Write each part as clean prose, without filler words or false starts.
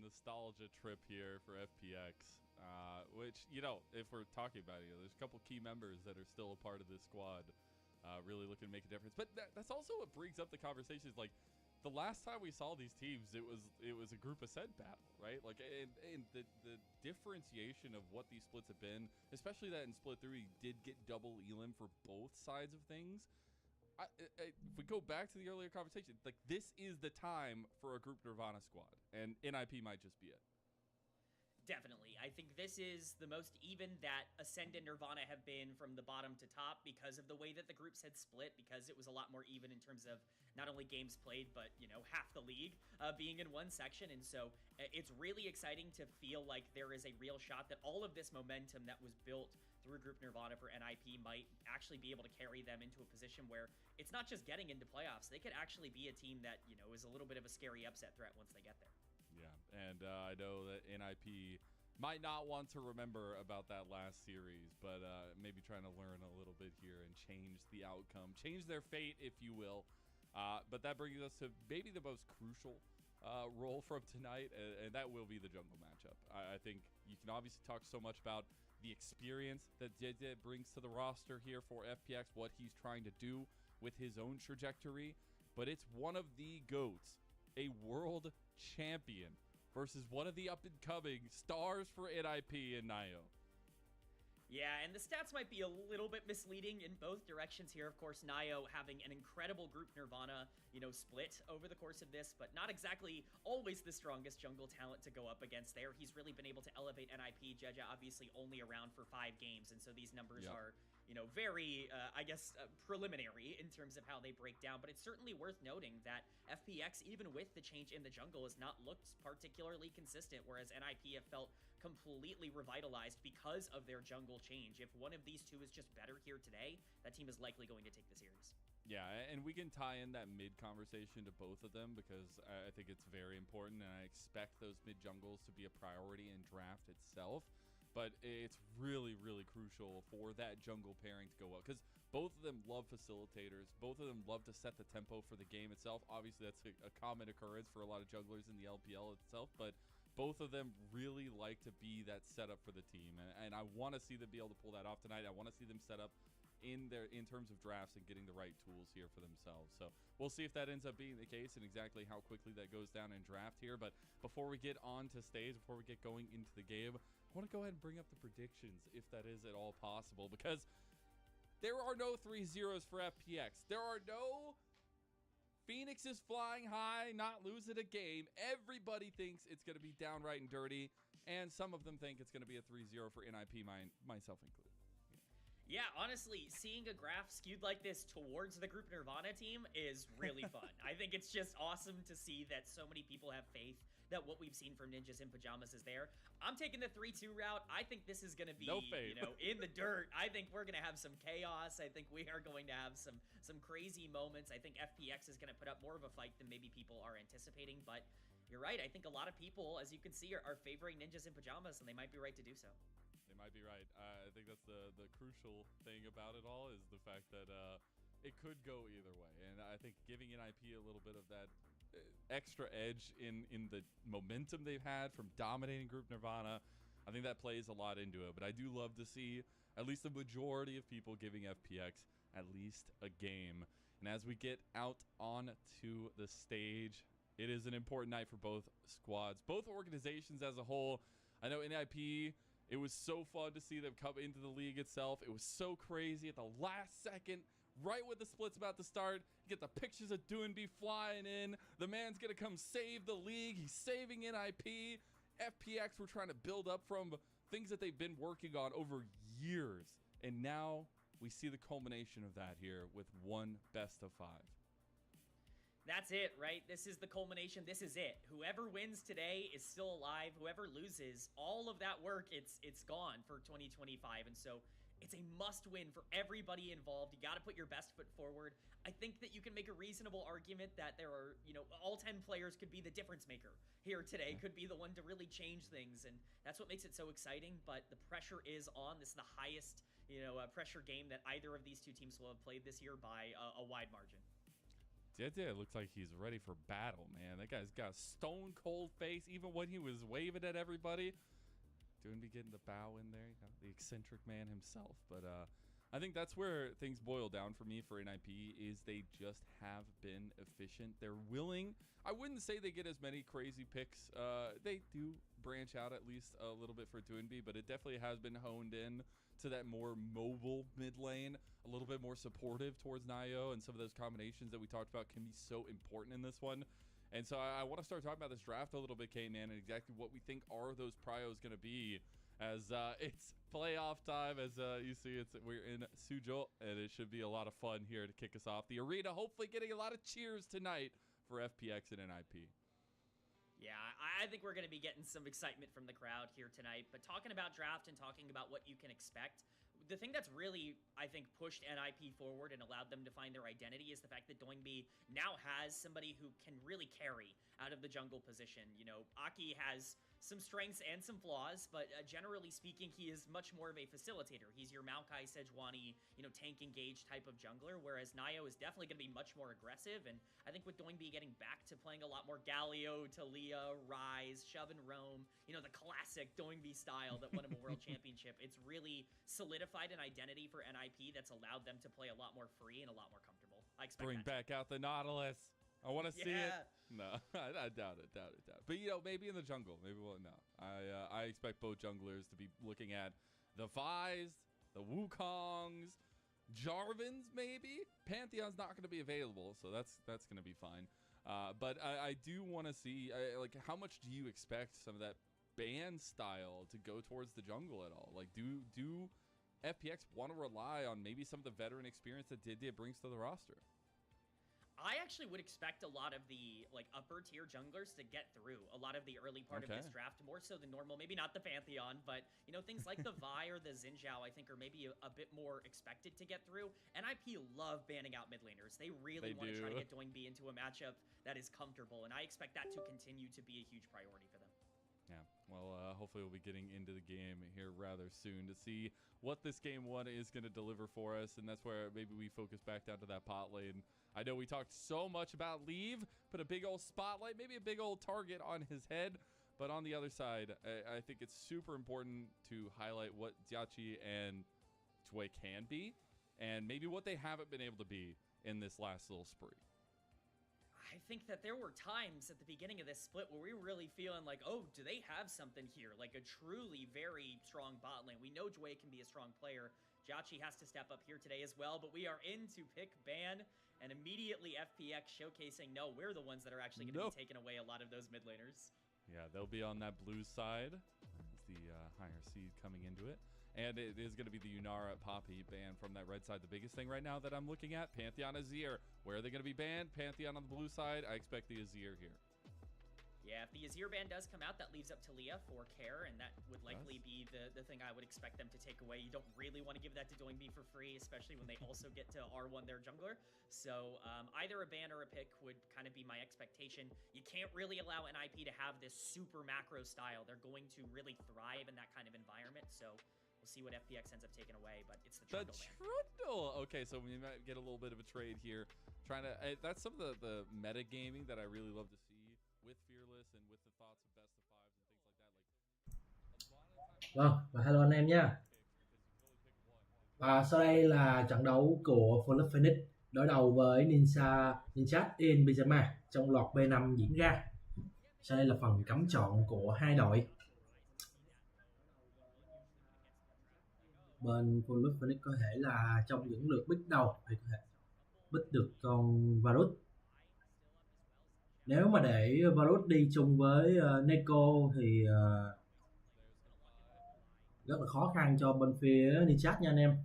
nostalgia trip here for FPX, which, you know, if we're talking about it, there's a couple key members that are still a part of this squad, really looking to make a difference. But that's also what brings up the conversations. Like, the last time we saw these teams, it was a group ascent battle, right? Like, and the differentiation of what these splits have been, especially that in split 3 did get double elim for both sides of things. If we go back to the earlier conversation, like, this is the time for a group Nirvana squad, and NIP might just be it. Definitely. I think this is the most even that Ascend and Nirvana have been from the bottom to top because of the way that the groups had split, because it was a lot more even in terms of not only games played, but, you know, half the league being in one section. And so it's really exciting to feel like there is a real shot that all of this momentum that was built through Group Nirvana for NIP might actually be able to carry them into a position where it's not just getting into playoffs. They could actually be a team that, you know, is a little bit of a scary upset threat once they get there. Yeah, and I know that NIP might not want to remember about that last series, but maybe trying to learn a little bit here and change the outcome, change their fate, if you will. But that brings us to maybe the most crucial role from tonight, and that will be the jungle matchup. I think you can obviously talk so much about the experience that JJ brings to the roster here for FPX, what he's trying to do with his own trajectory, but it's one of the GOATs, a world champion, versus one of the up-and-coming stars for NIP and Nio. Yeah, and the stats might be a little bit misleading in both directions here. Of course, Nio having an incredible group Nirvana, you know, split over the course of this, but not exactly always the strongest jungle talent to go up against there. He's really been able to elevate NIP. Jeja obviously only around for 5 games, and so these numbers are, you know, very, I guess, preliminary in terms of how they break down. But it's certainly worth noting that FPX, even with the change in the jungle, has not looked particularly consistent, whereas NIP have felt completely revitalized because of their jungle change. If one of these two is just better here today, that team is likely going to take the series. Yeah, and we can tie in that mid conversation to both of them because I think it's very important, and I expect those mid jungles to be a priority in draft itself. But it's really, really crucial for that jungle pairing to go well, because both of them love facilitators. Both of them love to set the tempo for the game itself. Obviously, that's a common occurrence for a lot of jugglers in the LPL itself, but both of them really like to be that setup for the team, and I want to see them be able to pull that off tonight. I want to see them set up in terms of drafts and getting the right tools here for themselves. So we'll see if that ends up being the case and exactly how quickly that goes down in draft here. But before we get on to stage, before we get going into the game, I want to go ahead and bring up the predictions, if that is at all possible, because there are no 3-0s for FPX. There are no Phoenix is flying high, not losing a game. Everybody thinks it's going to be downright and dirty, and some of them think it's going to be a 3-0 for NIP, myself included. Yeah, honestly, seeing a graph skewed like this towards the Group Nirvana team is really fun. I think it's just awesome to see that so many people have faith that what we've seen from Ninjas in Pajamas is there. I'm taking the 3-2 route. I think this is going to be, you know, in the dirt. I think we're going to have some chaos. I think we are going to have some crazy moments. I think FPX is going to put up more of a fight than maybe people are anticipating, but you're right. I think a lot of people, as you can see, are favoring Ninjas in Pajamas, and they might be right to do so. They might be right. I think that's the crucial thing about it all, is the fact that it could go either way. And I think giving NIP a little bit of that extra edge in the momentum they've had from dominating Group Nirvana, I think that plays a lot into it. But I do love to see at least the majority of people giving FPX at least a game. And as we get out onto the stage, it is an important night for both squads, both organizations as a whole. I know NIP, it was so fun to see them come into the league itself. It was so crazy at the last second, right when the split's about to start. You get the pictures of Doonby flying in. The man's going to come save the league. He's saving NIP. FPX were trying to build up from things that they've been working on over years. And now we see the culmination of that here with one best of 5. That's it, right? This is the culmination. This is it. Whoever wins today is still alive. Whoever loses, all of that work, it's gone for 2025. And so it's a must win for everybody involved. You got to put your best foot forward. I think that you can make a reasonable argument that there are, you know, all 10 players could be the difference maker here today, could be the one to really change things. And that's what makes it so exciting. But the pressure is on. This is the highest, you know, pressure game that either of these two teams will have played this year by a wide margin. Dede looks like he's ready for battle, man. That guy's got a stone cold face, even when he was waving at everybody. Doinby getting the bow in there, the eccentric man himself. But I think that's where things boil down for me for NIP is they just have been efficient. They're willing. I wouldn't say they get as many crazy picks. They do branch out at least a little bit for Doinby, but it definitely has been honed in to that more mobile mid lane, a little bit more supportive towards Nio, and some of those combinations that we talked about can be so important in this one. And so I want to start talking about this draft a little bit, K-Man, and exactly what we think are those prios going to be as it's playoff time. As you see, we're in Suzhou, and it should be a lot of fun here to kick us off the arena. Hopefully getting a lot of cheers tonight for FPX and NIP. Yeah, I think we're going to be getting some excitement from the crowd here tonight. But talking about draft and talking about what you can expect, the thing that's really, I think, pushed NIP forward and allowed them to find their identity is the fact that Doinby now has somebody who can really carry out of the jungle position. You know, Aki has some strengths and some flaws, but generally speaking, he is much more of a facilitator. He's your Maokai, Sejuani, tank engage type of jungler, whereas Nio is definitely going to be much more aggressive. And I think with Doinby getting back to playing a lot more Galio, Talia, Rise, Shove and Roam, the classic Doinby style that won him a world championship, it's really solidified an identity for NIP that's allowed them to play a lot more free and a lot more comfortable. I expect Bring back out the Nautilus. I want to see it. No, I doubt it. But maybe in the jungle, maybe we'll know. I expect both junglers to be looking at the Vi's, the Wukongs, Jarvans. Maybe Pantheon's not going to be available, so that's going to be fine. But I do want to see how much do you expect some of that ban style to go towards the jungle at all? Like, do FPX want to rely on maybe some of the veteran experience that Dede brings to the roster? I actually would expect a lot of the upper tier junglers to get through a lot of the early part of this draft, more so than normal. Maybe not the Pantheon, but things like the Vi or the Xin Zhao, I think, are maybe a bit more expected to get through. NIP love banning out mid laners. They really want to try to get Doinby into a matchup that is comfortable, and I expect that to continue to be a huge priority for them. Yeah, well, hopefully we'll be getting into the game here rather soon to see what this game one is going to deliver for us, and that's where maybe we focus back down to that pot lane. I know we talked so much about Leave, put a big old spotlight, maybe a big old target on his head, but on the other side, I think it's super important to highlight what Jiaqi and Chui can be, and maybe what they haven't been able to be in this last little spree. I think that there were times at the beginning of this split where we were really feeling like, oh, do they have something here? Like a truly very strong bot lane. We know Jue can be a strong player. Jiaqi has to step up here today as well, but we are into pick ban, and immediately FPX showcasing, no, we're the ones that are actually going to be taking away a lot of those mid laners. Yeah, they'll be on that blue side. That's the higher seed coming into it. And it is going to be the Yunara Poppy ban from that red side. The biggest thing right now that I'm looking at, Pantheon Azir. Where are they going to be banned? Pantheon on the blue side. I expect the Azir here. Yeah, if the Azir ban does come out, that leaves up Talia for care, and that would likely be the thing I would expect them to take away. You don't really want to give that to Doinby for free, especially when they also get to R1 their jungler. So either a ban or a pick would kind of be my expectation. You can't really allow NIP to have this super macro style. They're going to really thrive in that kind of environment, so we'll see what FPX ends up taking away, but it's the Trundle. Okay, so we might get a little bit of a trade here. That's some of the meta gaming that I really love to see with Fearless and with the thoughts of best of fives and things like that. Vâng, và hello anh em nha. Và sau đây là trận đấu của Phoenix đối đầu với Ninja in Pyjama trong loạt B5 diễn ra. Sau đây là phần cắm chọn của hai đội. Bên Phoenix có thể là trong những lượt pick đầu thì có thể pick được con Varus. Nếu mà để Varus đi chung với Neko thì rất là khó khăn cho bên phía Ninja nha anh em.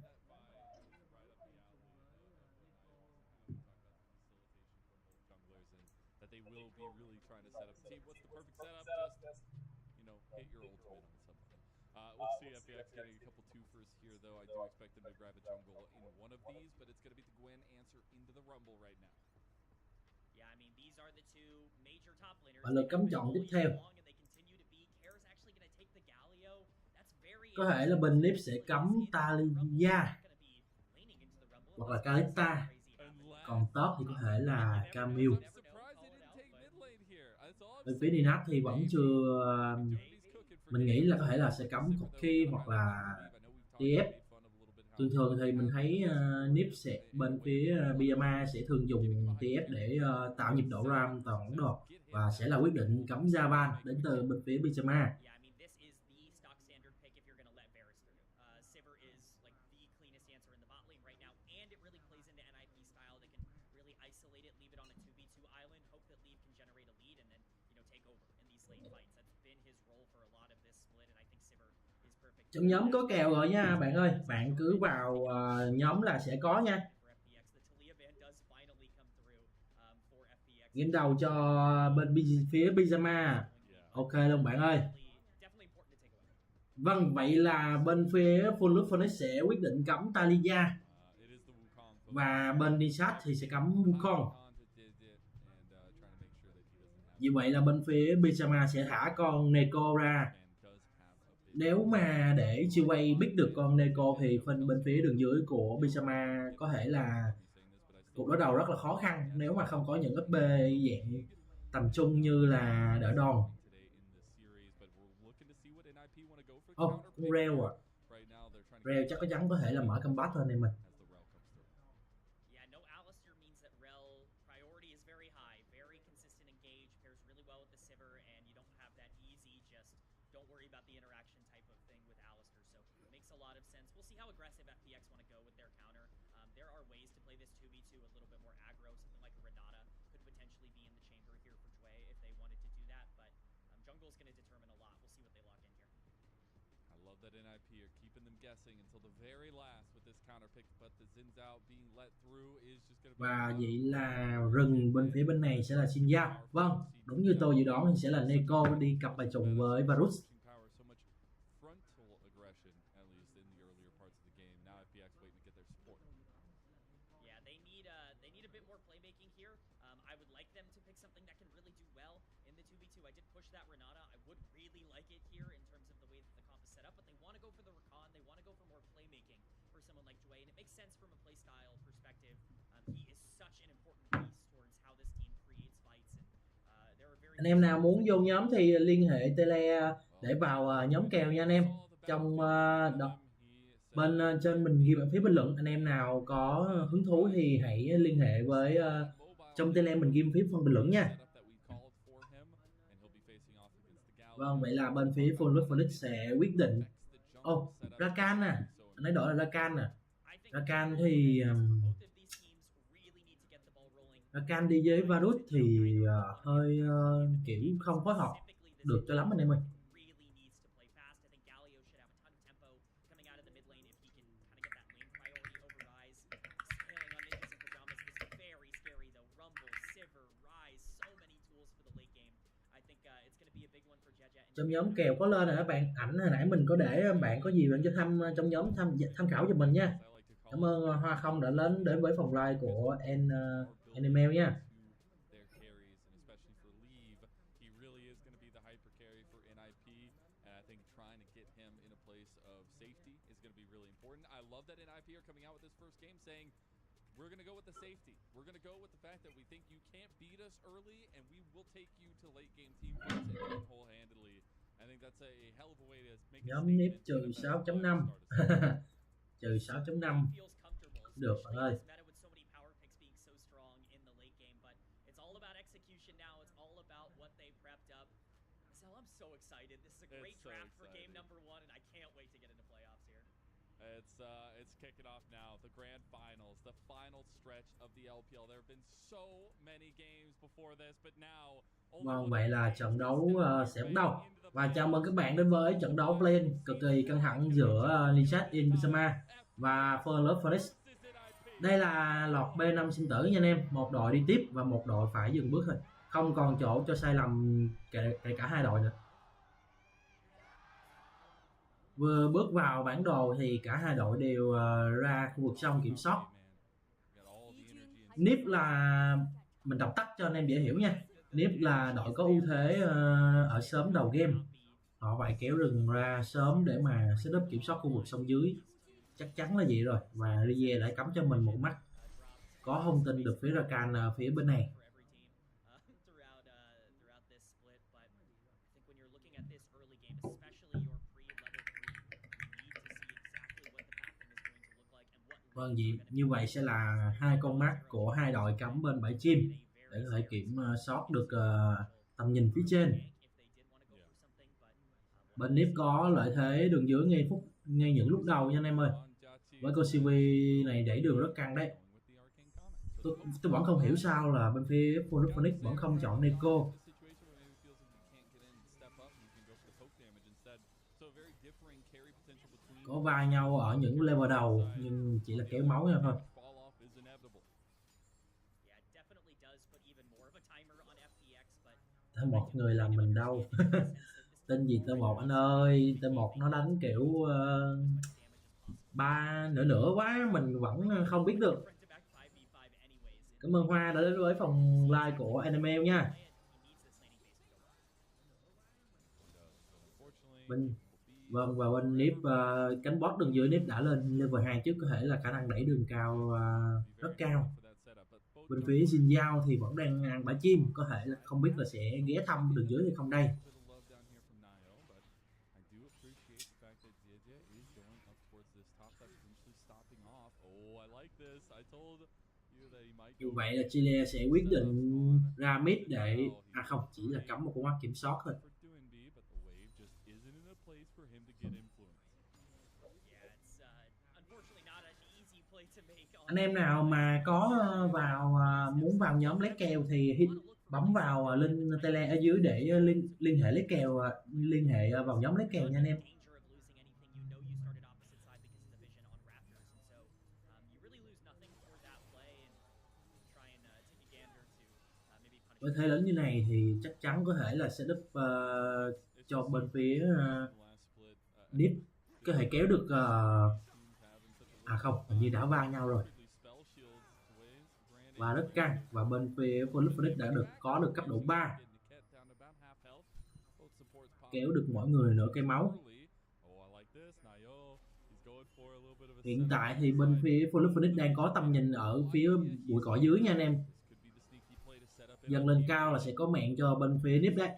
We'll see FPX getting a couple twofers here, though. I do expect them to grab a jungle in one of these, but it's going to be the Gwen answer into the Rumble right now. Yeah, I mean, these are the two major top laners. Và lượt cắm chọn tiếp theo có thể là bên Nip sẽ cắm Talia hoặc là Kalista. còn top thì có thể là Camille. Bên phía Ninat thì vẫn chưa, mình nghĩ là có thể là sẽ cấm Cookie hoặc là TF. Thường thì mình thấy Nip sẽ bên phía Pyjama sẽ thường dùng TF để tạo nhịp độ RAM toàn bản đồ, và sẽ là quyết định cấm Javan đến từ bên phía Pyjama. Trong nhóm có kèo rồi nha bạn ơi, bạn cứ vào nhóm là sẽ có nha. Game đầu cho bên phía Pyjama. Ok luôn bạn ơi. Vâng, vậy là bên phía Full Phoenix sẽ quyết định cấm Talia, và bên Nisat thì sẽ cấm Wukong. Như vậy là bên phía Pyjama sẽ thả con Neko ra. Nếu mà để chiêu quay biết được con Neko thì bên phía đường dưới của Pyjama có thể là cuộc đối đầu rất là khó khăn nếu mà không có những FP dạng tầm trung như là đỡ đòn. Con Reo à. Reo chắc có thể là mở combat thôi này mình. That NIP are keeping them guessing until the very last with this counter pick, but the Zins out being let through is just going to be. Và vậy là rừng bên phía bên này sẽ là Xin Giao. Vâng, đúng như tôi dự đoán thì sẽ là Neko đi cặp bài trùng với Varus. Anh em nào muốn vô nhóm thì liên hệ tele để vào nhóm kèo nha anh em. Trong bên trên mình ghi ở phía bình luận, anh em nào có hứng thú thì hãy liên hệ với trong tele mình ghi phía phần bình luận nha. Vâng, vậy là bên phía Full Phoenix sẽ quyết định. Rakan nè, anh ấy đổi là Rakan nè. Rakan thì Rakan đi với Varus thì hơi kiểu không phối hợp được cho lắm anh em ơi. Trong nhóm kèo có lên rồi các bạn, ảnh hồi nãy mình có để, bạn có gì bạn cho trong nhóm tham khảo cho mình nha. Cảm ơn Hoa Không đã đến với phòng live của Email nha. We're going to go with the safety. We're going to go with the fact that we think you can't beat us early, and we will take you to late game team fights and win whole-handedly. I think that's a hell of a way to make Nhóm nip trừ 6.5. Trừ 6.5. Được bạn ơi. It's kicking off now. The grand finals, the final stretch of the LPL. There have been so many games before this, but now. Vâng, vậy là trận đấu sẽ bắt đầu. Và chào mừng các bạn đến với trận đấu play cực kỳ căng thẳng giữa Nisat Pyjama và Full Phoenix. Đây là lọt B5 sinh tử nha anh em. Một đội đi tiếp và một đội phải dừng bước thôi. Không còn chỗ cho sai lầm kể cả hai đội nữa. Vừa bước vào bản đồ thì cả hai đội đều ra khu vực sông kiểm soát. Nip là mình đọc tắt cho anh em dễ hiểu nha. Nip là đội có ưu thế ở sớm đầu game. Họ phải kéo rừng ra sớm để mà setup kiểm soát khu vực sông dưới. Chắc chắn là vậy rồi. Và Rie đã cắm cho mình một mắt. có thông tin được phía Rakan ở phía bên này. Vâng, như vậy sẽ là hai con mắt của hai đội cắm bên bãi chim để có thể kiểm soát được tầm nhìn phía trên. Bên Nip có lợi thế đường dưới ngay những lúc đầu nha anh em ơi. Với con CV này đẩy đường rất căng đấy. Tôi vẫn không hiểu sao là bên phía Phoenix vẫn không chọn Neko. Có va nhau ở những level đầu nhưng chỉ là kéo máu nha thôi. Thêm một người làm mình đâu. Tên gì T1 anh ơi, T1 nó đánh kiểu ba nửa quá mình vẫn không biết được. Cảm ơn Hoa đã đến với phòng live của Animal nha. Vâng, và bên Nip cánh bot đường dưới Nip đã lên level 2 trước, có thể là khả năng đẩy đường cao rất cao. Bên phía giao thì vẫn đang ăn bãi chim, có thể là không biết là sẽ ghé thăm đường dưới hay không đây. Như vậy là Chile sẽ quyết định ra mid để không, chỉ là cắm một con mắt kiểm soát thôi. Anh em nào mà có muốn vào nhóm lấy kèo thì bấm vào link tele ở dưới để liên hệ lấy kèo, liên hệ vào nhóm lấy kèo nha anh em. Với thế lớn như này thì chắc chắn có thể là setup cho bên phía Nip có thể kéo được không, hình như đã va nhau rồi và rất căng, và bên phía Phoenix đã có được cấp độ 3, kéo được mỗi người nửa cây máu. Hiện tại thì bên phía Phoenix đang có tầm nhìn ở phía bụi cỏ dưới nha anh em. Dần lên cao là sẽ có mạng cho bên phía Nip đấy.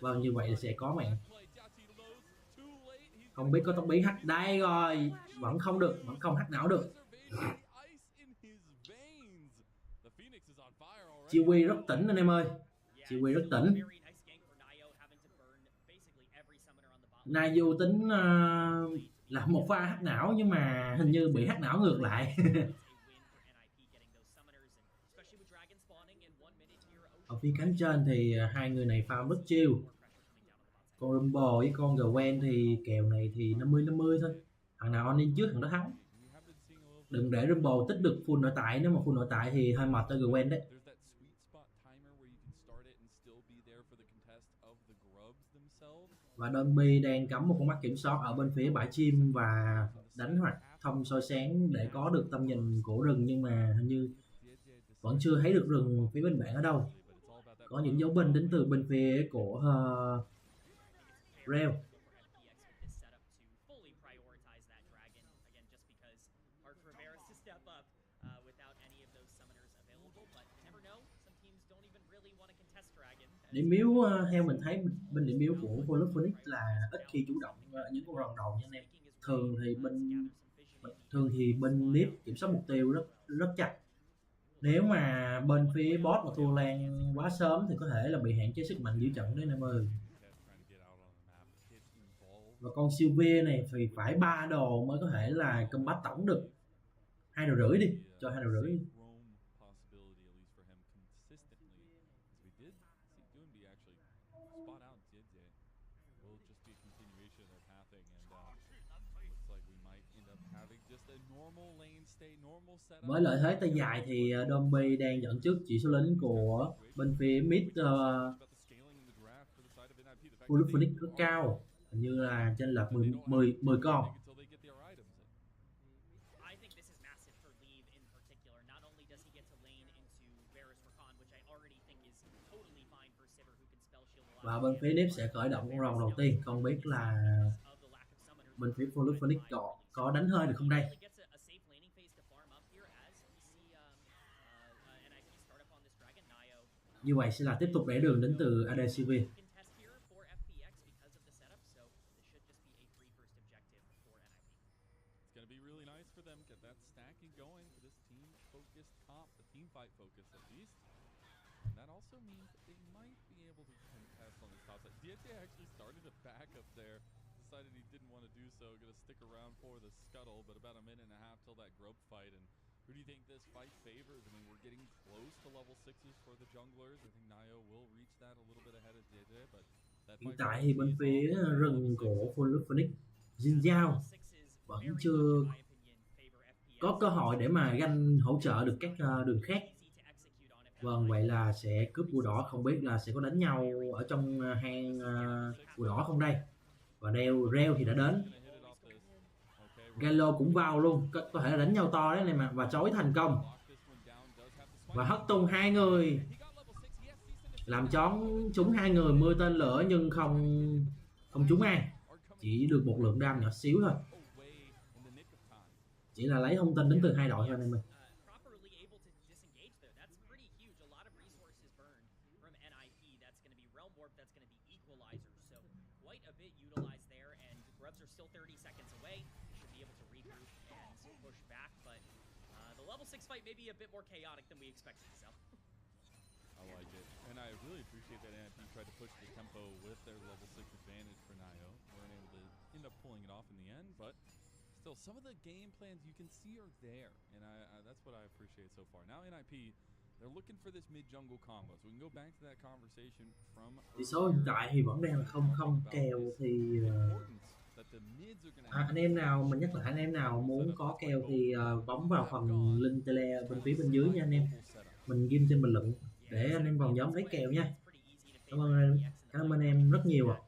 Vâng, như vậy là sẽ có mạng. Không biết có tóc bí hack đây rồi, vẫn không được, vẫn không hack não được. Chiwi rất tỉnh anh em ơi, Chiwi rất tỉnh. Nayu tính là một pha hack não nhưng mà hình như bị hack não ngược lại. Ở phía cánh trên thì hai người này farm rất chill. Con Rumble với con Gwen thì kèo này thì 50-50 thôi, thằng nào on in trước thằng đó thắng. Đừng để Rumble tích được full nội tại, nếu mà full nội tại thì hơi mệt cho Gwen đấy. Và Donby đang cắm một con mắt kiểm soát ở bên phía bãi chim và đánh hoặc thông soi sáng để có được tầm nhìn của rừng, nhưng mà hình như vẫn chưa thấy được rừng phía bên bạn ở đâu. Có những dấu binh đến từ bên phía của Rail. Điểm miếu theo mình thấy bên điểm miếu của Phoenix là ít khi chủ động những con rồng đầu nha anh em. Thường thì bên Nip kiểm soát mục tiêu rất chặt. Nếu mà bên phía bot mà thua lan quá sớm thì có thể là bị hạn chế sức mạnh dưới trận đấy anh em ơi. Và con Sylvia này thì phải 3 đồ mới có thể là combat tổng được. 2 đồ rưỡi đi, cho 2 đồ rưỡi đi. Với lợi thế tay dài thì Donby đang dẫn trước chỉ số lính của bên phía mid Phoenix rất cao, hình như là trên lệch 10 con. Và bên phía Nip sẽ khởi động con rồng đầu tiên, không biết là bên phía Phoenix có đánh hơi được không đây. Như vậy sẽ là tiếp tục đẩy đường đến từ ADCV. contest here for FPX because of the setup, so this should just be a free first objective for NIP. It's going to be really nice for them, get that stacking going for this team-focused comp, the team fight focus at least. And that also means that they might be able to contest on the top side. DJ actually started to back up there, decided he didn't want to do so, going to stick around for the scuttle, but about a minute and a half till that grub fight. And who do you think this fight favors? I mean, we're getting close to level 6s for the junglers. I think Nio will reach that a little bit ahead of JJ, but that Hiện fight tại thì bên phía rừng của Phoenix, Giao vẫn chưa có cơ hội để mà ganh hỗ trợ được các đường khác. Vâng, vậy là sẽ cướp bùa đỏ, không biết là sẽ có đánh nhau ở trong hang bùa đỏ không đây. Và reo thì đã đến. Gallo cũng vào luôn, có thể là đánh nhau to đấy này mà, và chối thành công. Và hất tung hai người, làm chón trúng hai người, mưa tên lửa nhưng không trúng ai, chỉ được một lượng đam nhỏ xíu thôi. Chỉ là lấy thông tin đến từ hai đội thôi anh em. Level 6 fight may be a bit more chaotic than we expected, so. I like it, and I really appreciate that NIP tried to push the tempo with their level 6 advantage for Nio. Weren't able to end up pulling it off in the end, but still, some of the game plans you can see are there, and that's what I appreciate so far. Now NIP, they're looking for this mid jungle combo, so we can go back to that conversation from. Tỷ số hiện tại thì vẫn đang là 0-0, kèo thì anh em nào, mình nhắc lại anh em nào muốn có kèo thì bấm vào phần link tele bên phía bên dưới nha anh em, mình ghim trên bình luận để anh em vào nhóm lấy kèo nha. Cảm ơn em rất nhiều ạ.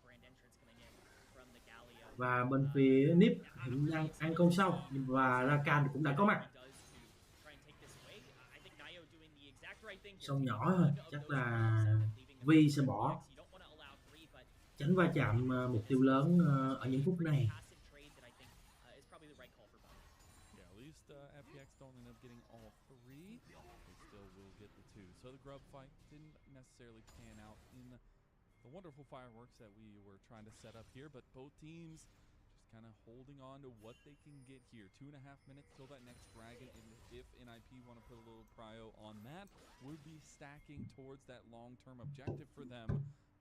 Và bên phía Nip hiện đang ăn con sâu và Rakan cũng đã có mặt. Sông nhỏ thôi, chắc là Vi sẽ bỏ, tránh va chạm mục tiêu lớn ở những phút này. So the grub fight didn't necessarily pan out in the wonderful fireworks that we were trying to set up here, but both teams just kind of holding on to what they can get here. 2.5 minutes till that next dragon, and if NIP want to put a little prio on that, would be stacking towards that long-term objective for them.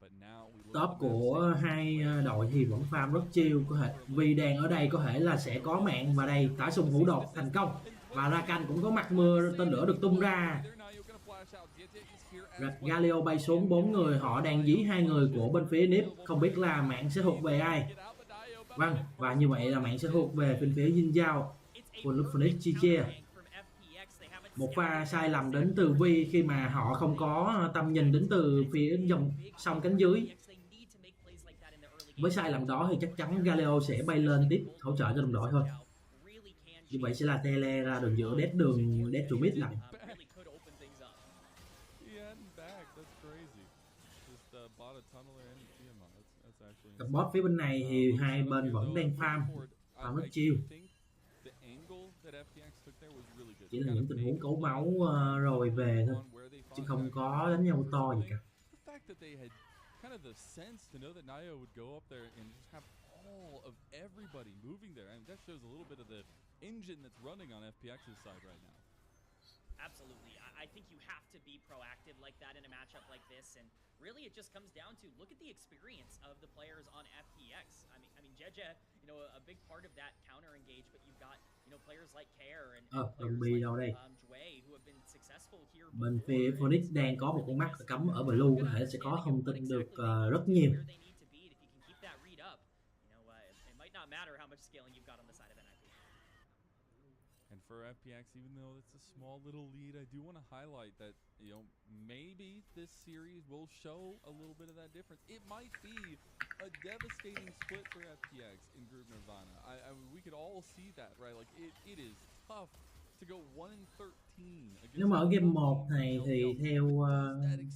But now we top của hai đội thì vẫn farm rất chill, có thể vì đèn ở đây có thể là sẽ có mạng, và đây tải xung hữu đột thành công và Rakan cũng có mặt, mưa tên lửa được tung ra. Galio bay xuống 4 người, họ đang dí hai người của bên phía Nip, không biết là mạng sẽ thuộc về ai. Vâng, và như vậy là mạng sẽ thuộc về bên phía Giao của Phoenix Chiche. Một pha sai lầm đến từ Vi khi mà họ không có tầm nhìn đến từ phía dòng sông cánh dưới. Với sai lầm đó thì chắc chắn Galio sẽ bay lên tiếp hỗ trợ cho đồng đội thôi. Như vậy sẽ là tele ra đường giữa, dead to mid lại. Cặp bot phía bên này thì hai bên vẫn đang farm rất chill. Chỉ là những tình huống cấu máu rồi về thôi, chứ không có đánh nhau to gì cả. Absolutely. I think you have to be proactive like that in a matchup like this, and really it just comes down to look at the experience of the players on FPX. I mean, Jeje, you know, a big part of that counter engage, but you've got, you know, players like Care and players like Jue who have been successful here. Bên phía Phoenix đang có một con mắt cắm ở blue, có thể sẽ có thông tin được rất nhiều. For FPX, even though it's a small little lead, I do want to highlight that, you know, maybe this series will show a little bit of that difference. It might be a devastating split for FPX in Group Nirvana. I mean, we could all see that, right? Like, it is tough to go 1-13. Nếu mà ở game 1 này thì theo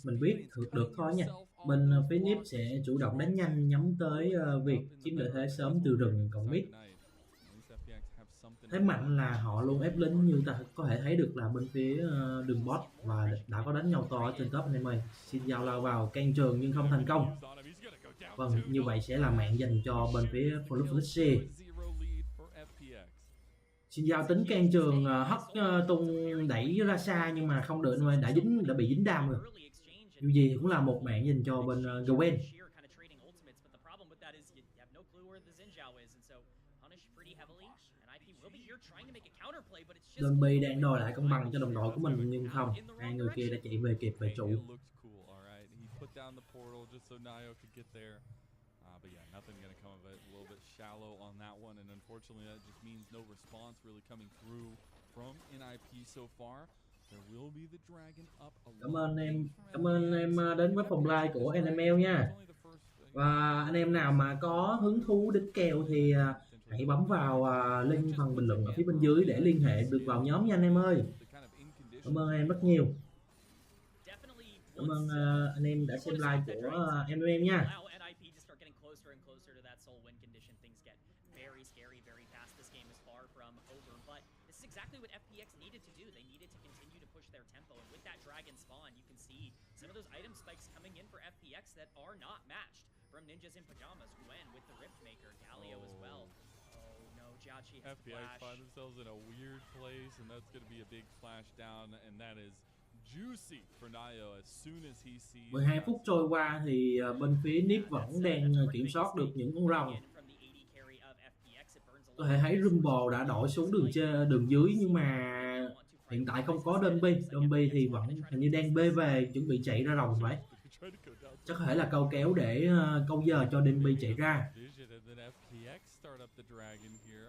mình biết được thôi nha. Bên phía Nip sẽ chủ động đánh nhanh, nhắm tới việc chiếm lợi thế sớm từ rừng cộng mid. thế mạnh là họ luôn ép lính, như ta có thể thấy được là bên phía đường bot và đã có đánh nhau to ở trên top anh em ơi. Xin giao lao vào can trường nhưng không thành công. Vâng, như vậy sẽ là mạng dành cho bên phía FPX. Xin giao tính can trường hất tung đẩy ra xa nhưng mà không được, đã bị dính đam rồi. Dù gì cũng là một mạng dành cho bên Gwen. Đơn Bi đang đòi lại công bằng cho đồng đội của mình nhưng không, hai người kia đã chạy về kịp về trụ. But yeah, nothing going to come of it. A little bit shallow on that one, and unfortunately that just means no response really coming through from NIP so far. There will be the dragon up a Cảm ơn em đến với phòng live của NML nha. Và anh em nào mà có hứng thú đến kèo thì hãy bấm vào link phần bình luận ở phía bên dưới để liên hệ được vào nhóm nha anh em ơi. Cảm ơn em rất nhiều. Cảm ơn anh em đã xem live của NML nha. Exactly what FPX needed to do. They needed to continue to push their tempo, and with that dragon spawn, you can see some of those item spikes coming in for FPX that are not matched from ninjas in pajamas. Gwen with the rift maker, Galio as well. Oh no, Jiachi has FPX find themselves in a weird place, and that's going to be a big flash down, and that is juicy for Nayo as soon as he sees. 12 phút trôi qua thì bên phía Nip vẫn đang kiểm soát được những con rồng. Có thể thấy Rumble đã đổi xuống đường dưới nhưng mà hiện tại không có Đơn Bi thì vẫn hình như đang bê về chuẩn bị chạy ra rồng vậy. Chắc có thể là câu kéo để câu giờ cho Đơn Bi chạy ra.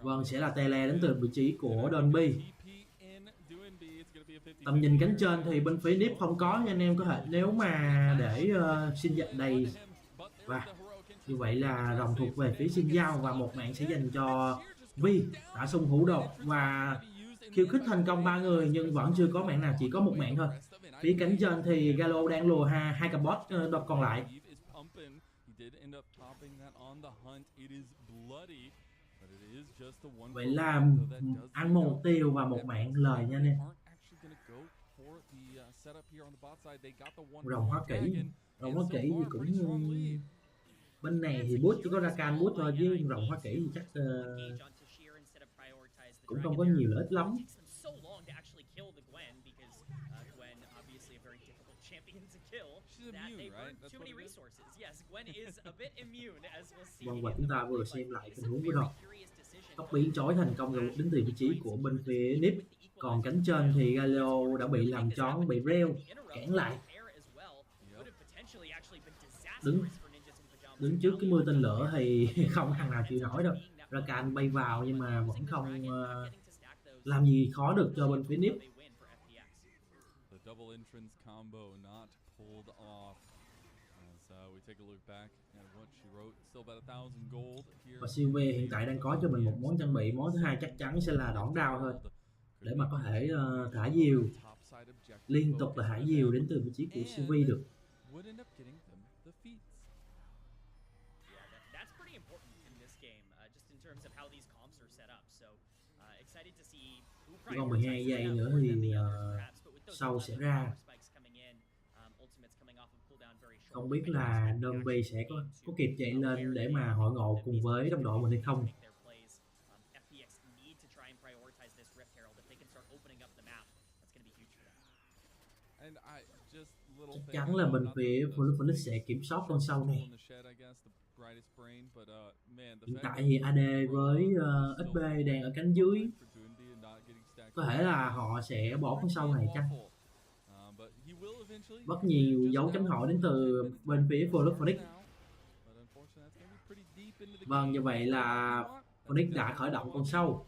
Vâng, sẽ là tele đến từ vị trí của Đơn Bi. Tầm nhìn cánh trên thì bên phía Nip không có nha anh em, có thể nếu mà để xin dạy đầy và như vậy là rồng thuộc về phía Xin Giao và một mạng sẽ dành cho Vi đã xung hữu đột và khiêu khích thành công 3 người nhưng vẫn chưa có mạng nào, chỉ có một mạng thôi. Phía cánh trên thì Galo đang lùa hai cặp bot đột còn lại. Vậy là ăn một tiêu và một mạng lời nha anh em. Rồng Hoa Kỷ thì cũng bên này thì boost chỉ có Rakan boost thôi, chứ rồng Hoa Kỷ thì chắc cũng không có nhiều lợi ích lắm. Vâng, và chúng ta vừa xem lại tình huống vừa rồi. Tóc biến chối thành công rồi đến từ vị trí của bên phía Nip. Còn cánh trên thì Galio đã bị làm trón, bị reo cản lại. Đứng trước cái mưa tên lửa thì không thằng nào chịu nổi đâu. Rakan bay vào nhưng mà vẫn không làm gì khó được cho bên phía Nip. Và Silve hiện tại đang có cho mình một món trang bị, món thứ hai chắc chắn sẽ là đòn đao thôi, để mà có thể thả diều liên tục, là thả diều đến từ vị trí của Silve được. Chỉ còn 12 giây nữa thì sau sẽ ra. Không biết là Đơn Bi sẽ có kịp chạy lên để mà hội ngộ cùng với đồng đội mình hay không. Chắc chắn là bên phía FPX sẽ kiểm soát con sâu này. Hiện tại thì AD với XP đang ở cánh dưới. Có thể là họ sẽ bỏ con sâu này chăng? Rất nhiều dấu chấm hỏi đến từ bên phía FPX. Vâng, như vậy là FPX đã khởi động con sâu.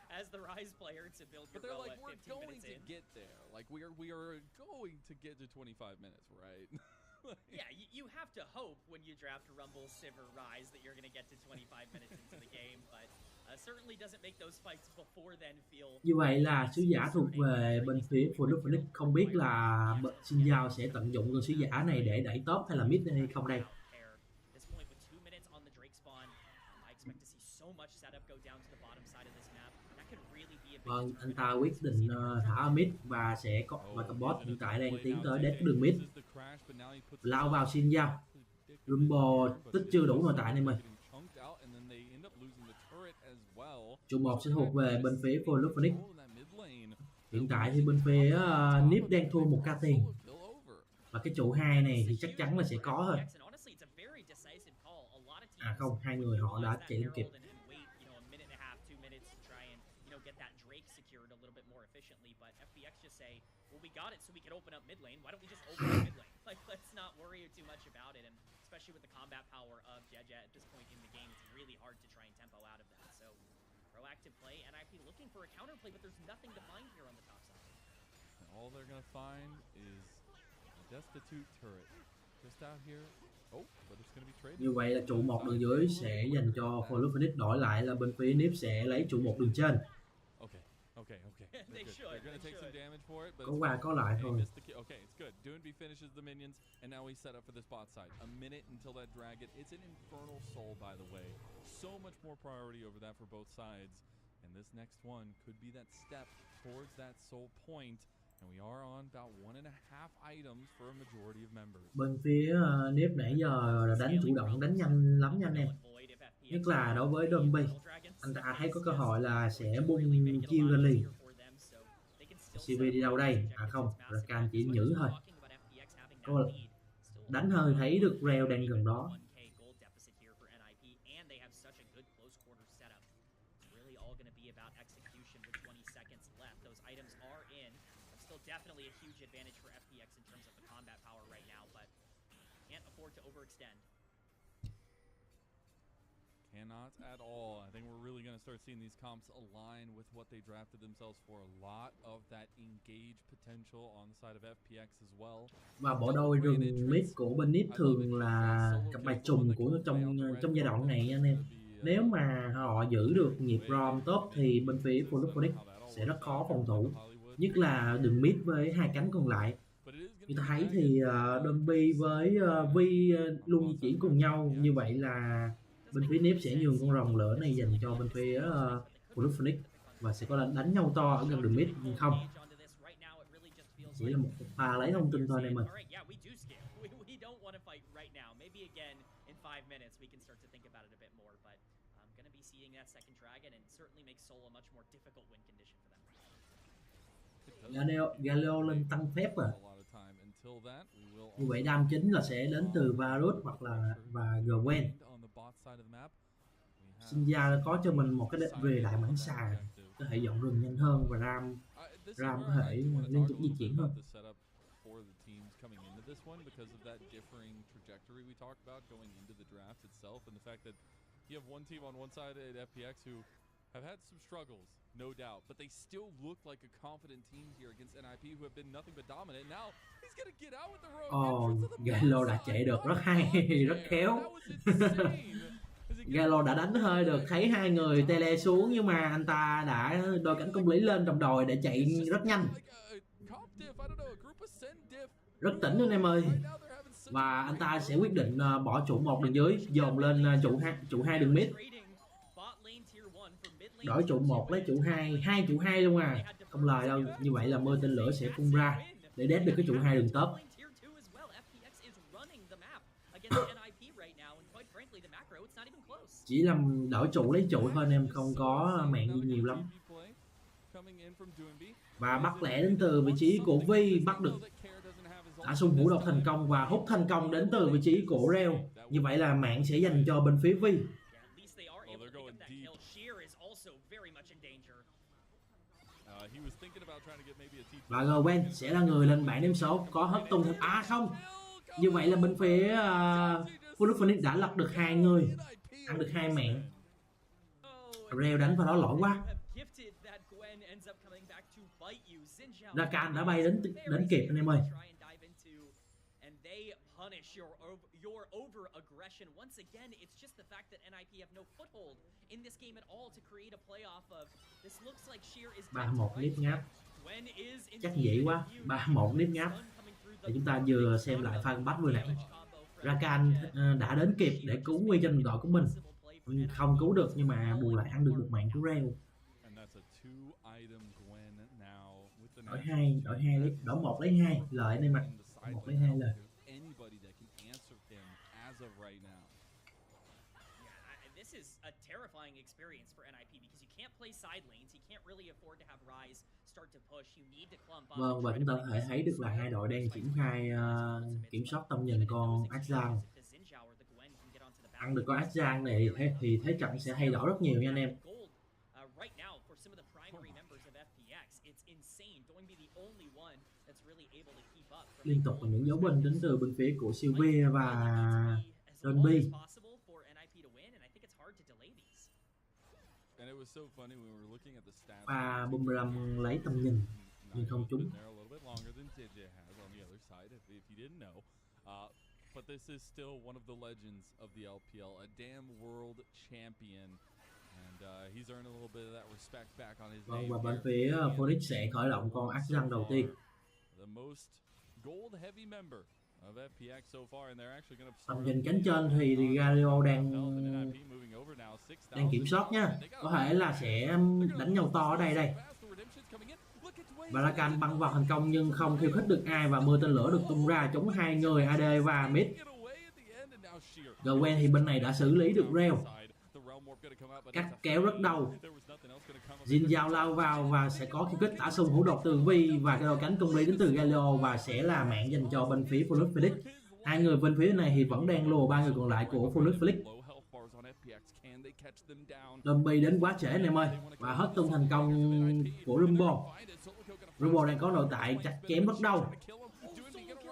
As the Rise player to build your bow at 15 minutes in. Get there. Like we are going to get to 25 minutes, right? Yeah, you have to hope when you draft Rumble, Sivir, Rise that you're going to get to 25 minutes into the game, but certainly doesn't make those fights before then feel. Như vậy là sứ giả thuộc về bên phía FPX. Không biết là Xin Giao sẽ tận dụng con sứ giả này để đẩy top hay là mid hay không đây. Vâng, anh ta quyết định thả mid và sẽ có và cặp bot hiện tại đang tiến tới đét đường mid, lao vào xin giao. Rumble tích chưa đủ nội tại này mình. Trụ 1 sẽ thuộc về bên phía Phoenix. Hiện tại thì bên phía Nip đang thua một ca tiền. Và cái trụ 2 này thì chắc chắn là sẽ có thôi. À không, hai người họ đã chạy lên kịp. Especially with the combat power of Jeje at this point in the game, it's really hard to try and tempo out of that. So, proactive play, NIP looking for a counterplay, but there's nothing to find here on the top side. And all they're gonna find is a destitute turret just out here. Oh, but it's gonna be traded. Như vậy là trụ 1 đường dưới sẽ dành cho Phoenix, đổi lại là bên phía Nip sẽ lấy trụ 1 đường trên. Okay. They're gonna take some damage for it, but có qua có lại thôi. Okay, it's good. Doinby finishes the minions, and now we set up for this bot side. A minute until that dragon. It's an infernal soul, by the way. So much more priority over that for both sides, and this next one could be that step towards that soul point. And we are on about 1.5 items for a majority of members. Bên phía Nip nãy giờ đánh chủ động, đánh nhanh lắm nha anh em. Nhất là đối với Doinby, anh ta thấy có cơ hội là sẽ bung chiêu ra liền. CV đi đâu đây? À không, Rakan chỉ nhử thôi. Có đánh hơi thấy được Reo đang gần đó. Definitely a huge advantage for FPX in terms of the combat power right now, but can't afford to overextend. Cannot at all. I think we're really going to start seeing these comps align with what they drafted themselves for. A lot of that engage potential on the side of FPX as well. Và bộ đôi rừng mid của bên Nip thường là cặp bài trùng của trong giai đoạn này anh em. Nếu mà họ giữ được nhịp ROM tốt thì bên phía Phoenix sẽ rất khó phòng thủ. Nhất là đường mid với hai cánh còn lại. Như ta thấy thì Doinby với Vi luôn di chuyển cùng nhau. Như vậy là bên phía Nip sẽ nhường con rồng lửa này dành cho bên phía Phoenix và sẽ có đánh nhau to ở gần đường mid, nhưng không, chỉ là một pha lấy thông tin thôi này mình. Galio lên tăng phép à. Như vậy đam chính là sẽ đến từ Varus hoặc là Gwen. Sinja đã có cho mình một cái về đại mãng xà, có thể dọn rừng nhanh hơn và Ram có thể liên tục di chuyển hơn. Have had some struggles, no doubt, but they still look like a confident team here against NIP, who have been nothing but dominant. Now he's gonna get out with the rogue. Galo đã chạy được rất hay, rất khéo. Galo đã đánh hơi được, thấy hai người tele xuống nhưng mà anh ta đã đôi cánh công lý lên đồng đồi để chạy rất nhanh, rất tỉnh anh em ơi. Và anh ta sẽ quyết định bỏ trụ 1 đường dưới, dồn lên trụ 2 đường mid. Đổi trụ 1 lấy trụ 2 trụ 2 luôn à, không lời đâu. Như vậy là mưa tên lửa sẽ phun ra để đét được cái trụ 2 đường top. Chỉ làm đổi trụ lấy trụ thôi anh em, không có mạng gì nhiều lắm. Và bắt lẻ đến từ vị trí của Vi, bắt được đã xung hữu độc thành công và hút thành công đến từ vị trí của Reo. Như vậy là mạng sẽ dành cho bên phía Vi. Và Gwen sẽ là người lên bảng điểm số, có hất tung thêm. À không, như vậy là bên phía Phoenix đã lật được 2 người, ăn được 2 mạng. Reo đánh vào đó lỗi quá. Rakan đã bay đến kịp anh em ơi. Your over-aggression. Once again, it's just the fact that NIP have no foothold in this game at all to create a playoff of. This looks like Sheer is 3-1 nếp ngáp. Chắc dễ quá. 3-1 nếp ngáp. Để chúng ta vừa xem lại pha bắt vừa nãy. Rakan đã đến kịp để cứu nguy cho đội của mình. không cứu được, nhưng mà bù lại ăn được một mạng của Reo. Đổi hai lấy đổi 1 lấy 2 lợi anh em ạ. 1 lấy 2 lời. This is a terrifying experience for NIP because you can't play side lanes, you can't really afford to have Rise start to push, you need to clump up. Vâng, và chúng ta có thể thấy được là hai đội đang triển khai kiểm soát tầm nhìn con Axan. Ăn được con Axan này thì thế trận sẽ thay đổi rất nhiều nha anh em. Liên tục là những dấu binh đến từ bên phía của Sylvia và Donby. Và BO5 lấy tầm nhìn nhưng không trúng. But this is still one of the legends of the LPL, a damn world champion, and he's earned a little bit of that respect back on his name. Vâng, và bên phía Phoenix sẽ khởi động con Axan đầu tiên. The most gold heavy member of FPX so far, and they're actually going to tầm nhìn cánh trên thì Galio đang kiểm soát nha, có thể là sẽ đánh nhau to ở đây. Và Rakan băng vào thành công nhưng không khiêu khích được ai, và mưa tên lửa được tung ra chống hai người AD và mid. Gwen thì bên này đã xử lý được Reo, cắt kéo rất đau. Giao lao vào và sẽ có khiêu khích tả xung hữu đột từ Vi và cái đầu cánh cung lý đến từ Galio, và sẽ là mạng dành cho bên phía FPX. Hai người bên phía này thì vẫn đang lùa ba người còn lại của FPX. Donby đến quá trễ anh em ơi, và hết tung thành công của Rumble đang có nội tại chặt chém rất đau.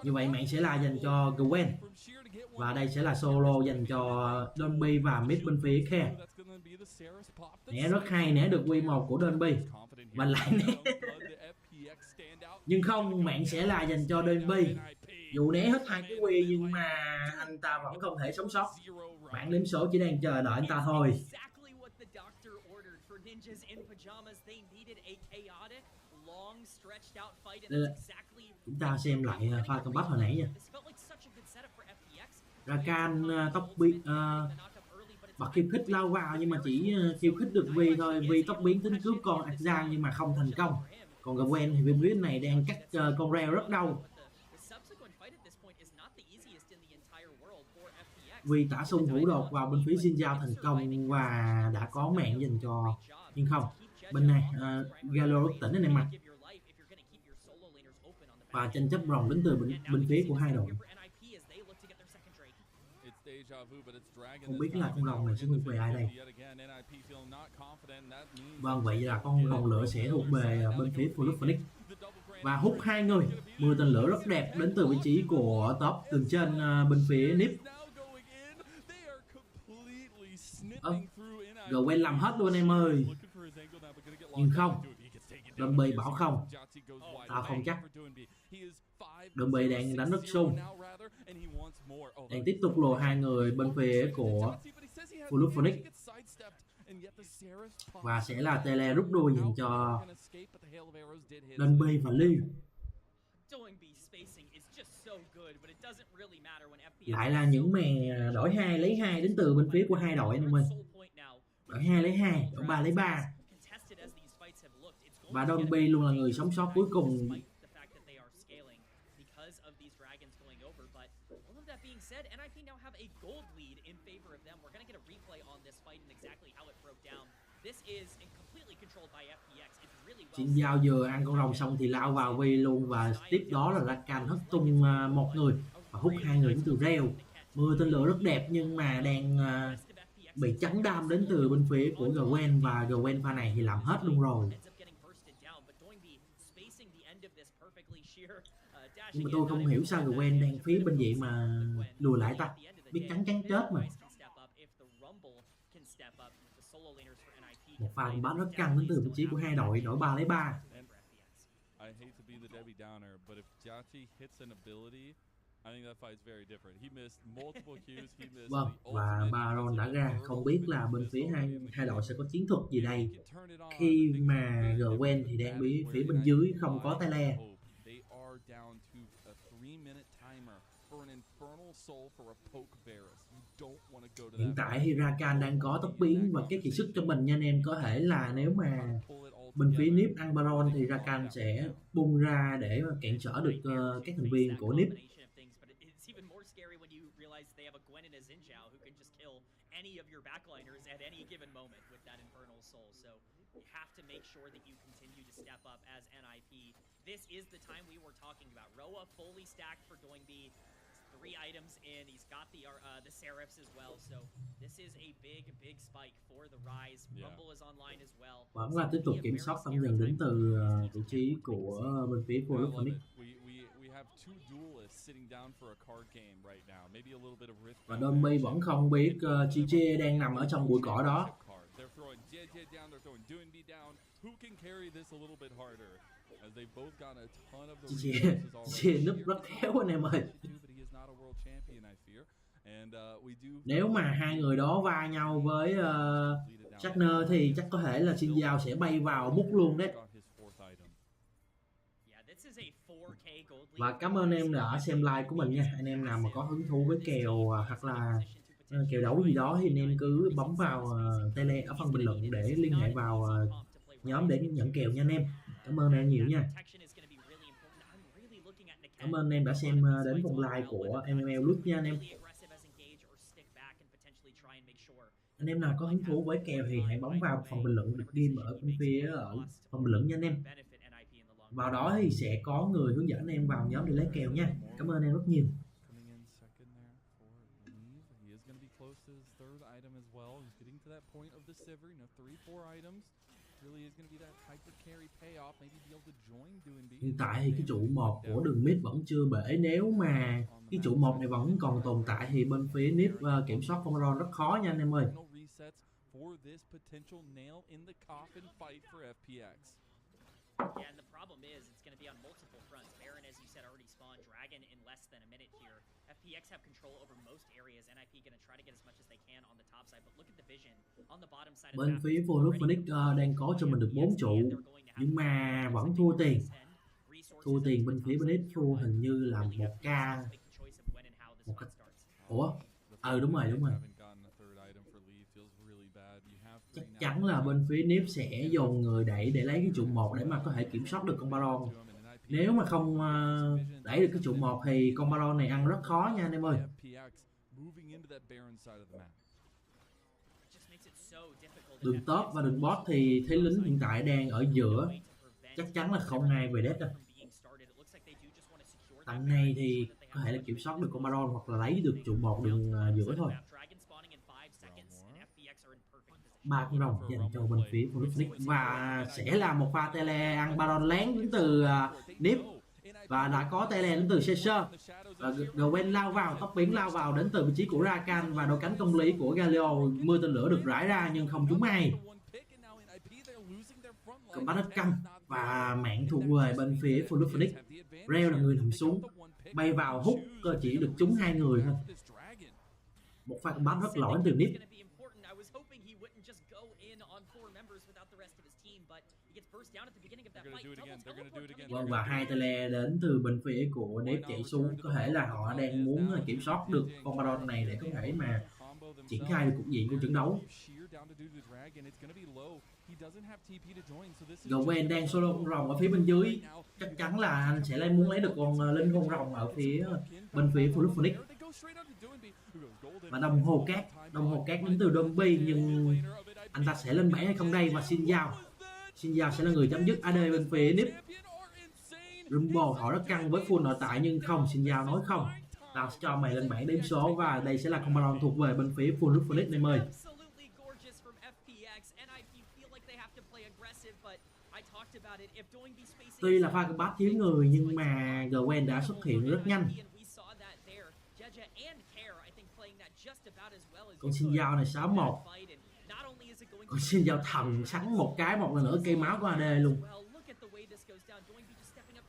Như vậy mạng sẽ là dành cho Gwen, và đây sẽ là solo dành cho Donby và mid bên phía Care. Né rất hay, né được Q1 của Donby và lại né nhưng không, mạng sẽ là dành cho Donby. Dù né hết hai cái Q nhưng mà anh ta vẫn không thể sống sót. Bản đếm số chỉ đang chờ đợi anh ta thôi. Chúng ta xem lại pha combat hồi nãy nha. Rakan tóc biến bật khiêu khích lao vào nhưng mà chỉ khiêu khích được Vi thôi. Vi tóc biến tính cướp con Axan nhưng mà không thành công. Còn Gwen thì bên phía này đang cắt con Reo rất đau. Vi tả xung hữu đột vào bên phía Giao thành công và đã có mạng dành cho, nhưng không, bên này Gallo rất tỉnh anh em ạ. Và tranh chấp rồng đến từ bên phía của hai đội. Không biết là con rồng này sẽ thuộc về ai đây. Vâng, vậy là con rồng lửa sẽ thuộc về bên phía FPX. Và hút hai người. Mưa tên lửa rất đẹp đến từ vị trí của top tường trên bên phía Nip. Gwen làm hết luôn em ơi. Nhưng không, Donby bảo không, tao không chắc. Donby đang đánh rất sung, đang tiếp tục lùa hai người bên phía của FPX. Và sẽ là tele rút đuôi dành cho Donby và Lee. Lại là những màn đổi 2 lấy 2 đến từ bên phía của hai đội anh em ơi. Đổi 2 lấy 2, đổi 3 lấy 3. Và Donby luôn là người sống sót cuối cùng. Chiến giao vừa ăn con rồng xong thì lao vào Vi luôn, và tiếp đó là Rakan hất tung một người và hút hai người đến từ Reo. Mưa tên lửa rất đẹp nhưng mà đang bị chắn đam đến từ bên phía của Gwen, và Gwen pha này thì làm hết luôn rồi. Nhưng mà tôi không hiểu sao Gwen đang phía bên vậy mà lùi lại ta, biết cắn chết mà. Một pha combat rất căng đến từ vị trí của hai đội, đổi 3 lấy 3. Vâng, và Baron đã ra, không biết là bên phía hai đội sẽ có chiến thuật gì đây, khi mà Gwen thì đang bị phía bên dưới không có tele. Hiện tại thì Rakan đang có tốc biến và cái kỳ sức cho mình nha anh em. Có thể là nếu mà bên phía Nip ăn Baron thì Rakan sẽ bung ra để cản trở được các thành viên của Nip. Any of your backliners at any given moment with that Infernal Soul. So you have to make sure that you continue to step up as NIP. This is the time we were talking about. Roa fully stacked for Doingby. 3 items in. He's got the Seraphs as well. So this is a big spike for the Rise. Rumble is online as well. Vẫn là tiếp tục kiểm soát tâm dần đến từ vị trí của bên phía của Luận. Và Doingby vẫn không biết Chiche đang nằm ở trong bụi cỏ đó. Chiche núp rất khéo anh em ơi. Nếu mà hai người đó va nhau với Chagner thì chắc có thể là Giao sẽ bay vào múc luôn đấy. Và cảm ơn em đã xem like của mình nha. Anh em nào mà có hứng thú với kèo hoặc là kèo đấu gì đó thì anh em cứ bấm vào tele ở phần bình luận để liên hệ vào nhóm để nhận kèo nha anh em. Cảm ơn em nhiều nha. Cảm ơn em đã xem đến vòng like của MML Luận nha anh em. Anh em nào có hứng thú với kèo thì hãy bấm vào phần bình luận được ghi ở bên phía ở phần bình luận nha anh em. Vào đó thì sẽ có người hướng dẫn em vào nhóm để lấy kèo nha. Cảm ơn em rất nhiều. Hiện tại thì cái trụ 1 của đường mid vẫn chưa bể. Nếu mà cái trụ 1 này vẫn còn tồn tại thì bên phía Nip kiểm soát con Baron rất khó nha anh em ơi. Yeah, and the problem is it's going to be on multiple fronts. Baron, as you said, already spawned. Dragon in less than a minute here. FPX have control over most areas. NIP going to try to get as much as they can on the top side, but look at the vision on the bottom side. Bên phía Phoenix đang có cho mình được 4 trụ, nhưng mà vẫn thua tiền. Thua tiền bên phía Phoenix thua hình như là 1k. Ủa? Đúng rồi. Chắc chắn là bên phía Nip sẽ dồn người đẩy để lấy cái trụ 1 để mà có thể kiểm soát được con Baron. Nếu mà không đẩy được cái trụ 1 thì con Baron này ăn rất khó nha anh em ơi. Đường top và đường bot thì thế lính hiện tại đang ở giữa. Chắc chắn là không ai về dead đâu. Tận này thì có thể là kiểm soát được con Baron hoặc là lấy được trụ 1 đường giữa thôi. 3 con rồng dành cho bên phía Phoenix và sẽ là một pha tele ăn Baron lén đến từ Nip và đã có tele đến từ Caesar và Gwen lao vào, tóc biến lao vào đến từ vị trí của Rakan và đôi cánh công lý của Galio. Mưa tên lửa được rải ra nhưng không trúng ai. Còn bắt đất căng và mạng thuộc về bên phía Phoenix. Reo là người nằm xuống bay vào hút chỉ được trúng 2 người thôi. Một pha combat rất lỗi từ Nip. Vâng, và 2 tele đến từ bên phía của Nip chạy xuống. Có thể là họ đang muốn kiểm soát được con Baron này để có thể mà triển khai được cục diện của trận đấu. Gwen đang solo con rồng ở phía bên dưới. Chắc chắn là anh sẽ muốn lấy được con linh con rồng ở phía bên phía Phoenix. Và đồng hồ cát đến từ Doingby, nhưng anh ta sẽ lên bẫy hay không đây? Và Giao sẽ là người chấm dứt AD bên phía Nip. Rumble họ rất căng với full nội tại nhưng không, Giao nói không, tao sẽ cho mày lên bảng đếm số và đây sẽ là con Baron thuộc về bên phía Phoenix em ơi. Tuy là pha combat thiếu người nhưng mà Gwen đã xuất hiện rất nhanh. Con Giao này 6-1. Con Giao thần sắn một cái một lần nữa cây máu của AD luôn.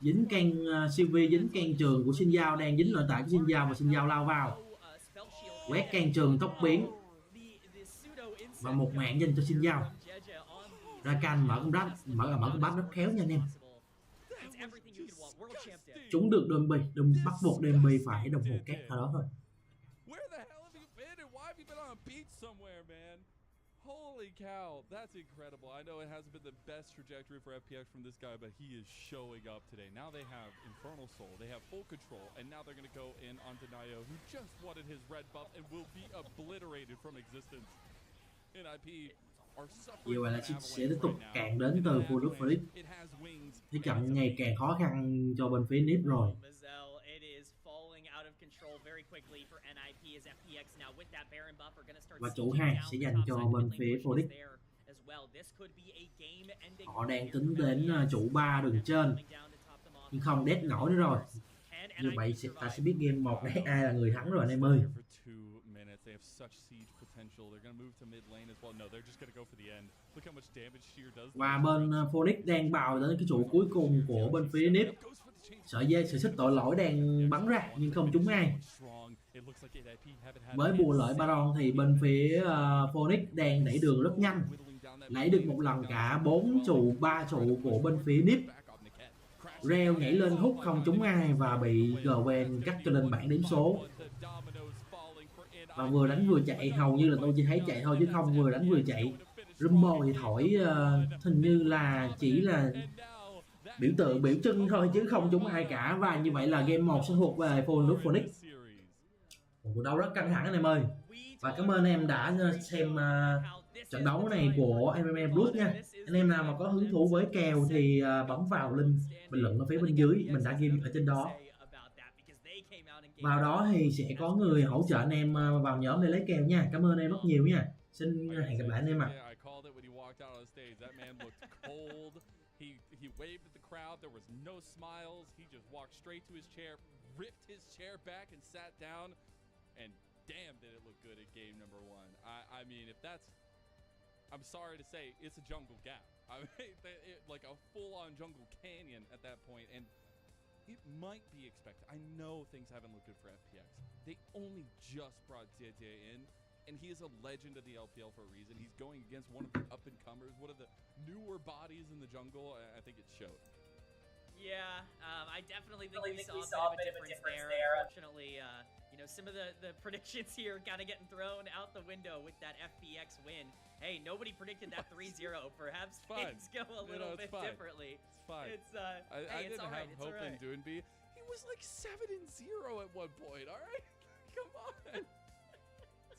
Dính can CV, dính can trường của Giao, đang dính nội tại của Giao và Giao lao vào. Quét can trường tốc biến. Và một mạng dành cho Giao. Rakan mở con bắt rất khéo nha anh em. Chúng được Doingby, bắt buộc Doingby phải đồng hồ cát ở đó thôi. somewhere, man. Holy cow, that's incredible. I know it hasn't been the best trajectory for FPX from this guy, but he is showing up today. Now they have Infernal Soul, they have full control, and now they're going to go in onto Nayo, who just wanted his red buff and will be obliterated from existence. NIP are suffering. Như vậy là sẽ tiếp tục càng đến từ khu nước Felix. Thế trận ngày càng khó khăn cho bên phía NIP rồi. Và trụ 2 sẽ dành cho bên phía Felix. Họ đang tính đến trụ 3 đường trên, nhưng không dead nổi nữa rồi. Như vậy ta sẽ biết game 1 này ai là người thắng rồi anh em ơi. Và bên Phoenix đang vào đến cái trụ cuối cùng của bên phía NIP. Sợi xích tội lỗi đang bắn ra nhưng không trúng ai. Với bùa lợi Baron thì bên phía Phoenix đang đẩy đường rất nhanh, lấy được một lần cả 4 trụ 3 trụ của bên phía NIP. Reo nhảy lên hút không trúng ai và bị Gwen cắt cho lên bảng điểm số. Và vừa đánh vừa chạy, hầu như là tôi chỉ thấy chạy thôi chứ không vừa đánh vừa chạy. Rumble thì thổi hình như là chỉ là biểu tượng biểu trưng thôi chứ không trúng ai cả. Và như vậy là game 1 sẽ thuộc về Phoenix. Một cuộc đấu rất căng thẳng anh em ơi. Và cảm ơn em đã xem trận đấu này của MMA Plus nha. Anh em nào mà có hứng thú với kèo thì bấm vào link bình luận ở phía bên dưới, mình đã ghi ở trên đó. Vào đó thì sẽ có người hỗ trợ anh em vào nhóm để lấy kèo nha. Cảm ơn em rất nhiều nha. Xin hẹn gặp lại anh em ạ. He waved at the crowd. There was no smiles. He just walked straight to his chair, ripped his chair back and sat down. And damn, did it look good at game number 1. I mean, if that's, I'm sorry to say, it's a jungle gap. I mean, like a full-on jungle canyon at that point. And it might be expected. I know things haven't looked good for FPX. They only just brought JJ in. And he is a legend of the LPL for a reason. He's going against one of the up-and-comers, one of the newer bodies in the jungle. I think it showed. Yeah, I definitely think we saw a bit of a difference there. Unfortunately, you know, some of the predictions here kind of getting thrown out the window with that FPX win. Hey, nobody predicted that 3-0. Perhaps things go a little bit differently. It's fine. It's I didn't have hope in doing B. He was like 7-0 at one point. All right, come on.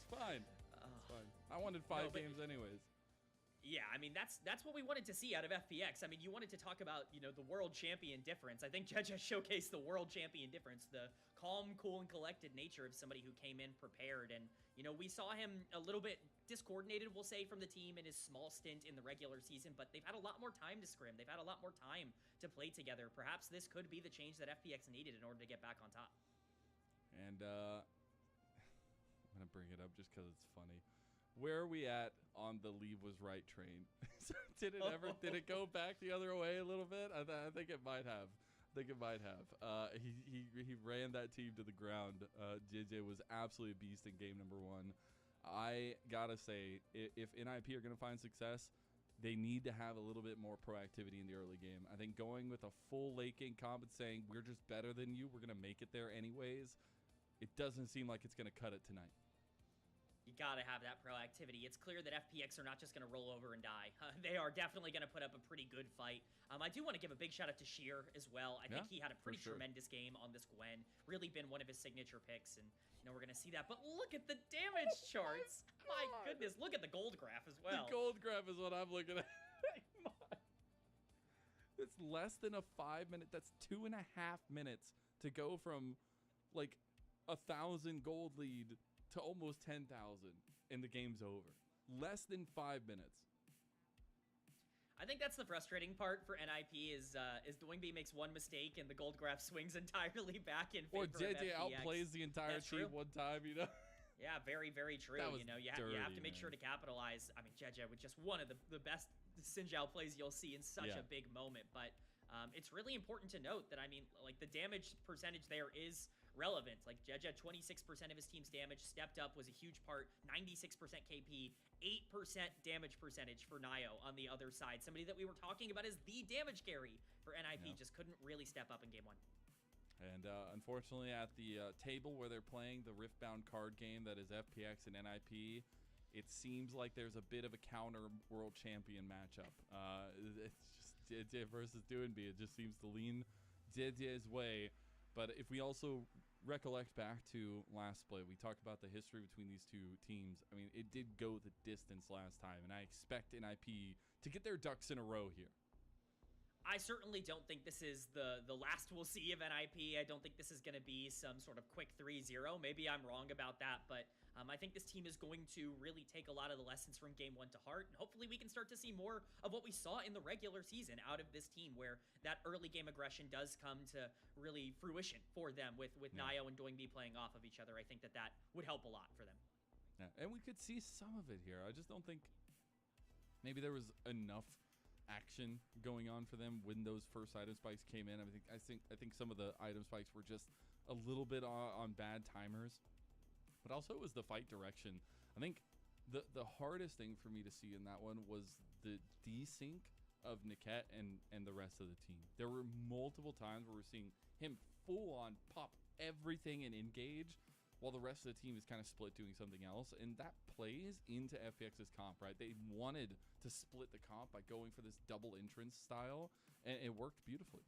Fine. It's fine. I wanted 5 games anyways. Yeah, I mean, that's what we wanted to see out of FPX. I mean, you wanted to talk about, you know, the world champion difference. I think Judge has showcased the world champion difference, the calm, cool, and collected nature of somebody who came in prepared. And, you know, we saw him a little bit discoordinated, we'll say, from the team in his small stint in the regular season, but they've had a lot more time to scrim. They've had a lot more time to play together. Perhaps this could be the change that FPX needed in order to get back on top. And, I'm gonna bring it up just because it's funny. Where are we at on the leave was right train? Did it go back the other way a little bit? I think it might have. He ran that team to the ground. JJ was absolutely a beast in game number 1. I gotta say, if NIP are gonna find success, they need to have a little bit more proactivity in the early game. I think going with a full late game comp and saying we're just better than you, we're gonna make it there anyways, it doesn't seem like it's gonna cut it tonight. You gotta have that proactivity. It's clear that FPX are not just gonna roll over and die. They are definitely gonna put up a pretty good fight. I do want to give a big shout out to Sheer as well. I think he had a pretty tremendous game on this Gwen. Really been one of his signature picks, and you know we're gonna see that. But look at the damage charts. My goodness, look at the gold graph as well. The gold graph is what I'm looking at. It's less than a 5-minute. That's 2.5 minutes to go from like 1,000 gold lead to almost 10,000 and the game's over. Less than 5 minutes. I think that's the frustrating part for NIP is the Wingby makes one mistake and the gold graph swings entirely back in favor of FPX. Or JJ outplays the entire team one time, you know? Yeah, very, very true. You know, you have to make sure to capitalize. I mean, JJ with just one of the best Sinjao plays you'll see in such a big moment. But it's really important to note that, I mean, like the damage percentage there is relevant. Like Jeja, 26% of his team's damage, stepped up, was a huge part. 96% KP, 8% damage percentage for Nayo on the other side. Somebody that we were talking about as the damage carry for NIP, just couldn't really step up in game 1. And unfortunately, at the table where they're playing the Riftbound card game that is FPX and NIP, it seems like there's a bit of a counter world champion matchup. It's just Jie versus Doinby. It just seems to lean Jie's way. But if we also recollect back to last split, we talked about the history between these two teams. I mean, it did go the distance last time, and I expect NIP to get their ducks in a row here. I certainly don't think this is the last we'll see of NIP. I don't think this is going to be some sort of quick 3-0. Maybe I'm wrong about that, but I think this team is going to really take a lot of the lessons from Game 1 to heart, and hopefully we can start to see more of what we saw in the regular season out of this team, where that early game aggression does come to really fruition for them with Nio and Doinby playing off of each other. I think that would help a lot for them. Yeah, and we could see some of it here. I just don't think maybe there was enough action going on for them when those first item spikes came in. I think some of the item spikes were just a little bit on bad timers, but also it was the fight direction. I think the hardest thing for me to see in that one was the desync of Niket and the rest of the team. There were multiple times where we're seeing him full on pop everything and engage, while the rest of the team is kind of split doing something else. And that plays into FPX's comp, right? They wanted to split the comp by going for this double entrance style, and it worked beautifully.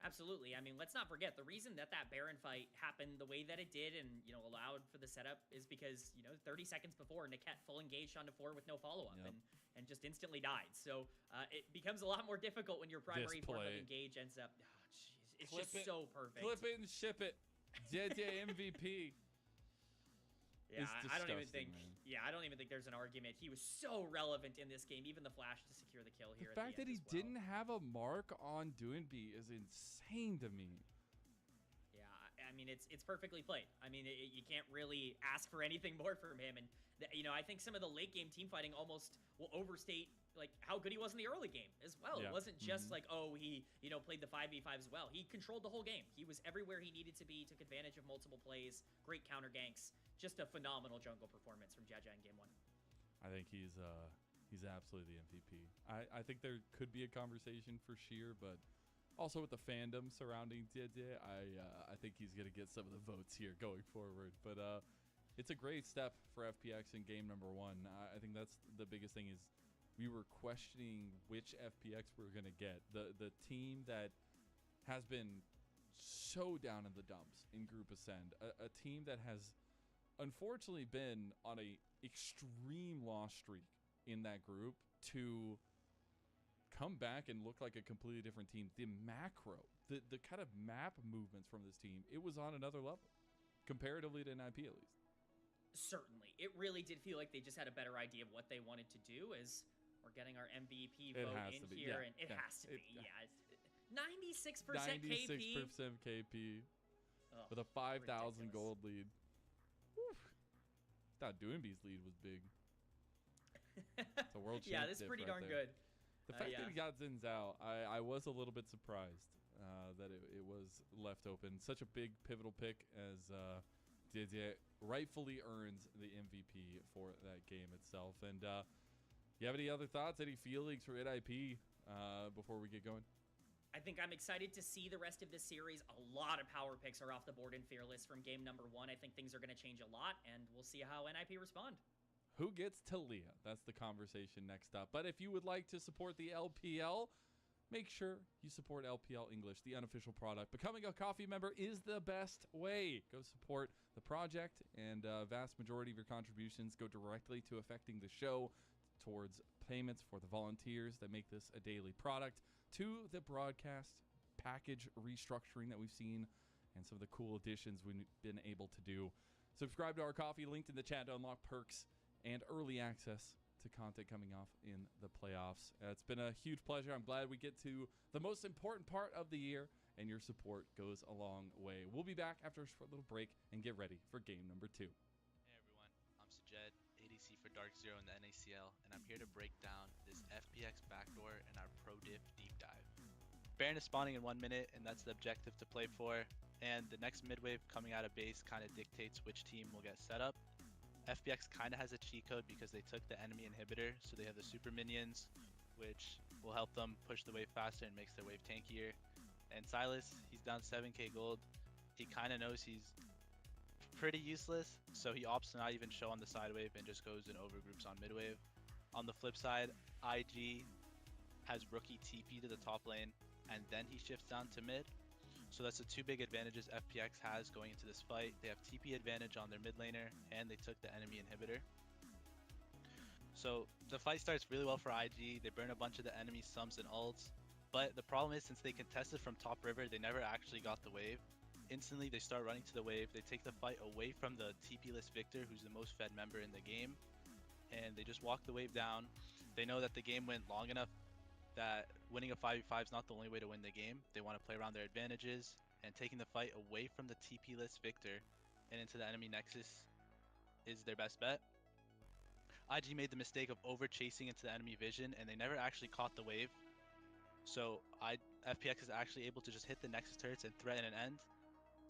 Absolutely. I mean, let's not forget, the reason that Baron fight happened the way that it did and, allowed for the setup is because, 30 seconds before, Niket full engaged onto 4 with no follow-up and just instantly died. So it becomes a lot more difficult when your primary form of engage ends up... Oh, jeez. It's just so perfect. Clip it and ship it. JJ MVP. Yeah, I don't even think. Man. Yeah, I don't even think there's an argument. He was so relevant in this game. Even the flash to secure the kill here. The fact that he didn't have a mark on Doinby is insane to me. Yeah, I mean it's perfectly played. I mean you can't really ask for anything more from him. And I think some of the late game team fighting almost will overstate like how good he was in the early game as well. Yeah. It wasn't just like, oh, he played the 5v5 as well. He controlled the whole game. He was everywhere he needed to be, took advantage of multiple plays, great counter ganks. Just a phenomenal jungle performance from Jia in Game 1. I think he's absolutely the MVP. I think there could be a conversation for Sheer, but also with the fandom surrounding Jia, I think he's going to get some of the votes here going forward. But it's a great step for FPX in game number 1. I think that's the biggest thing is we were questioning which FPX we were going to get. The team that has been so down in the dumps in Group Ascend, a team that has unfortunately been on a extreme loss streak in that group, to come back and look like a completely different team. The macro, the kind of map movements from this team, it was on another level comparatively to NIP at least. Certainly. It really did feel like they just had a better idea of what they wanted to do. As we're getting our MVP vote in here, and it has to be. 96% KP. 96% KP with a 5,000 gold lead. Thought Doinby's lead was big. It's a world champ. Yeah, this is pretty darn good. The fact that he got Xin Zhao, I was a little bit surprised that it was left open. Such a big pivotal pick, as Didier rightfully earns the MVP for that game itself. And you have any other thoughts, any feelings for NIP before we get going? I think I'm excited to see the rest of this series. A lot of power picks are off the board in Fearless from game number 1. I think things are going to change a lot, and we'll see how NIP respond. Who gets Talia? That's the conversation next up. But if you would like to support the LPL, make sure you support LPL English, the unofficial product. Becoming a coffee member is the best way. Go support the project, and a vast majority of your contributions go directly to affecting the show, towards payments for the volunteers that make this a daily product, to the broadcast package restructuring that we've seen, and some of the cool additions we've been able to do. Subscribe to our coffee, linked in the chat, to unlock perks and early access to content coming off in the playoffs. It's been a huge pleasure. I'm glad we get to the most important part of the year, and your support goes a long way. We'll be back after a short little break and get ready for game number 2. Hey everyone, I'm Sajed, ADC for Dark Zero in the NACL, and I'm here to break down this FPX backdoor and our pro diff deep dive. Baron is spawning in 1 minute, and that's the objective to play for, and the next mid wave coming out of base kind of dictates which team will get set up. FPX kind of has a cheat code because they took the enemy inhibitor, so they have the super minions, which will help them push the wave faster and makes their wave tankier. And Silas, he's down 7k gold. He kind of knows he's pretty useless, so he opts to not even show on the side wave and just goes and overgroups on mid wave. On the flip side, IG has rookie TP to the top lane, and then he shifts down to mid. So that's the two big advantages FPX has going into this fight. They have TP advantage on their mid laner, and they took the enemy inhibitor. So the fight starts really well for IG. They burn a bunch of the enemy sums and ults, but the problem is, since they contested from top river, they never actually got the wave. Instantly they start running to the wave. They take the fight away from the TP-less Victor, who's the most fed member in the game, and they just walk the wave down. They know that the game went long enough that winning a 5v5 is not the only way to win the game. They want to play around their advantages, and taking the fight away from the TP-less Victor and into the enemy nexus is their best bet. IG made the mistake of over chasing into the enemy vision, and they never actually caught the wave. So FPX is actually able to just hit the nexus turrets and threaten an end.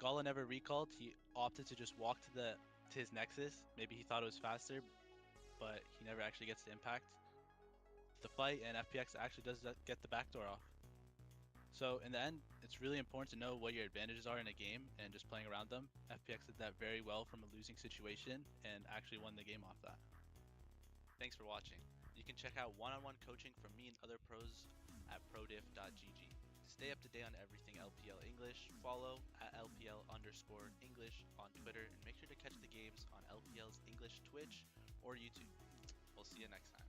Gala never recalled. He opted to just walk to his nexus. Maybe he thought it was faster, but he never actually gets the impact the fight, and FPX actually does get the backdoor off. So in the end, it's really important to know what your advantages are in a game and just playing around them. FPX did that very well from a losing situation and actually won the game off that. Thanks for watching. You can check out one-on-one coaching from me and other pros at prodiff.gg. Stay up to date on everything LPL English. Follow at LPL_English on Twitter, and make sure to catch the games on LPL's English Twitch or YouTube. We'll see you next time.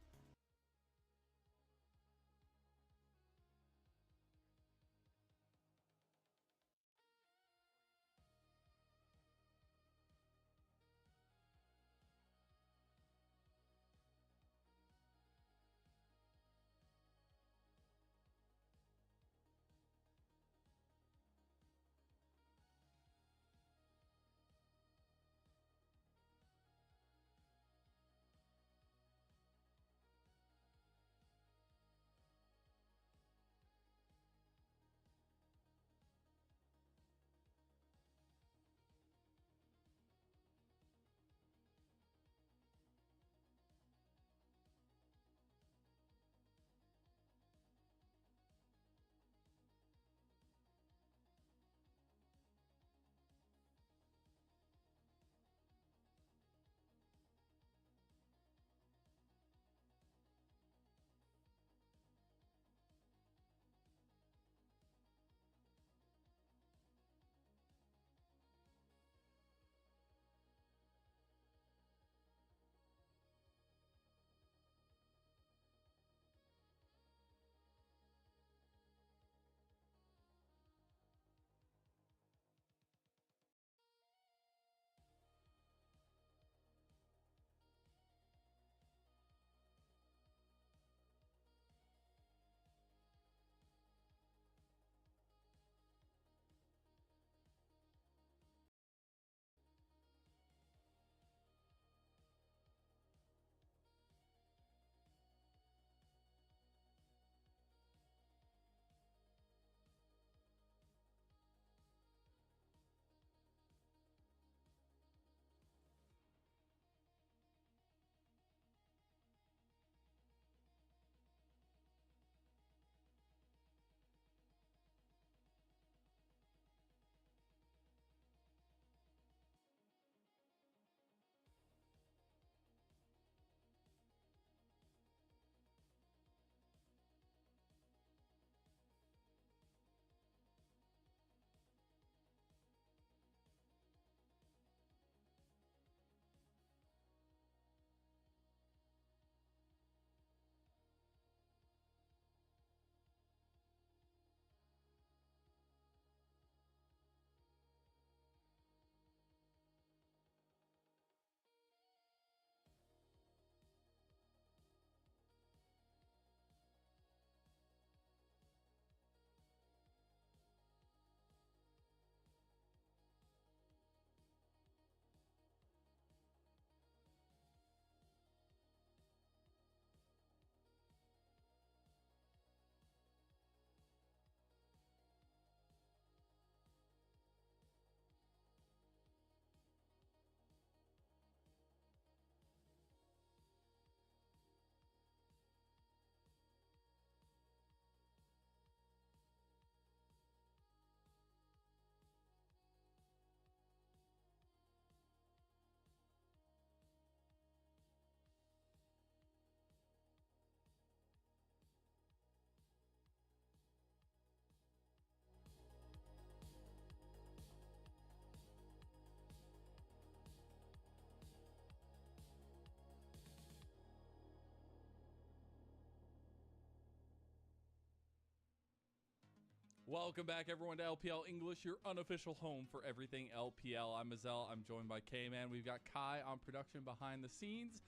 Welcome back, everyone, to LPL English, your unofficial home for everything LPL. I'm Mazel. I'm joined by K-Man. We've got Kai on production behind the scenes,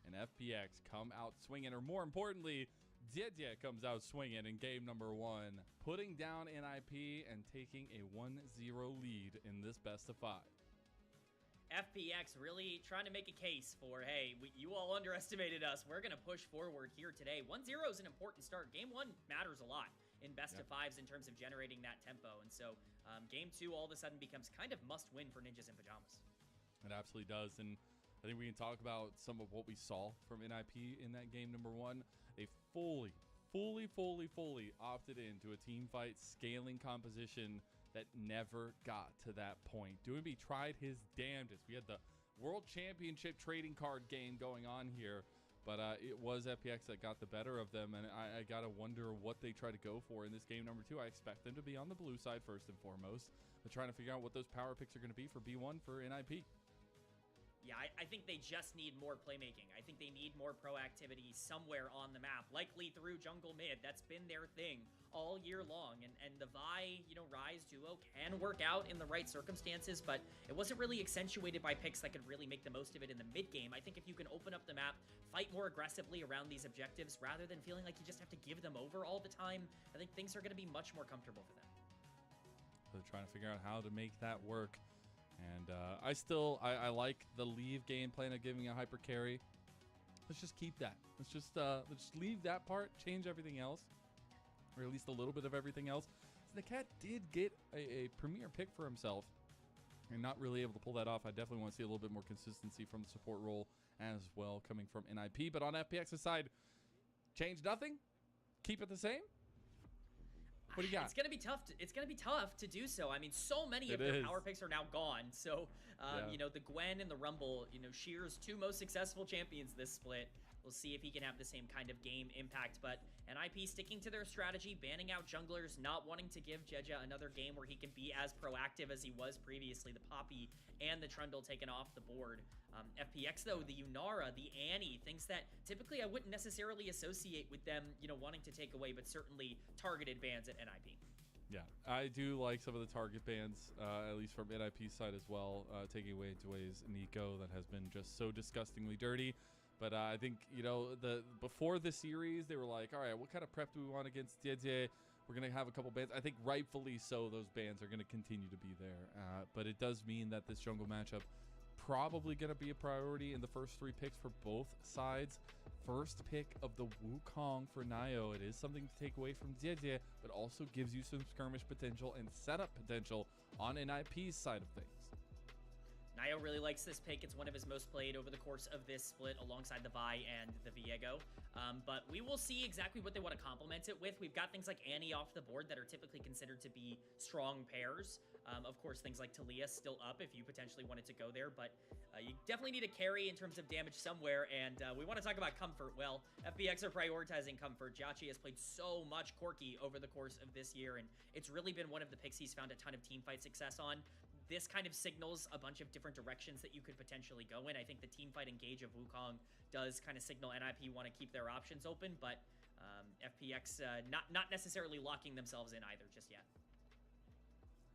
and FPX come out swinging, or more importantly, Jie comes out swinging in game number 1, putting down NIP and taking a 1-0 lead in this best of 5. FPX really trying to make a case for, hey, you all underestimated us. We're going to push forward here today. 1-0 is an important start. Game 1 matters a lot in best of 5s in terms of generating that tempo. And so game 2 all of a sudden becomes kind of must win for Ninjas in Pajamas. It absolutely does. And I think we can talk about some of what we saw from NIP in that game number 1. They fully opted into a team fight scaling composition that never got to that point. Doinby tried his damnedest. We had the World Championship trading card game going on here, but it was FPX that got the better of them, and I gotta wonder what they try to go for in this game number 2. I expect them to be on the blue side first and foremost, but trying to figure out what those power picks are going to be for B1 for NIP. Yeah, I think they just need more playmaking. I think they need more proactivity somewhere on the map, likely through jungle mid. That's been their thing all year long. And the Vi, Ryze duo can work out in the right circumstances, but it wasn't really accentuated by picks that could really make the most of it in the mid game. I think if you can open up the map, fight more aggressively around these objectives, rather than feeling like you just have to give them over all the time, I think things are going to be much more comfortable for them. So they're trying to figure out how to make that work. And I like the leave game plan of giving a hyper carry. Let's just keep that. Let's just leave that part, change everything else, or at least a little bit of everything else. So the cat did get a premier pick for himself, and not really able to pull that off. I definitely want to see a little bit more consistency from the support role as well, coming from NIP. But on FPX's side, change nothing, keep it the same. What do you got? It's gonna be tough. It's gonna be tough to do so. I mean, so many of their power picks are now gone. So, the Gwen and the Rumble, Shear's 2 most successful champions this split. We'll see if he can have the same kind of game impact. But NIP sticking to their strategy, banning out junglers, not wanting to give Jeja another game where he can be as proactive as he was previously. The Poppy and the Trundle taken off the board. FPX, though, the Yunara, the Annie, things that typically I wouldn't necessarily associate with them, wanting to take away, but certainly targeted bans at NIP. Yeah, I do like some of the target bans, at least from NIP's side as well, taking away Dway's Nico that has been just so disgustingly dirty. But I think, before the series, they were like, all right, what kind of prep do we want against Jie? We're going to have a couple bans. I think rightfully so, those bans are going to continue to be there. But it does mean that this jungle matchup probably going to be a priority in the first 3 picks for both sides. First pick of the Wukong for Nio. It is something to take away from Jie, but also gives you some skirmish potential and setup potential on NIP's side of things. Nio really likes this pick. It's one of his most played over the course of this split alongside the Vi and the Viego. But we will see exactly what they want to complement it with. We've got things like Annie off the board that are typically considered to be strong pairs. Of course, things like Talia still up if you potentially wanted to go there, but you definitely need a carry in terms of damage somewhere, and we want to talk about comfort. Well, FPX are prioritizing comfort. Jauchi has played so much Corki over the course of this year, and it's really been one of the picks he's found a ton of teamfight success on. This kind of signals a bunch of different directions that you could potentially go in. I think the teamfight engage of Wukong does kind of signal NIP want to keep their options open, but FPX not necessarily locking themselves in either just yet.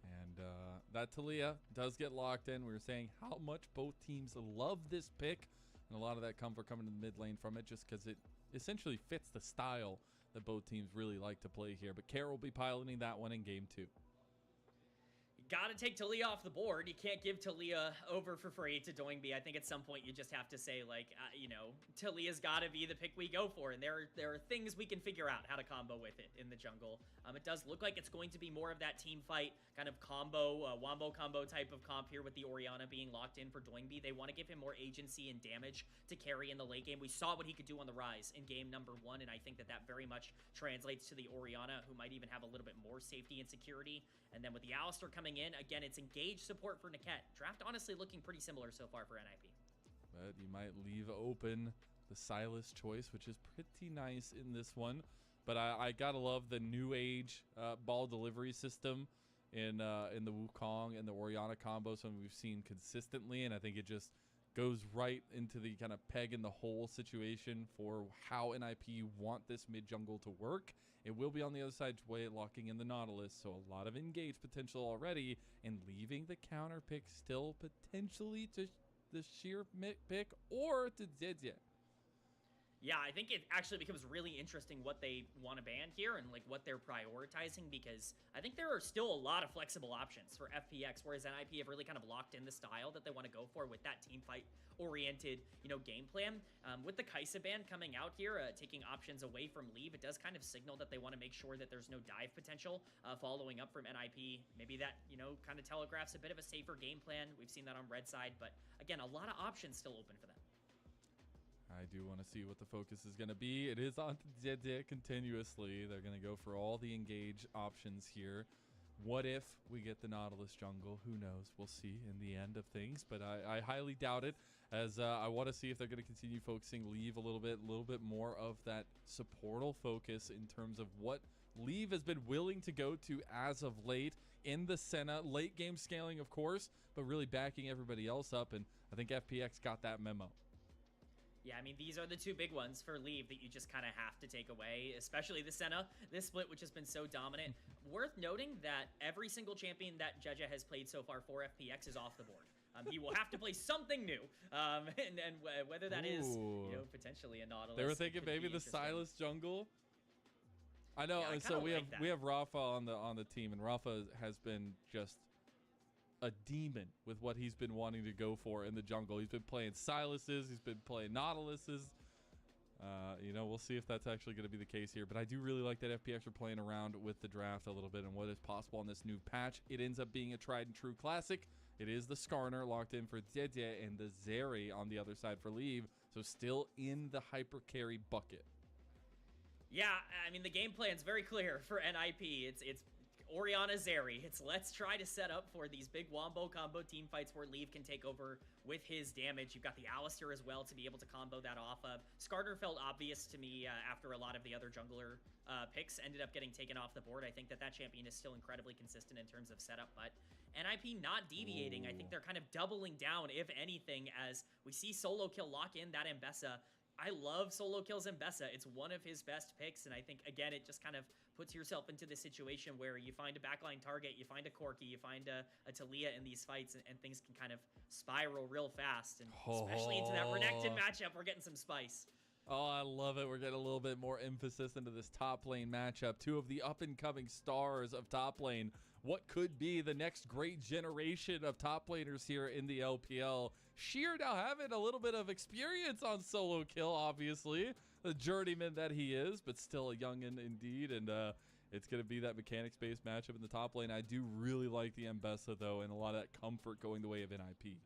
And that Talia does get locked in. We were saying how much both teams love this pick, and a lot of that comfort coming to the mid lane from it just because it essentially fits the style that both teams really like to play here. But Kara will be piloting that one in game 2. Gotta take Talia off the board. You can't give Talia over for free to Doingby. I think at some point you just have to say, like, Talia's gotta be the pick we go for, and there are things we can figure out how to combo with it in the jungle. It does look like it's going to be more of that team fight kind of combo, wombo combo type of comp here with the Orianna being locked in for Doingby. They want to give him more agency and damage to carry in the late game. We saw what he could do on the Rise in game number 1, and I think that very much translates to the Orianna, who might even have a little bit more safety and security. And then with the Alistar coming in, again, it's engaged support for Niket. Draft honestly looking pretty similar so far for NIP. But you might leave open the Silas choice, which is pretty nice in this one. But I gotta love the new age ball delivery system in the Wukong and the Orianna combo, something we've seen consistently, and I think it just goes right into the kind of peg in the hole situation for how NIP want this mid jungle to work. It will be on the other side's way, locking in the Nautilus, so a lot of engage potential already, and leaving the counter pick still potentially to the sheer pick or to Zedze. Yeah, I think it actually becomes really interesting what they want to ban here and like what they're prioritizing, because I think there are still a lot of flexible options for FPX, whereas NIP have really kind of locked in the style that they want to go for with that team fight oriented, you know, game plan. With the Kaisa ban coming out here, taking options away from Leave, it does kind of signal that they want to make sure that there's no dive potential following up from NIP. Maybe that, you know, kind of telegraphs a bit of a safer game plan. We've seen that on red side, but again, a lot of options still open for them. I do want to see what the focus is going to be. It is on Zedze continuously. They're going to go for all the engage options here. What if we get the Nautilus jungle? Who knows? We'll see in the end of things, but I highly doubt it, as I want to see if they're going to continue focusing Leave a little bit more of that supportal focus in terms of what Leave has been willing to go to as of late in the Senna. Late game scaling, of course, but really backing everybody else up, and I think FPX got that memo. Yeah, I mean, these are the two big ones for Leave that you just kind of have to take away, especially the Senna, this split, which has been so dominant. Worth noting that every single champion that Jeje has played so far for FPX is off the board. He will have to play something new, and whether that is, you know, potentially a Nautilus. They were thinking maybe the Silas jungle. I know. Yeah, so we have Rafa on the team, and Rafa has been just a demon with what he's been wanting to go for in the jungle. He's been playing Silas's, he's been playing Nautilus's. You know, we'll see if that's actually going to be the case here, but I do really like that FPX are playing around with the draft a little bit and what is possible on this new patch. It ends up being a tried and true classic. It is the Skarner locked in for Zedze and the Zeri on the other side for Leave, so still in the hyper carry bucket. Yeah, I mean, the game plan's very clear for NIP. It's Orianna Zeri. It's let's try to set up for these big wombo combo team fights where Leave can take over with his damage. You've got the Alistair as well to be able to combo that off of. Skarner felt obvious to me after a lot of the other jungler picks ended up getting taken off the board. I think that champion is still incredibly consistent in terms of setup, but NIP not deviating. I think they're kind of doubling down, if anything, as we see solo kill lock in that Mbessa. I love solo kills Mbessa. It's one of his best picks, and I think, again, it just kind of puts yourself into this situation where you find a backline target, you find a Corki, you find a Talia in these fights, and things can kind of spiral real fast, and especially into that Renekton matchup, we're getting some spice. Oh, I love it. We're getting a little bit more emphasis into this top lane matchup. Two of the up-and-coming stars of top lane. What could be the next great generation of top laners here in the LPL. Sheer now having a little bit of experience on solo kill, obviously. The journeyman that he is, but still a youngin' indeed. And it's going to be that mechanics-based matchup in the top lane. I do really like the Mbessa, though, and a lot of that comfort going the way of NIP.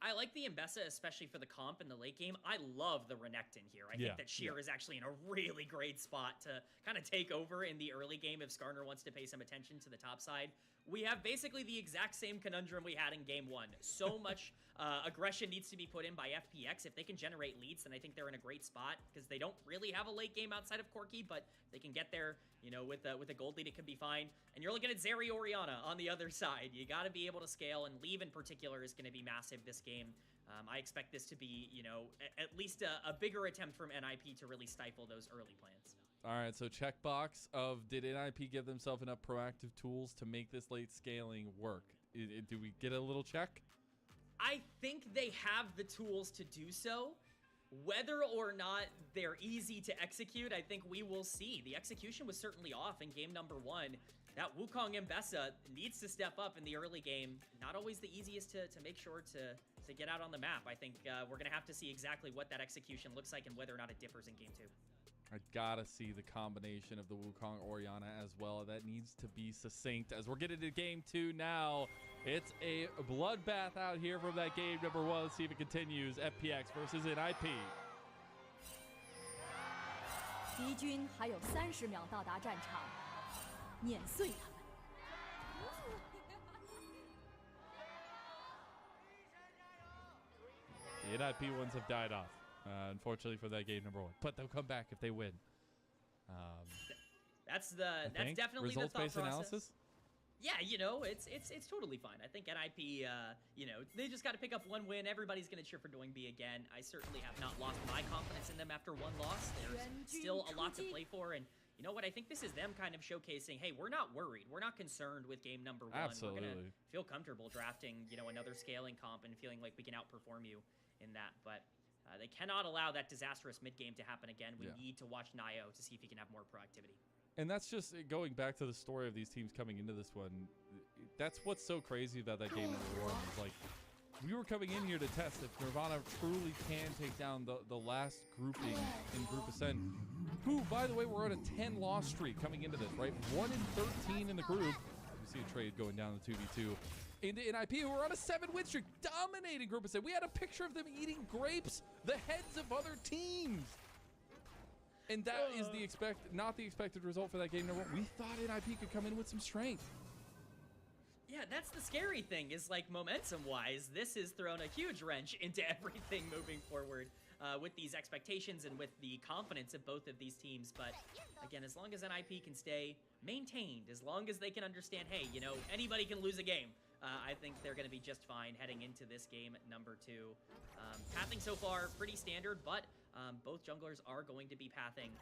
I like the Mbessa, especially for the comp in the late game. I love the Renekton here. I think that Sheer is actually in a really great spot to kind of take over in the early game if Skarner wants to pay some attention to the top side. We have basically the exact same conundrum we had in game one. So much aggression needs to be put in by FPX. If they can generate leads, then I think they're in a great spot because they don't really have a late game outside of Corki, but they can get there, you know, with a gold lead, it could be fine. And you're looking at Zeri Orianna on the other side. You got to be able to scale, and Leave in particular is going to be massive this game. I expect this to be, you know, at least a bigger attempt from NIP to really stifle those early plans. All right, so checkbox of did NIP give themselves enough proactive tools to make this late scaling work? Do we get a little check? I think they have the tools to do so. Whether or not they're easy to execute, I think we will see. The execution was certainly off in game number one. That Wukong Mbessa needs to step up in the early game. Not always the easiest to make sure to get out on the map. I think we're going to have to see exactly what that execution looks like and whether or not it differs in game two. I gotta see the combination of the Wukong Orianna as well. That needs to be succinct as we're getting to game two now. It's a bloodbath out here from that game number one. Let's see if it continues. FPX versus NIP. 敌军还有30秒到达战场，碾碎他们。 The NIP ones have died off, unfortunately, for that game number one. But they'll come back if they win. That's definitely the thought process. Results-based analysis? Yeah, you know, it's totally fine. I think NIP, you know, they just got to pick up one win. Everybody's going to cheer for Doing B again. I certainly have not lost my confidence in them after one loss. There's still a lot to play for, and you know what? I think this is them kind of showcasing, hey, we're not worried. We're not concerned with game number 1. Absolutely. We're going to feel comfortable drafting, you know, another scaling comp and feeling like we can outperform you in that. But they cannot allow that disastrous mid-game to happen again. We need to watch Nio to see if he can have more proactivity. And that's just going back to the story of these teams coming into this one. That's what's so crazy about that game number 1. Is like, we were coming in here to test if Nirvana truly can take down the last grouping in Group Ascent, who, by the way, we're on a 10-loss streak coming into this, right? 1-13 in the group. You see a trade going down the 2v2. Into NIP, who are on a 7-win streak, dominating Group Ascent. We had a picture of them eating grapes, the heads of other teams. And that is not the expected result for that game number 1. We thought NIP could come in with some strength. Yeah, that's the scary thing, is like momentum-wise, this has thrown a huge wrench into everything moving forward with these expectations and with the confidence of both of these teams. But again, as long as NIP can stay maintained, as long as they can understand, hey, you know, anybody can lose a game, I think they're going to be just fine heading into this game number 2. Pathing so far, pretty standard, but both junglers are going to be pathing,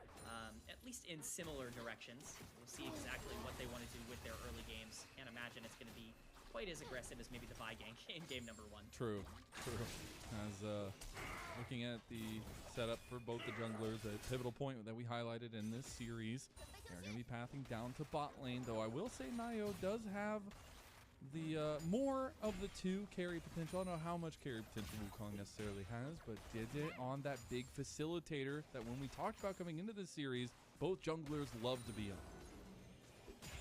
at least in similar directions. We'll see exactly what they want to do with their early games. Can't imagine it's going to be quite as aggressive as maybe the buy gank in game number 1. True. As looking at the setup for both the junglers, a pivotal point that we highlighted in this series, they're going to be pathing down to bot lane, though I will say Nio does have the more of the 2 carry potential. I don't know how much carry potential Wukong necessarily has, but did it on that big facilitator that when we talked about coming into this series, both junglers love to be on.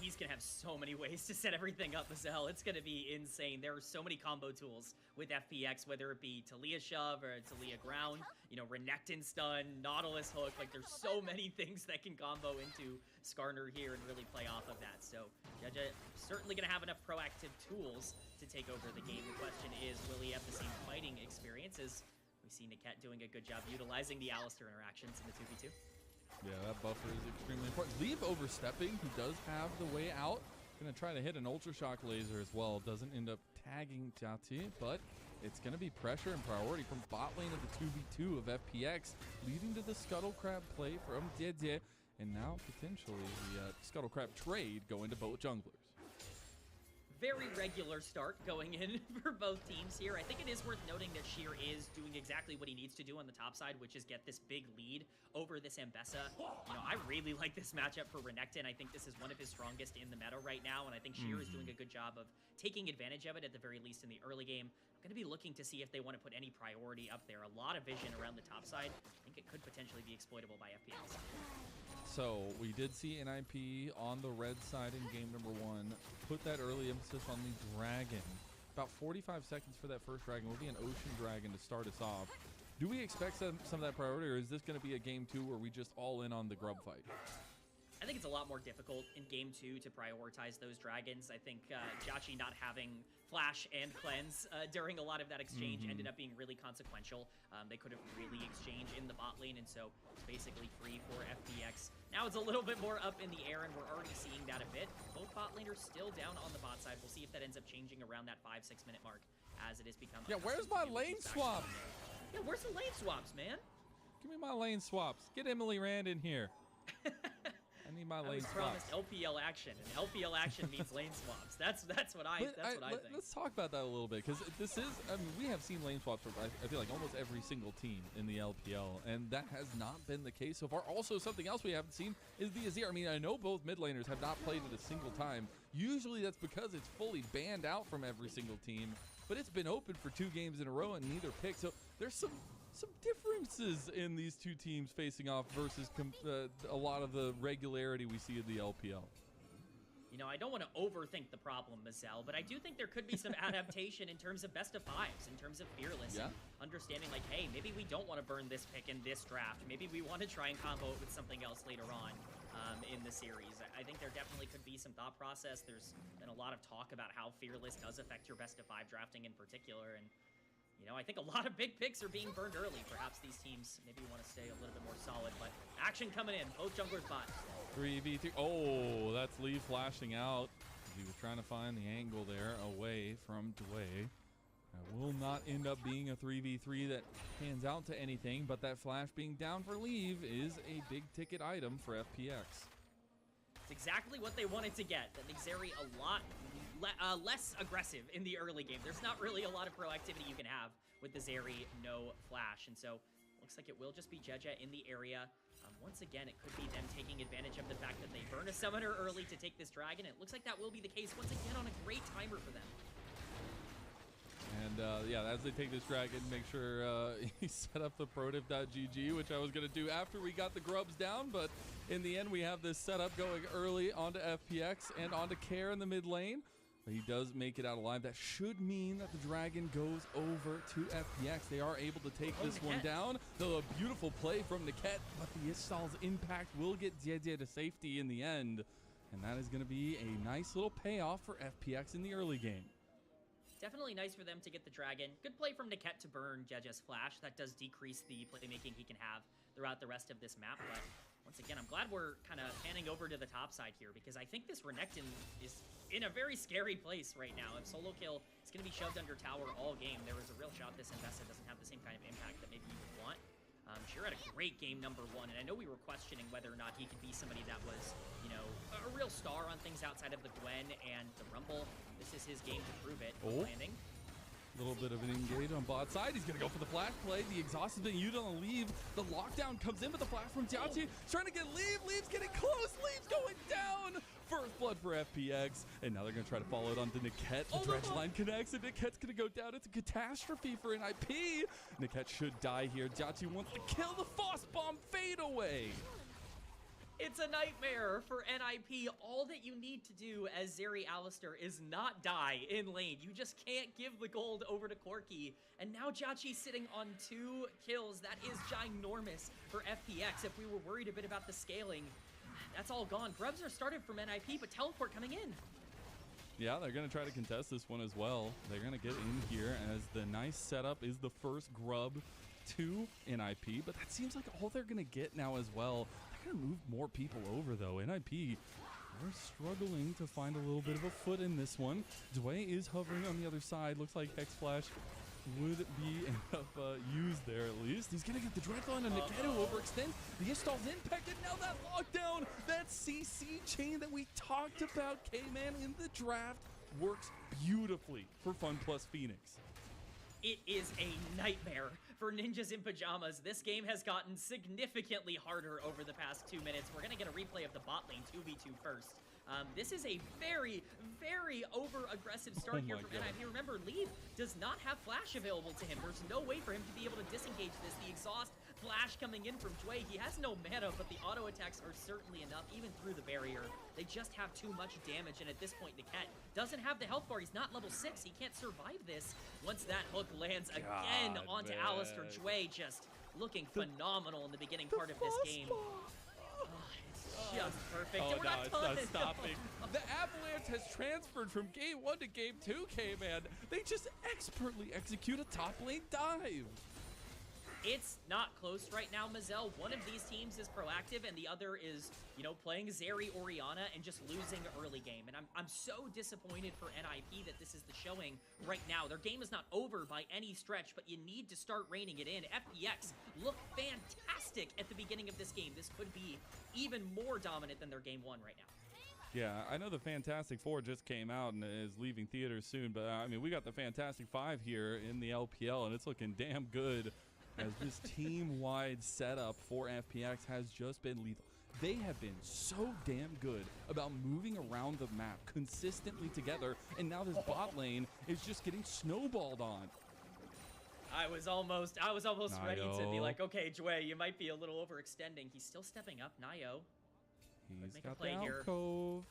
He's going to have so many ways to set everything up as hell. It's going to be insane. There are so many combo tools with FPX, whether it be Talia Shove or Talia Ground, you know, Renekton Stun, Nautilus Hook. Like, there's so many things that can combo into Skarner here and really play off of that. So, Jaja certainly going to have enough proactive tools to take over the game. The question is, will he have the same fighting experience as we see Niket doing a good job utilizing the Alistar interactions in the 2v2? Yeah, that buffer is extremely important. Leave overstepping, who does have the way out. Gonna try to hit an Ultra Shock laser as well. Doesn't end up tagging Jati, but it's gonna be pressure and priority from bot lane of the 2v2 of FPX, leading to the Scuttle Crab play from Dede, and now potentially the Scuttle Crab trade going to both junglers. Very regular start going in for both teams here. I think it is worth noting that Sheer is doing exactly what he needs to do on the top side, which is get this big lead over this Ambessa. You know, I really like this matchup for Renekton. I think this is one of his strongest in the meta right now, and I think Sheer is doing a good job of taking advantage of it, at the very least in the early game. I'm going to be looking to see if they want to put any priority up there. A lot of vision around the top side. I think it could potentially be exploitable by FPX. So we did see NIP on the red side in game number 1 put that early emphasis on the dragon. About 45 seconds for that first dragon. Will be an ocean dragon to start us off. Do we expect some of that priority, or is this going to be a game 2 where we just all in on the grub fight? I think it's a lot more difficult in game 2 to prioritize those dragons. I think Jachi not having flash and cleanse during a lot of that exchange ended up being really consequential. They couldn't really exchange in the bot lane, and so it's basically free for FPX. Now it's a little bit more up in the air, and we're already seeing that a bit. Both bot laners still down on the bot side. We'll see if that ends up changing around that 5-6 minute mark as it has become. Yeah, where's my lane swap? Yeah, where's the lane swaps, man? Give me my lane swaps. Get Emily Rand in here. I need my lane swaps. I was promised LPL action, and LPL action means lane swaps. That's what I think. Let's talk about that a little bit, because this is, I mean, we have seen lane swaps for, I feel like, almost every single team in the LPL, and that has not been the case so far. Also, something else we haven't seen is the Azir. I mean, I know both mid laners have not played it a single time. Usually that's because it's fully banned out from every single team, but it's been open for 2 games in a row and neither pick. So there's some differences in these 2 teams facing off versus a lot of the regularity we see in the LPL. You know, I don't want to overthink the problem, Mazel, but I do think there could be some adaptation in terms of best of 5s, in terms of Fearless, and understanding like, hey, maybe we don't want to burn this pick in this draft. Maybe we want to try and combo it with something else later on in the series. I think there definitely could be some thought process. There's been a lot of talk about how Fearless does affect your best of 5 drafting in particular, and you know, I think a lot of big picks are being burned early. Perhaps these teams maybe want to stay a little bit more solid, but action coming in. Both junglers bot. 3v3. Oh, that's Lee flashing out. He was trying to find the angle there away from Dway. That will not end up being a 3v3 that pans out to anything, but that flash being down for leave is a big ticket item for FPX. It's exactly what they wanted to get. That makes Zeri a lot less aggressive in the early game. There's not really a lot of proactivity you can have with the Zeri no flash, and so looks like it will just be Jeje in the area. Once again, it could be them taking advantage of the fact that they burn a summoner early to take this dragon. It looks like that will be the case once again on a great timer for them. And yeah, as they take this dragon, make sure you set up the protiv.gg, which I was going to do after we got the grubs down. But in the end, we have this setup going early onto FPX and onto Care in the mid lane. But he does make it out alive. That should mean that the dragon goes over to FPX. They are able to take this one down. Though a beautiful play from Niket, but the Istal's impact will get Jeje to safety in the end. And that is going to be a nice little payoff for FPX in the early game. Definitely nice for them to get the dragon. Good play from Niket to burn Jeje's flash. That does decrease the playmaking he can have throughout the rest of this map. But once again, I'm glad we're kind of panning over to the top side here, because I think this Renekton is in a very scary place right now. If solo kill is going to be shoved under tower all game, there is a real shot this Investa doesn't have the same kind of impact that maybe you would want. Sure had a great game number 1, and I know we were questioning whether or not he could be somebody that was, you know, a real star on things outside of the Gwen and the Rumble. This is his game to prove it. Landing. A little bit of an engage on bot side. He's going to go for the flash play. The exhaust has been used on the leave. The lockdown comes in, but the flash from Jiachi trying to get leave. Leave's getting close. Leave's going down. First blood for FPX. And now they're going to try to follow it onto Niket. The dredge line connects, and Niket's going to go down. It's a catastrophe for NIP. Niket should die here. Jiachi wants to kill the Foss bomb. Fade away. It's a nightmare for NIP. All that you need to do as Zeri Alistair is not die in lane. You just can't give the gold over to Corki. And now Jiachi's sitting on 2 kills. That is ginormous for FPX. If we were worried a bit about the scaling, that's all gone. Grubs are started from NIP, but teleport coming in. Yeah, they're going to try to contest this one as well. They're going to get in here as the nice setup is the first grub to NIP, but that seems like all they're going to get now as well. They're going to move more people over, though. NIP are struggling to find a little bit of a foot in this one. Dway is hovering on the other side. Looks like Hex Flash would be enough used there at least. He's going to get the Dreadline on Niket, who overextends. The Istal's impacted. Now that lockdown, that CC chain that we talked about, K-Man, in the draft, works beautifully for Fun Plus Phoenix. It is a nightmare for Ninjas in Pajamas. This game has gotten significantly harder over the past 2 minutes. We're going to get a replay of the bot lane 2v2 first. This is a very, very over-aggressive start here from NIP. Remember, Leave does not have flash available to him. There's no way for him to be able to disengage this. The exhaust flash coming in from Dway. He has no mana, but the auto attacks are certainly enough, even through the barrier. They just have too much damage, and at this point, Niket doesn't have the health bar. He's not level 6. He can't survive this. Once that hook lands again onto Alistair, Dway just looking phenomenal in the beginning part of this game. Just perfect. Oh, no, it's not stopping. The Avalanche has transferred from game 1 to game 2, K-Man. They just expertly execute a top lane dive. It's not close right now, Mazel. One of these teams is proactive, and the other is, you know, playing Zeri Orianna and just losing early game. And I'm so disappointed for NIP that this is the showing right now. Their game is not over by any stretch, but you need to start reining it in. FPX look fantastic at the beginning of this game. This could be even more dominant than their game 1 right now. Yeah, I know the Fantastic Four just came out and is leaving theaters soon, but I mean, we got the Fantastic Five here in the LPL, and it's looking damn good. As this team-wide setup for FPX has just been lethal. They have been so damn good about moving around the map consistently together, and now this bot lane is just getting snowballed on. I was almost ready to be like, okay, Dway, you might be a little overextending. He's still stepping up, Nayo. He's got the alcove.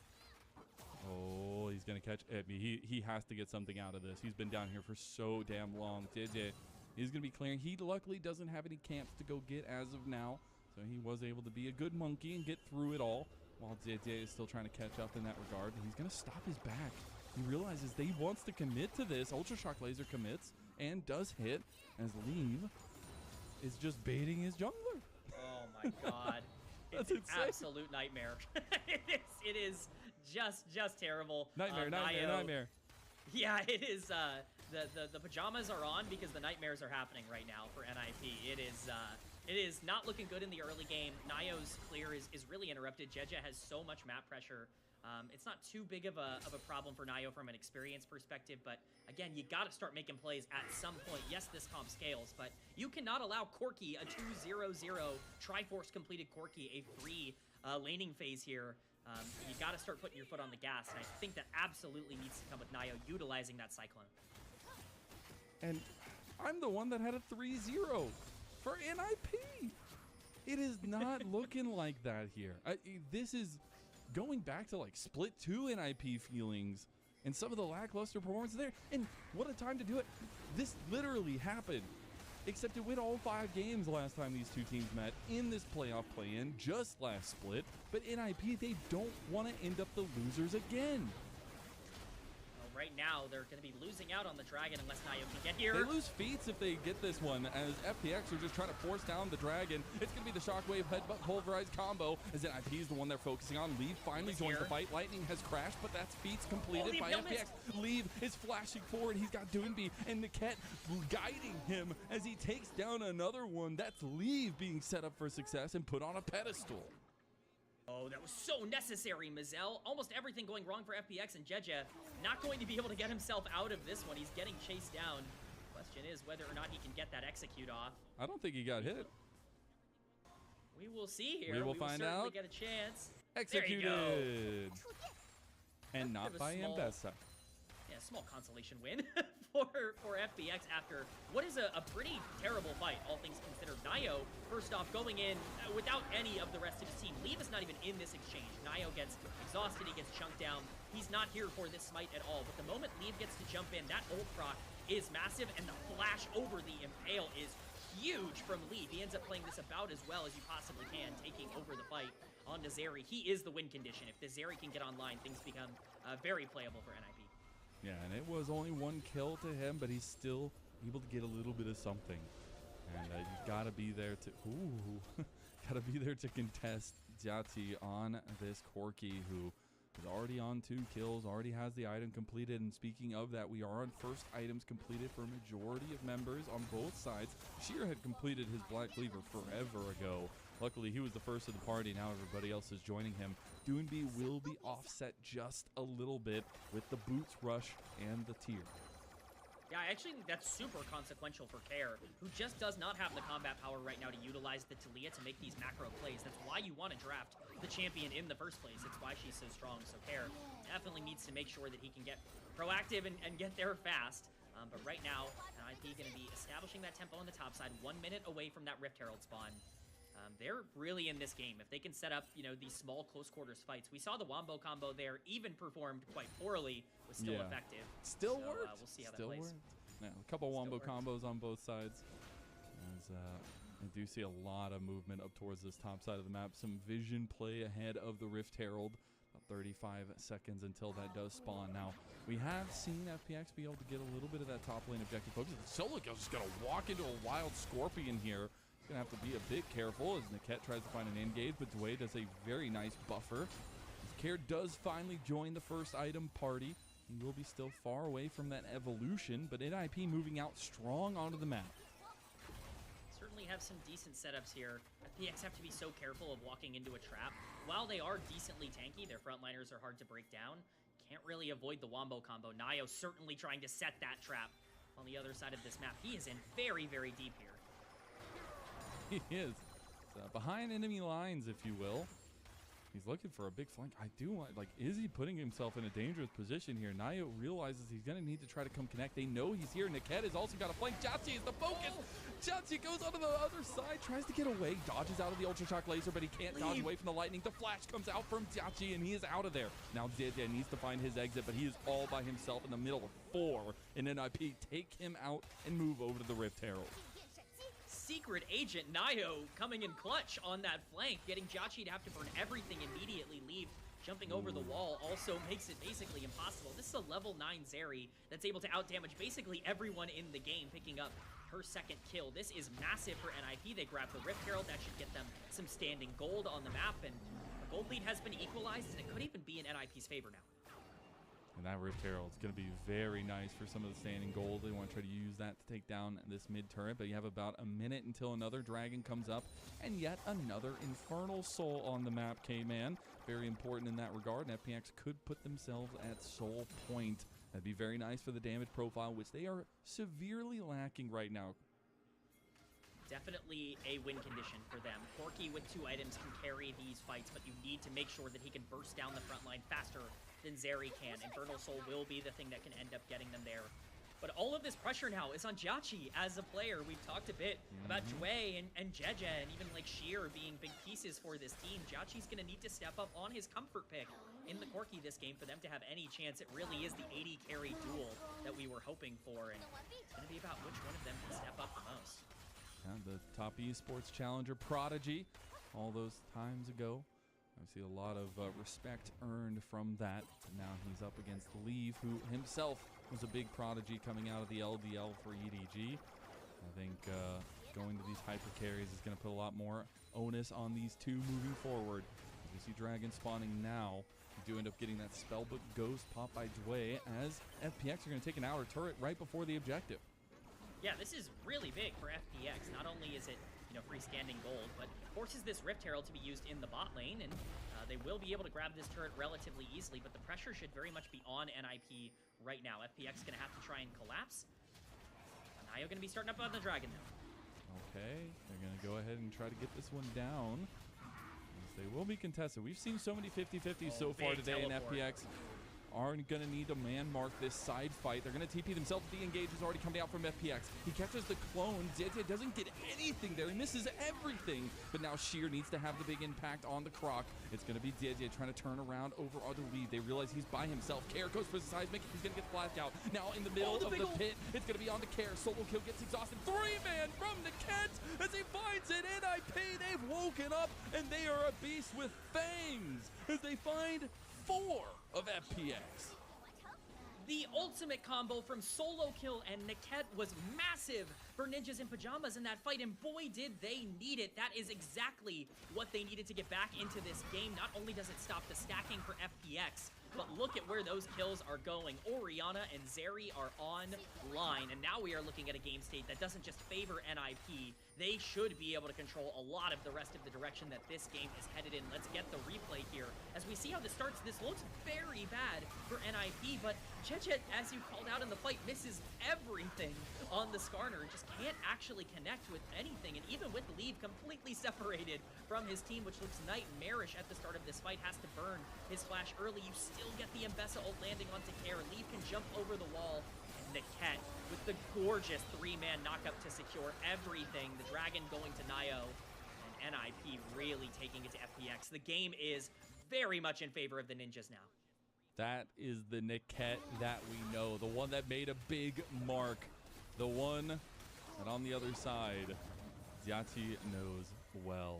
Oh, he's gonna catch it. He has to get something out of this. He's been down here for so damn long. JJ is going to be clearing. He luckily doesn't have any camps to go get as of now, so he was able to be a good monkey and get through it all, while JJ is still trying to catch up in that regard. And he's going to stop his back. He realizes that he wants to commit to this. Ultra Shock Laser commits and does hit, as Leave is just baiting his jungler. Oh my god. It's an absolute nightmare. it is just terrible. Nightmare. Yeah, it is. The pajamas are on because the nightmares are happening right now for NIP. It is not looking good in the early game. Nayo's clear is really interrupted. Jeje has so much map pressure. It's not too big of a problem for Nayo from an experience perspective, but again, you got to start making plays at some point. Yes, this comp scales, but you cannot allow Corki, a 2-0-0 Triforce completed Corki, a free laning phase here. You got to start putting your foot on the gas, and I think that absolutely needs to come with Nayo utilizing that Cyclone. And I'm the one that had a 3-0 for NIP. It is not looking like that here. This is going back to like split 2 NIP feelings and some of the lackluster performance there. And what a time to do it. This literally happened, except it went all 5 games last time these two teams met in this playoff play-in, just last split. But NIP, they don't want to end up the losers again. Right now, they're going to be losing out on the Dragon unless Nayo can get here. They lose feats if they get this one, as FPX are just trying to force down the Dragon. It's going to be the Shockwave Headbutt Pulverized combo, as NIP is the one they're focusing on. Leave finally joins the fight. Lightning has crashed, but that's feats completed by FPX. Leave is flashing forward. He's got Doonby and Niket guiding him as he takes down another one. That's Leave being set up for success and put on a pedestal. Oh, that was so necessary, Mazel. Almost everything going wrong for FPX, and Jeje not going to be able to get himself out of this one. He's getting chased down. Question is whether or not he can get that execute off. I don't think he got hit. We will see here. We will find out. Get a chance. Executed. And not by Mbessa. Yeah, small consolation win for FPX after what is a pretty terrible fight, all things considered. Nayo, first off, going in without any of the rest of his team. Leave is not even in this exchange. Nayo gets exhausted, he gets chunked down. He's not here for this smite at all. But the moment Leave gets to jump in, that ult proc is massive, and the flash over the Impale is huge from Leave. He ends up playing this about as well as you possibly can, taking over the fight on Nazeri. He is the win condition. If Nazeri can get online, things become very playable for NIP. Yeah, and it was only 1 kill to him, but he's still able to get a little bit of something. And you gotta be there to, gotta be there to contest Jati on this Corki, who is already on 2 kills, already has the item completed. And speaking of that, we are on first items completed for a majority of members on both sides. Sheer had completed his Black Cleaver forever ago. Luckily, he was the first of the party. Now everybody else is joining him. Doonby will be offset just a little bit with the Boots Rush and the Tier. Yeah, I actually think that's super consequential for Care, who just does not have the combat power right now to utilize the Talia to make these macro plays. That's why you want to draft the champion in the first place. It's why she's so strong. So Care definitely needs to make sure that he can get proactive and get there fast. But right now, NIP going to be establishing that tempo on the top side, 1 minute away from that Rift Herald spawn. They're really in this game. If they can set up, these small close quarters fights. We saw the Wombo combo there even performed quite poorly, was still effective. Still so, worked. We'll see how that plays. Yeah, a couple Wombo combos on both sides. As I do see a lot of movement up towards this top side of the map. Some vision play ahead of the Rift Herald. About 35 seconds until that does spawn. Now, we have seen FPX be able to get a little bit of that top lane objective focus. Sologil's just going to walk into a wild Scorpion here. Gonna have to be a bit careful as Niket tries to find an engage, but Dway does a very nice buffer. Care does finally join the first item party. He will be still far away from that evolution, but NIP moving out strong onto the map. Certainly have some decent setups here. FPX have to be so careful of walking into a trap. While they are decently tanky, their frontliners are hard to break down. Can't really avoid the Wombo combo. Nayo certainly trying to set that trap on the other side of this map. He is in very, very deep here. He is. Behind enemy lines, if you will. He's looking for a big flank. I do want, is he putting himself in a dangerous position here? Nayo realizes he's going to need to try to come connect. They know he's here. Niket has also got a flank. Jatsi is the focus. Jatsi goes onto the other side, tries to get away, dodges out of the Ultra Shock Laser, but he can't dodge away from the lightning. The flash comes out from Jatsi, and he is out of there. Now Jeje needs to find his exit, but he is all by himself in the middle of 4. And NIP take him out and move over to the Rift Herald. secret agent, Nayo, coming in clutch on that flank, getting Jhachi to have to burn everything immediately. Leave jumping over the wall also makes it basically impossible. This is a level 9 Zeri that's able to outdamage basically everyone in the game, picking up her second kill. This is massive for NIP. They grab the Rift Herald. That should get them some standing gold on the map, and the gold lead has been equalized, and it could even be in NIP's favor now. And that Rift Herald is going to be very nice for some of the standing gold. They want to try to use that to take down this mid turret, but you have about a minute until another dragon comes up, and yet another Infernal Soul on the map, K-Man. Very important in that regard, and FPX could put themselves at soul point. That'd be very nice for the damage profile, which they are severely lacking right now. Definitely a win condition for them. Corki with 2 items can carry these fights, but you need to make sure that he can burst down the front line faster than Zeri can. Infernal Soul will be the thing that can end up getting them there. But all of this pressure now is on Jhachi as a player. We've talked a bit about Jue and Jeje and even like Sheer being big pieces for this team. Jhachi's going to need to step up on his comfort pick in the Corki this game for them to have any chance. It really is the 80 carry duel that we were hoping for, and it's going to be about which one of them can step up the most. Yeah, the top esports challenger prodigy all those times ago. I see a lot of respect earned from that. Now he's up against Leave, who himself was a big prodigy coming out of the LDL for EDG. I think going to these hyper carries is going to put a lot more onus on these two moving forward. You see Dragon spawning now. You do end up getting that Spellbook Ghost pop by Dway, as FPX are going to take an outer turret right before the objective. Yeah, this is really big for FPX. Not only is it, you know, freestanding gold, but forces this Rift Herald to be used in the bot lane, and they will be able to grab this turret relatively easily, but the pressure should very much be on NIP right now. FPX is going to have to try and collapse. Nayo going to be starting up on the Dragon now. Okay, they're going to go ahead and try to get this one down. They will be contested. We've seen so many 50-50s so far today, and FPX aren't going to need to man mark this side fight. They're going to TP themselves. The engage is already coming out from FPX. He catches the clone. Jeje doesn't get anything there. He misses everything. But now Sheer needs to have the big impact on the Croc. It's going to be Jeje trying to turn around over on the lead. They realize he's by himself. Care goes for the seismic. He's going to get flashed out. Now in the middle of the pit, it's going to be on the Care. Solo kill gets exhausted. 3-man from the Kent as he finds it. NIP, they've woken up, and they are a beast with fangs as they find 4 of FPX. The ultimate combo from Solo Kill and Niket was massive for Ninjas in Pajamas in that fight, and boy did they need it. That is exactly what they needed to get back into this game. Not only does it stop the stacking for FPX, but look at where those kills are going. Orianna and Zeri are online, and now we are looking at a game state that doesn't just favor NIP. They should be able to control a lot of the rest of the direction that this game is headed in. Let's get the replay here. As we see how this starts, this looks very bad for NIP, but Jeje, as you called out in the fight, misses everything on the Skarner and just can't actually connect with anything. And even with Leave completely separated from his team, which looks nightmarish at the start of this fight, has to burn his flash early. You still get the Mbessa ult landing onto Care. Leave can jump over the wall. Niket with the gorgeous 3-man knockup to secure everything. The Dragon going to Nayo, and NIP really taking it to FPX. The game is very much in favor of the Ninjas now. That is the Niket that we know, the one that made a big mark, the one that on the other side, Jhachi knows well.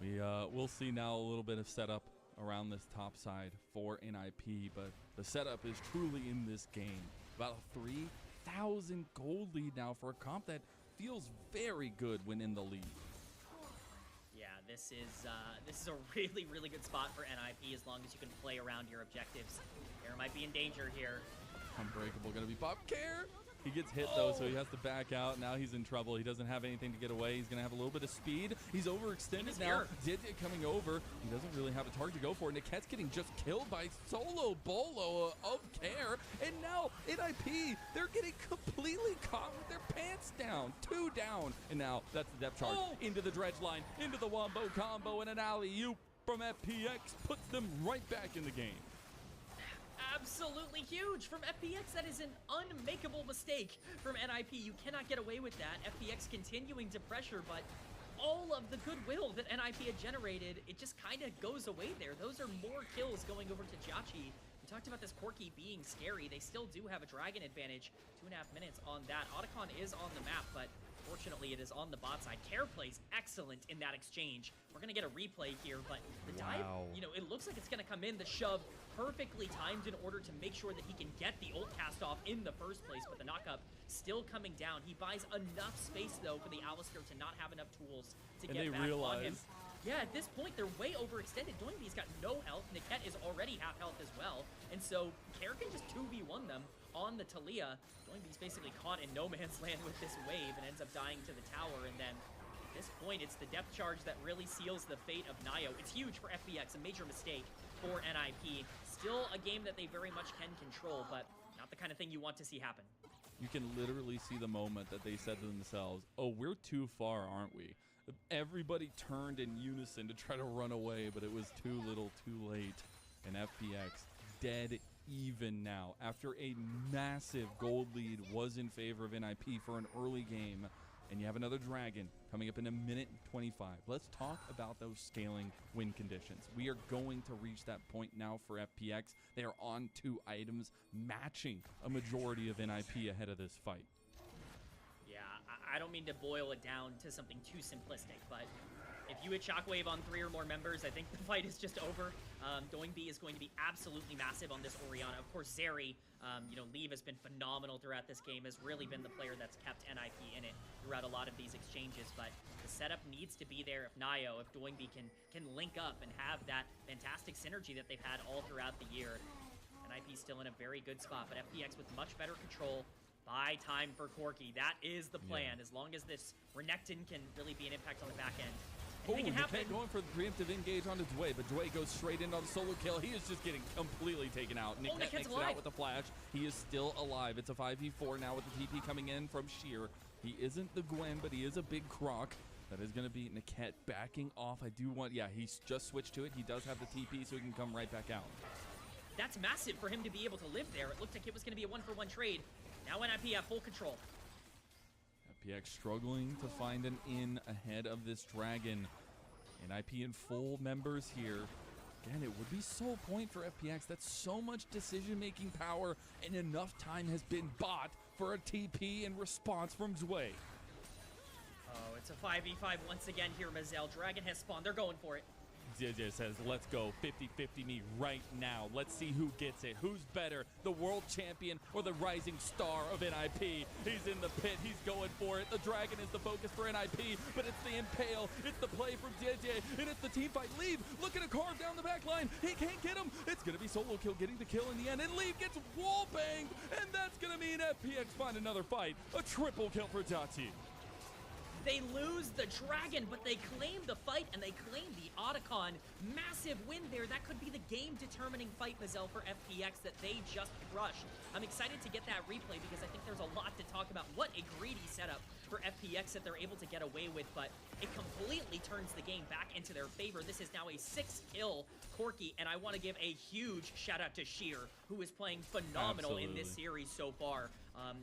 We'll see now a little bit of setup around this top side for NIP, but the setup is truly in this game. About a 3,000 gold lead now for a comp that feels very good when in the lead. Yeah, this is a really, really good spot for NIP as long as you can play around your objectives. Care might be in danger here. Unbreakable gonna be pop. Care! He gets hit though, so he has to back out. Now he's in trouble. He doesn't have anything to get away. He's gonna have a little bit of speed. He's overextended now. Jeje coming over. He doesn't really have a target to go for. Niket's getting just killed by Solo Bolo of Care. And now NIP, they're getting completely caught with their pants down. 2 down. And now that's the depth charge. Into the dredge line, into the wombo combo, and an alley-oop from FPX puts them right back in the game. Absolutely huge from FPX. That is an unmakeable mistake from NIP. You cannot get away with that. FPX continuing to pressure, but all of the goodwill that NIP had generated, it just kind of goes away there. Those are more kills going over to Jhachi. We talked about this Corki being scary. They still do have a Dragon advantage. 2.5 minutes on that. Otacon is on the map, but Unfortunately, it is on the bot side. Care plays excellent in that exchange. We're going to get a replay here, but the dive, you know, it looks like it's going to come in. The shove perfectly timed in order to make sure that he can get the ult cast off in the first place, but the knockup still coming down. He buys enough space, though, for the Alistair to not have enough tools to get back on him. Yeah, at this point, they're way overextended. Doingby's got no health. Niket is already half health as well. And so, Care can just 2v1 them on the Taliyah. Doingby's basically caught in no man's land with this wave and ends up dying to the tower. And then, at this point, it's the depth charge that really seals the fate of Nio. It's huge for FPX, a major mistake for NIP. Still a game that they very much can control, but not the kind of thing you want to see happen. You can literally see the moment that they said to themselves, oh, we're too far, aren't we? Everybody turned in unison to try to run away, but it was too little, too late. And FPX dead even now after a massive gold lead was in favor of NIP for an early game. And you have another dragon coming up in a minute and 25. Let's talk about those scaling win conditions. We are going to reach that point now for FPX. They are on 2 items, matching a majority of NIP ahead of this fight. I don't mean to boil it down to something too simplistic, but if you hit Shockwave on 3 or more members, I think the fight is just over. Doingby is going to be absolutely massive on this Orianna. Of course, Zeri, you know, Leave has been phenomenal throughout this game, has really been the player that's kept NIP in it throughout a lot of these exchanges, but the setup needs to be there if Nio, if Doingby can link up and have that fantastic synergy that they've had all throughout the year. NIP still in a very good spot, but FPX with much better control. Buy time for Corki. That is the plan. As long as this Renekton can really be an impact on the back end. Niket going for the preemptive engage onto Dway, but Dway goes straight in on the solo kill. He is just getting completely taken out. Niket makes it out with a flash. He is still alive. It's a 5v4 now with the TP coming in from Sheer. He isn't the Gwen, but he is a big croc. That is going to be Niket backing off. I do want, yeah, he's just switched to it. He does have the TP, so he can come right back out. That's massive for him to be able to live there. It looked like it was going to be a 1-for-1 trade. Now NIP have full control. FPX struggling to find an in ahead of this dragon. NIP in full members here. Again, it would be so point for FPX. That's so much decision-making power, and enough time has been bought for a TP in response from Dway. Oh, it's a 5v5 once again here, Mazel. Dragon has spawned. They're going for it. JJ says, let's go 50-50 me right now. Let's see who gets it. Who's better, the world champion or the rising star of NIP? He's in the pit. He's going for it. The dragon is the focus for NIP, but it's the impale. It's the play from JJ, and it's the team fight. Leave, look at a carve down the back line. He can't get him. It's going to be solo kill getting the kill in the end, and Leave gets wall banged, and that's going to mean FPX find another fight. A triple kill for Jati. They lose the dragon, but they claim the fight, and they claim the Otacon. Massive win there. That could be the game-determining fight, Mazel, for FPX that they just crushed. I'm excited to get that replay because I think there's a lot to talk about. What a greedy setup for FPX that they're able to get away with, but it completely turns the game back into their favor. This is now a 6-kill Corki, and I want to give a huge shout-out to Sheer, who is playing phenomenal in this series so far.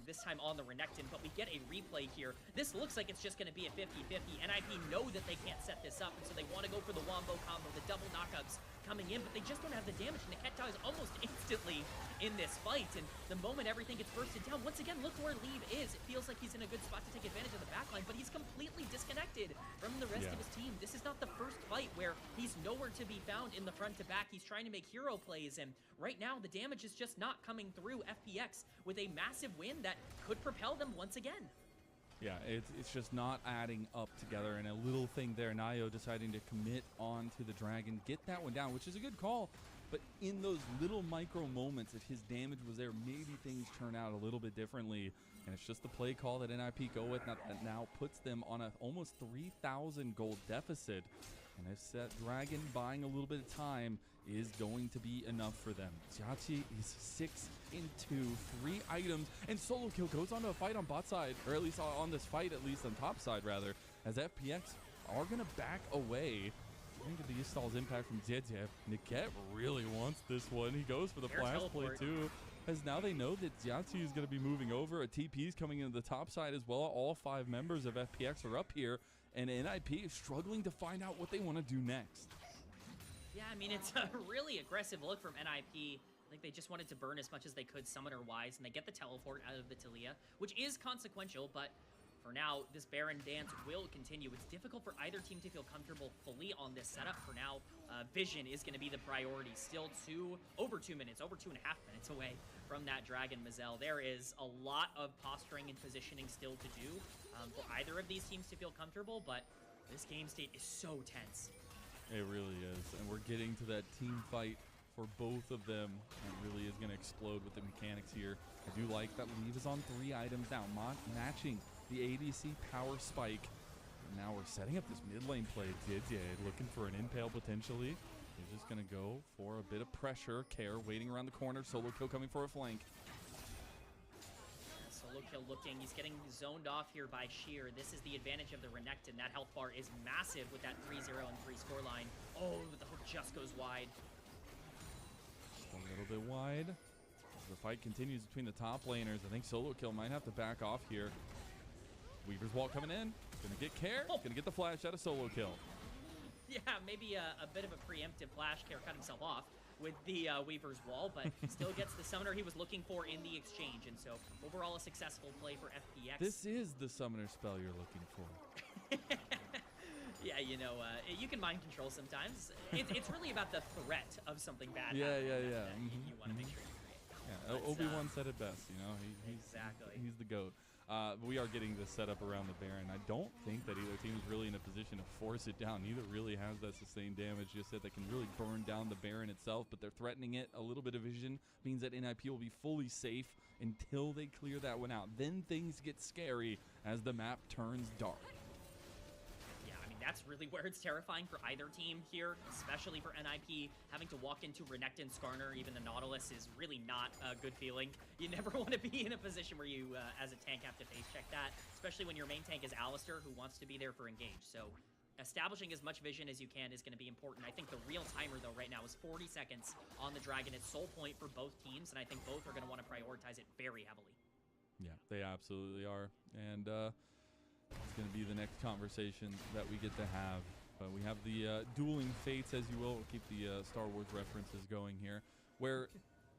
This time on the Renekton, but we get a replay here. This looks like it's just going to be a 50-50. NIP know that they can't set this up, and so they want to go for the wombo combo, the double knockups coming in, but they just don't have the damage. Niket dies almost instantly in this fight, and the moment everything gets bursted down, once again, look where Leave is. It feels like he's in a good spot to take advantage of the backline, but he's completely disconnected from the rest of his team. This is not the first fight where he's nowhere to be found in the front to back. He's trying to make hero plays, and right now, the damage is just not coming through. FPX with a massive win that could propel them once again. Yeah, it's just not adding up together, and a little thing there, Nio deciding to commit on to the dragon, get that one down, which is a good call, but in those little micro moments, if his damage was there, maybe things turn out a little bit differently, and it's just the play call that NIP go with that now puts them on a almost 3,000 gold deficit, and if that dragon buying a little bit of time is going to be enough for them. Jati is 6 into 3 items, and solo kill goes on to a fight on bot side, or at least on this fight, at least on top side rather, as FPX are going to back away. I think the Istall's impact from Zedzev. Niket really wants this one. He goes for the flash play too, as now they know that Jati is going to be moving over. A TP is coming into the top side as well. All 5 members of FPX are up here, and NIP is struggling to find out what they want to do next. Yeah, I mean, it's a really aggressive look from NIP. I think they just wanted to burn as much as they could summoner-wise, and they get the teleport out of the Taliyah, which is consequential, but for now, this Baron dance will continue. It's difficult for either team to feel comfortable fully on this setup. For now, vision is going to be the priority. Still over 2 minutes, over 2.5 minutes away from that Dragon Mazel. There is a lot of posturing and positioning still to do for either of these teams to feel comfortable, but this game state is so tense. It really is, and we're getting to that team fight for both of them. It really is going to explode with the mechanics here. I do like that Leave is on 3 items now, matching the ADC power spike. And now we're setting up this mid lane play. Didier looking for an impale potentially. He's just going to go for a bit of pressure. Care waiting around the corner. Solo kill coming for a flank. Solo kill looking. He's getting zoned off here by Sheer. This is the advantage of the Renekton. That health bar is massive with that 3-0 and 3 scoreline. Oh, the hook just goes wide. Just a little bit wide. As the fight continues between the top laners, I think Solo kill might have to back off here. Weaver's wall coming in. Gonna get Care. Gonna get the flash out of Solo kill. Yeah, maybe a bit of a preemptive flash. Care cut himself off with the Weaver's wall, but still gets the summoner he was looking for in the exchange. And so overall a successful play for FPX. This is the summoner spell you're looking for. Yeah, you know, you can mind control sometimes. It's really about the threat of something bad. Yeah. You want to make sure you create. Yeah, Obi-Wan said it best, you know. Exactly. He's the GOAT. We are getting this set up around the Baron. I don't think that either team is really in a position to force it down. Neither really has that sustained damage just yet that can really burn down the Baron itself, but they're threatening it. A little bit of vision means that NIP will be fully safe until they clear that one out. Then things get scary as the map turns dark. That's really where it's terrifying for either team here, especially for NIP. Having to walk into Renekton, Skarner, even the Nautilus is really not a good feeling. You never want to be in a position where you, as a tank, have to face check that, especially when your main tank is Alistar, who wants to be there for engage. So establishing as much vision as you can is going to be important. I think the real timer, though, right now is 40 seconds on the Dragon. It's sole point for both teams, and I think both are going to want to prioritize it very heavily. Yeah, they absolutely are. And, it's going to be the next conversation that we get to have. But we have the dueling fates, as you will. We'll keep the Star Wars references going here. Where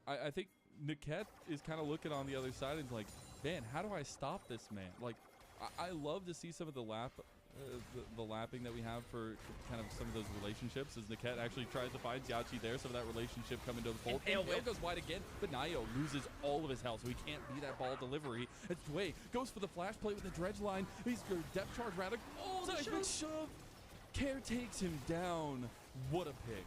I think Niket is kind of looking on the other side and like, man, how do I stop this man? Like, I love to see some of the lapping that we have for kind of some of those relationships as Niket actually tries to find Yachi there, some of that relationship coming to the fold. Impale goes wide again, but Nayo loses all of his health, so he can't be that ball delivery. As Dway goes for the flash play with the dredge line. He's got depth charge Radic. Oh, nice big shove. Care takes him down. What a pick.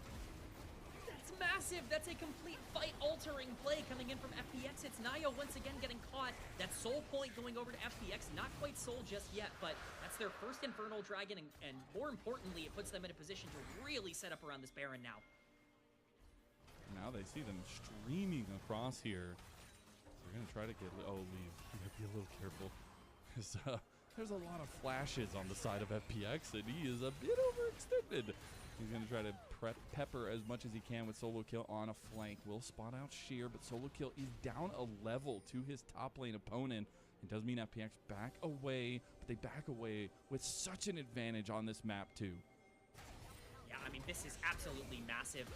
That's massive. That's a complete fight-altering play coming in from FPX. It's Nayo once again getting caught. That soul point going over to FPX. Not quite soul just yet, but that's their first Infernal Dragon, and more importantly, it puts them in a position to really set up around this Baron now. Now they see them streaming across here. They're going to try to get... Oh, Leave. You got to be a little careful. There's a lot of flashes on the side of FPX, and he is a bit overextended. He's going to try to pepper as much as he can with Solo Kill on a flank. Will spot out Sheer, but Solo Kill is down a level to his top lane opponent. It does mean FPX back away, but they back away with such an advantage on this map too. Yeah, I mean, this is absolutely massive.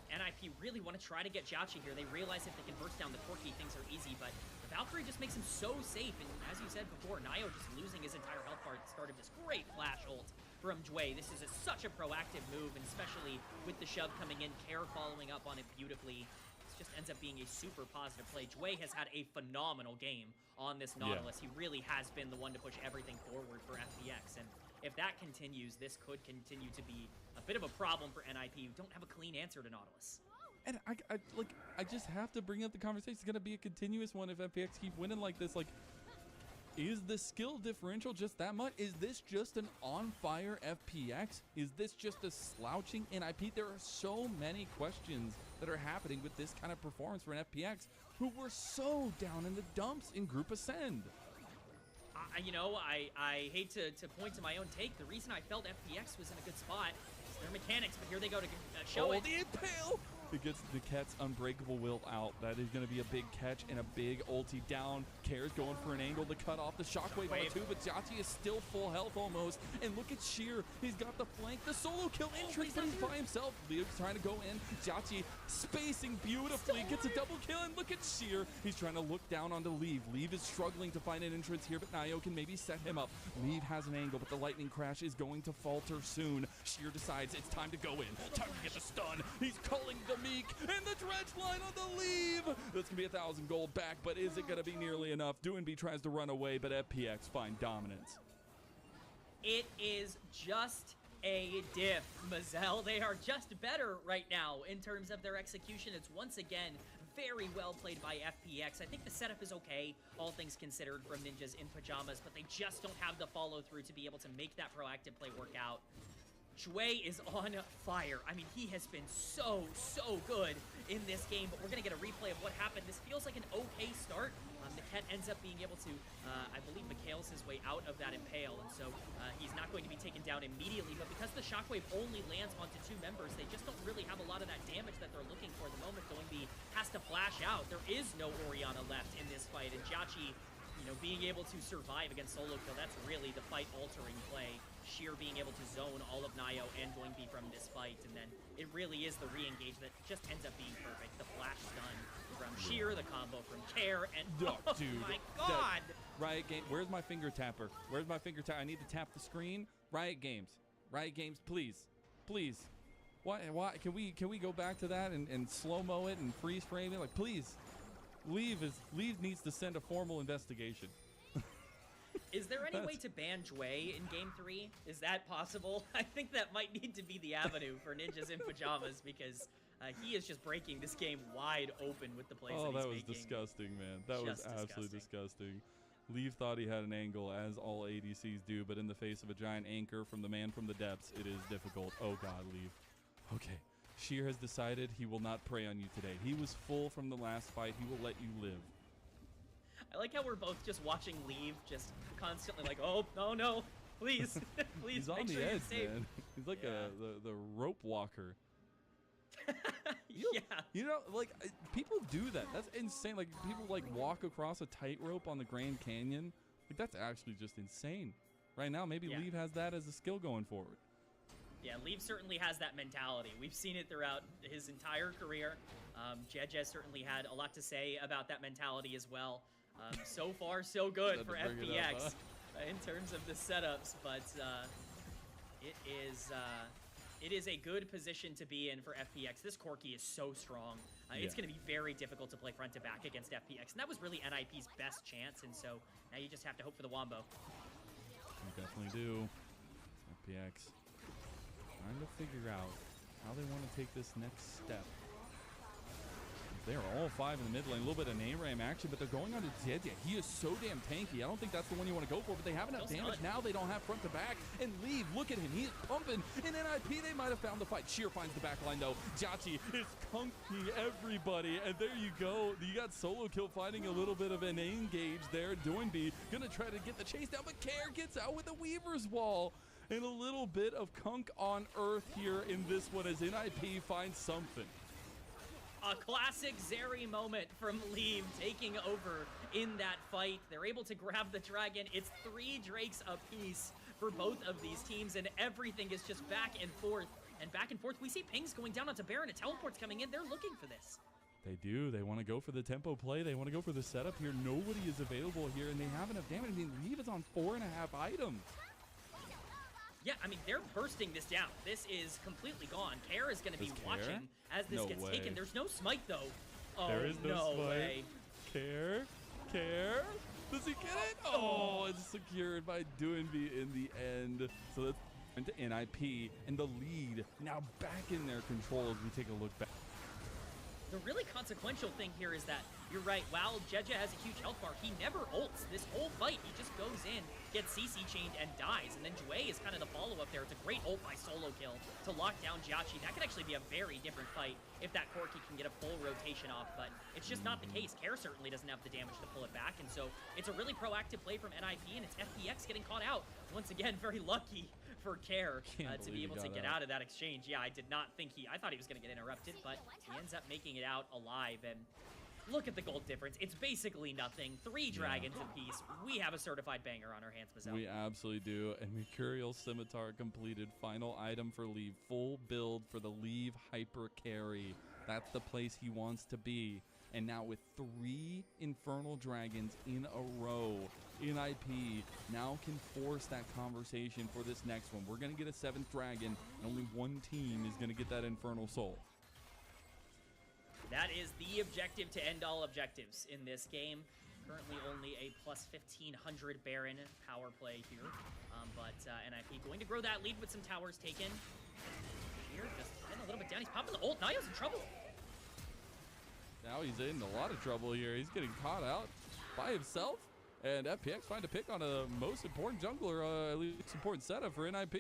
NIP really want to try to get Jiachi here. They realize if they can burst down the Corki, things are easy, but the Valkyrie just makes him so safe. And as you said before, Nayo just losing his entire health bar at the start of this great flash ult from Dway. This is such a proactive move, and especially with the shove coming in, Care following up on it beautifully. This just ends up being a super positive play. Dway has had a phenomenal game on this Nautilus. Yeah. He really has been the one to push everything forward for FPX, and if that continues, this could continue to be a bit of a problem for NIP, who don't have a clean answer to Nautilus. And I just have to bring up the conversation. It's going to be a continuous one if FPX keep winning like this. Like, is the skill differential just that much? Is this just an on-fire FPX? Is this just a slouching NIP? There are so many questions that are happening with this kind of performance for an FPX who were so down in the dumps in Group Ascend. You know, I hate to point to my own take. The reason I felt FPX was in a good spot is their mechanics, but here they go to show it. The impale! It gets Niket's Unbreakable Will out. That is going to be a big catch and a big ulti down. Kair's going for an angle to cut off the shockwave on the 2, but Jati is still full health almost. And look at Sheer. He's got the flank, the solo kill entrance, but he's by himself. Leo's trying to go in. Jati spacing beautifully, gets a double kill, and look at Sheer. He's trying to look down onto Leave. Leave is struggling to find an entrance here, but Nayo can maybe set him up. Leave has an angle, but the lightning crash is going to falter soon. Sheer decides it's time to go in. Time to get the stun. He's calling the Meek, and the dredge line on the Leave. That's going to be 1,000 gold back, but is it going to be nearly enough? Doinby tries to run away, but FPX find dominance. It is just a diff, Mazel. They are just better right now in terms of their execution. It's once again very well played by FPX. I think the setup is okay, all things considered, from Ninjas in Pajamas, but they just don't have the follow-through to be able to make that proactive play work out. Jue is on fire. I mean, he has been so good in this game, but we're going to get a replay of what happened. This feels like an okay start. Niket ends up being able to, I believe, Mikhail's his way out of that impale, and so he's not going to be taken down immediately, but because the shockwave only lands onto 2 members, they just don't really have a lot of that damage that they're looking for at the moment. Doinby has to flash out. There is no Orianna left in this fight, and Jauchi, you know, being able to survive against solo kill, that's really the fight-altering play. Sheer being able to zone all of Nayo and Doinby from this fight, and then it really is the re-engage that just ends up being perfect. The flash stun from Sheer, the combo from Kair, and oh dude, my god! Riot Games, where's my finger tapper? Where's my finger tapper? I need to tap the screen. Riot Games, please. Why? Can we go back to that and slow-mo it and freeze frame it? Like, please. Leave needs to send a formal investigation. Is there any way to ban Jue in Game 3? Is that possible? I think that might need to be the avenue for Ninjas in Pajamas, because he is just breaking this game wide open with the plays that he's making. Oh, that was disgusting, man. That was absolutely disgusting. Leave thought he had an angle, as all ADCs do, but in the face of a giant anchor from the man from the depths, it is difficult. Oh god, Leave. Okay. Sheer has decided he will not prey on you today. He was full from the last fight. He will let you live. I like how we're both just watching Leave, just constantly like, oh no, please, please. He's on the edge, man. He's like the rope walker. You know, like, people do that. That's insane. Like, people like walk across a tightrope on the Grand Canyon. Like, that's actually just insane. Right now, maybe Leave has that as a skill going forward. Yeah, Leave certainly has that mentality. We've seen it throughout his entire career. Jeje certainly had a lot to say about that mentality as well. So far, so good for FPX in terms of the setups, but it is a good position to be in for FPX. This Corki is so strong. It's going to be very difficult to play front to back against FPX, and that was really NIP's best chance, and so now you just have to hope for the Wombo. You definitely do. FPX trying to figure out how they want to take this next step. They're all 5 in the mid lane. A little bit of name ram action, but they're going on to Jeje. He is so damn tanky. I don't think that's the one you want to go for, but they have enough damage. Now they don't have front to back. And Leave, look at him. He's pumping. In NIP, they might have found the fight. Sheer finds the back line, though. Jauchi is conking everybody. And there you go. You got solo kill finding a little bit of an engage there. Doinby going to try to get the chase down, but Kair gets out with a Weaver's Wall. And a little bit of Kunk on Earth here in this one as NIP finds something. A classic Zeri moment from Leave taking over in that fight. They're able to grab the dragon. It's 3 Drakes apiece for both of these teams, and everything is just back and forth. And back and forth, we see pings going down onto Baron. A teleport's coming in. They're looking for this. They do. They want to go for the tempo play. They want to go for the setup here. Nobody is available here, and they have enough damage. I mean, Leave is on 4.5 items. Yeah, I mean, they're bursting this down. This is completely gone. Kair is going to be watching as this gets taken. There's no smite, though. Oh, there is no smite. Way. Kair? Does he get it? Oh, it's secured by Doinby in the end. So that's into NIP, and the lead now back in their control as we take a look back. The really consequential thing here is that, you're right, while Jeje has a huge health bar, he never ults this whole fight. He just goes in, gets CC chained, and dies. And then Jue is kind of the follow-up there. It's a great ult by solo kill to lock down Jauchi. That could actually be a very different fight if that Corki can get a full rotation off, but it's just not the case. Kair certainly doesn't have the damage to pull it back, and so it's a really proactive play from NIP, and it's FPX getting caught out. Once again, very lucky for care to be able to get out out of that exchange. Yeah, I did not think I thought he was going to get interrupted, but he ends up making it out alive. And look at the gold difference. It's basically nothing. 3 dragons apiece. We have a certified banger on our hands, Mazel. We absolutely do. And Mercurial Scimitar completed. Final item for Leave. Full build for the Leave Hyper Carry. That's the place he wants to be. And now with 3 Infernal Dragons in a row, NIP now can force that conversation for this next one. We're going to get a 7th dragon, and only one team is going to get that Infernal Soul. That is the objective to end all objectives in this game. Currently only a plus 1500 Baron power play here. But NIP going to grow that lead with some towers taken. Here, just getting a little bit down. He's popping the ult. Nayo's in trouble. Now he's in a lot of trouble here. He's getting caught out by himself. And FPX trying to pick on a most important jungler, at least important setup for NIP.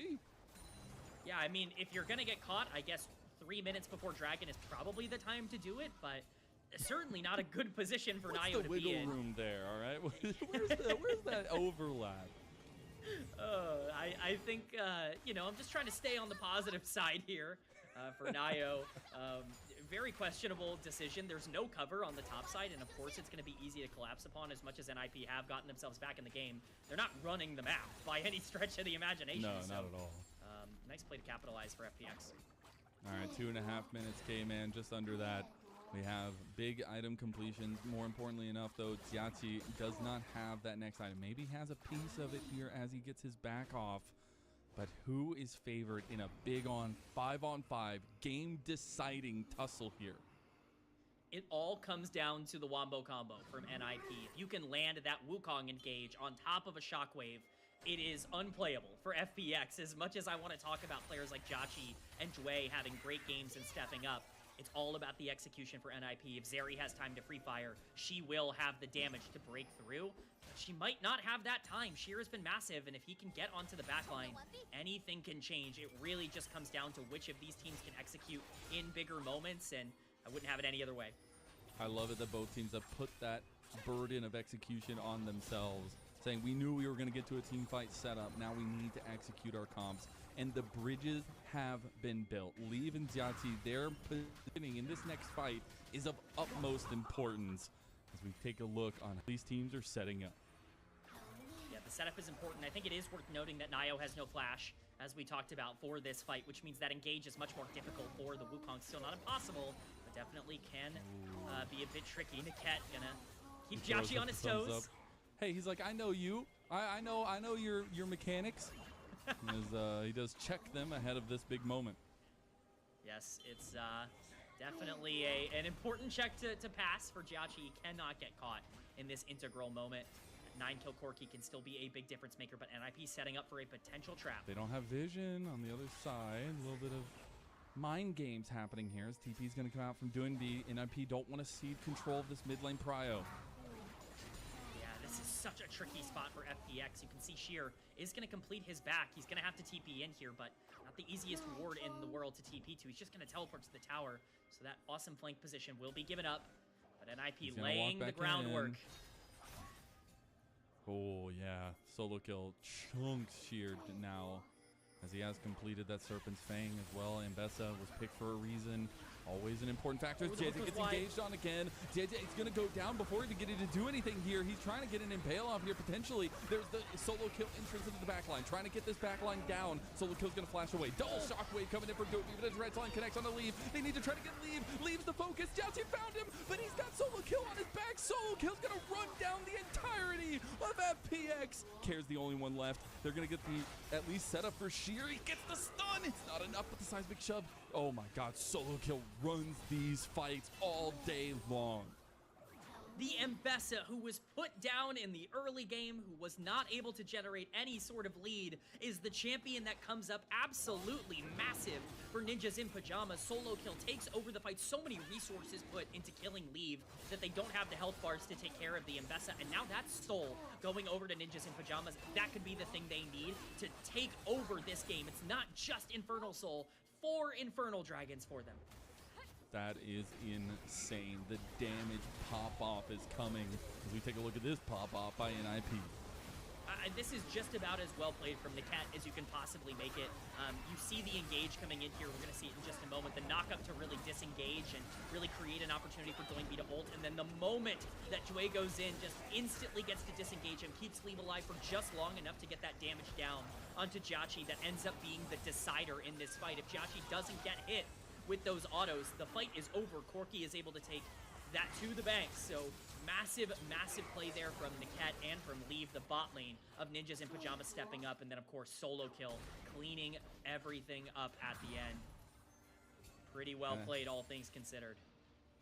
Yeah, I mean, if you're going to get caught, I guess 3 minutes before Dragon is probably the time to do it, but certainly not a good position for Nayo to be in. What's the wiggle room there, all right? Where's that overlap? I think, you know, I'm just trying to stay on the positive side here for Nayo. Very questionable decision. There's no cover on the top side, and of course it's going to be easy to collapse upon as much as NIP have gotten themselves back in the game. They're not running the map by any stretch of the imagination. No, not at all. Nice play to capitalize for FPX. All right, 2.5 minutes, K-Man, just under that. We have big item completions. More importantly enough, though, Xiaoqi does not have that next item. Maybe he has a piece of it here as he gets his back off. But who is favored in a big 5-on-5 game-deciding tussle here? It all comes down to the Wombo combo from NIP. If you can land that Wukong engage on top of a Shockwave, it is unplayable for FPX. As much as I want to talk about players like Xiaoqi and Jue having great games and stepping up, it's all about the execution for NIP. If Zeri has time to free fire, she will have the damage to break through. But she might not have that time. Sheer has been massive, and if he can get onto the backline, anything can change. It really just comes down to which of these teams can execute in bigger moments, and I wouldn't have it any other way. I love it that both teams have put that burden of execution on themselves, saying we knew we were going to get to a team fight setup. Now we need to execute our comps. And the bridges have been built. Leave and Xiaoqi, their positioning in this next fight is of utmost importance as we take a look on how these teams are setting up. Yeah, the setup is important. I think it is worth noting that Nayo has no flash, as we talked about, for this fight, which means that engage is much more difficult for the Wukong. Still not impossible, but definitely can be a bit tricky. Niket gonna keep Xiaoqi on his toes. Hey, he's like, I know you. I know your mechanics. As, he does check them ahead of this big moment. Yes, it's definitely an important check to pass for Xiaoqi. He cannot get caught in this integral moment. 9-kill Corki can still be a big difference maker, but NIP setting up for a potential trap. They don't have vision on the other side. A little bit of mind games happening here as TP is going to come out from doing B. NIP don't want to cede control of this mid lane prio. This is such a tricky spot for FPX. You can see Sheer is going to complete his back. He's going to have to TP in here, but not the easiest ward in the world to TP to. He's just going to teleport to the tower, so that awesome flank position will be given up. But NIP laying the groundwork. Oh, yeah. Solo kill. Chunks Sheared now as he has completed that Serpent's Fang as well. Ambessa was picked for a reason. Always an important factor. JJ gets engaged on again. JJ is going to go down before even getting to do anything here. He's trying to get an impale off here potentially. There's the solo kill entrance into the backline. Trying to get this backline down. Solo kill's going to flash away. Double shockwave coming in from Goat. Even as Red Line connects on the Leave. They need to try to get Leave. Leaves the focus. Xiaoqi found him, but he's got solo kill on his back. Solo kill's going to run down the entirety of FPX. Care's the only one left. They're going to get the at least set up for Sheer. He gets the stun. It's not enough with the seismic shove. Oh my god, solo kill runs these fights all day long. The Ambessa, who was put down in the early game, who was not able to generate any sort of lead, is the champion that comes up absolutely massive for Ninjas in Pajamas. Solo kill takes over the fight. So many resources put into killing Leave that they don't have the health bars to take care of the Ambessa. And now that's Soul going over to Ninjas in Pajamas. That could be the thing they need to take over this game. It's not just Infernal Soul. 4 Infernal Dragons for them. That is insane. The damage pop-off is coming as we take a look at this pop-off by NIP. this is just about as well played from Niket as you can possibly make it. You see the engage coming in here. We're going to see it in just a moment. The knock-up to really disengage and really create an opportunity for Doinb to ult. And then the moment that Jue goes in, just instantly gets to disengage him, keeps Leave alive for just long enough to get that damage down onto Jauchi that ends up being the decider in this fight. If Jauchi doesn't get hit with those autos, the fight is over. Corki is able to take that to the bank. So massive, massive play there from Niket and from Leave, the bot lane of Ninjas in Pajamas stepping up, and then of course solo kill, cleaning everything up at the end. Pretty well played, all things considered.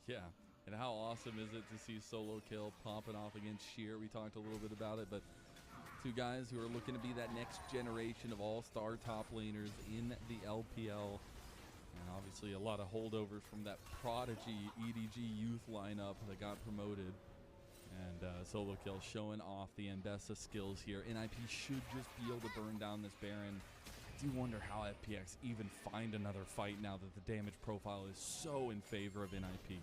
Yeah, and how awesome is it to see solo kill popping off against Sheer? We talked a little bit about it, but two guys who are looking to be that next generation of all-star top laners in the LPL. And obviously a lot of holdovers from that prodigy EDG youth lineup that got promoted. And solo kill showing off the Ambessa skills here. NIP should just be able to burn down this Baron. I do wonder how FPX even find another fight now that the damage profile is so in favor of NIP.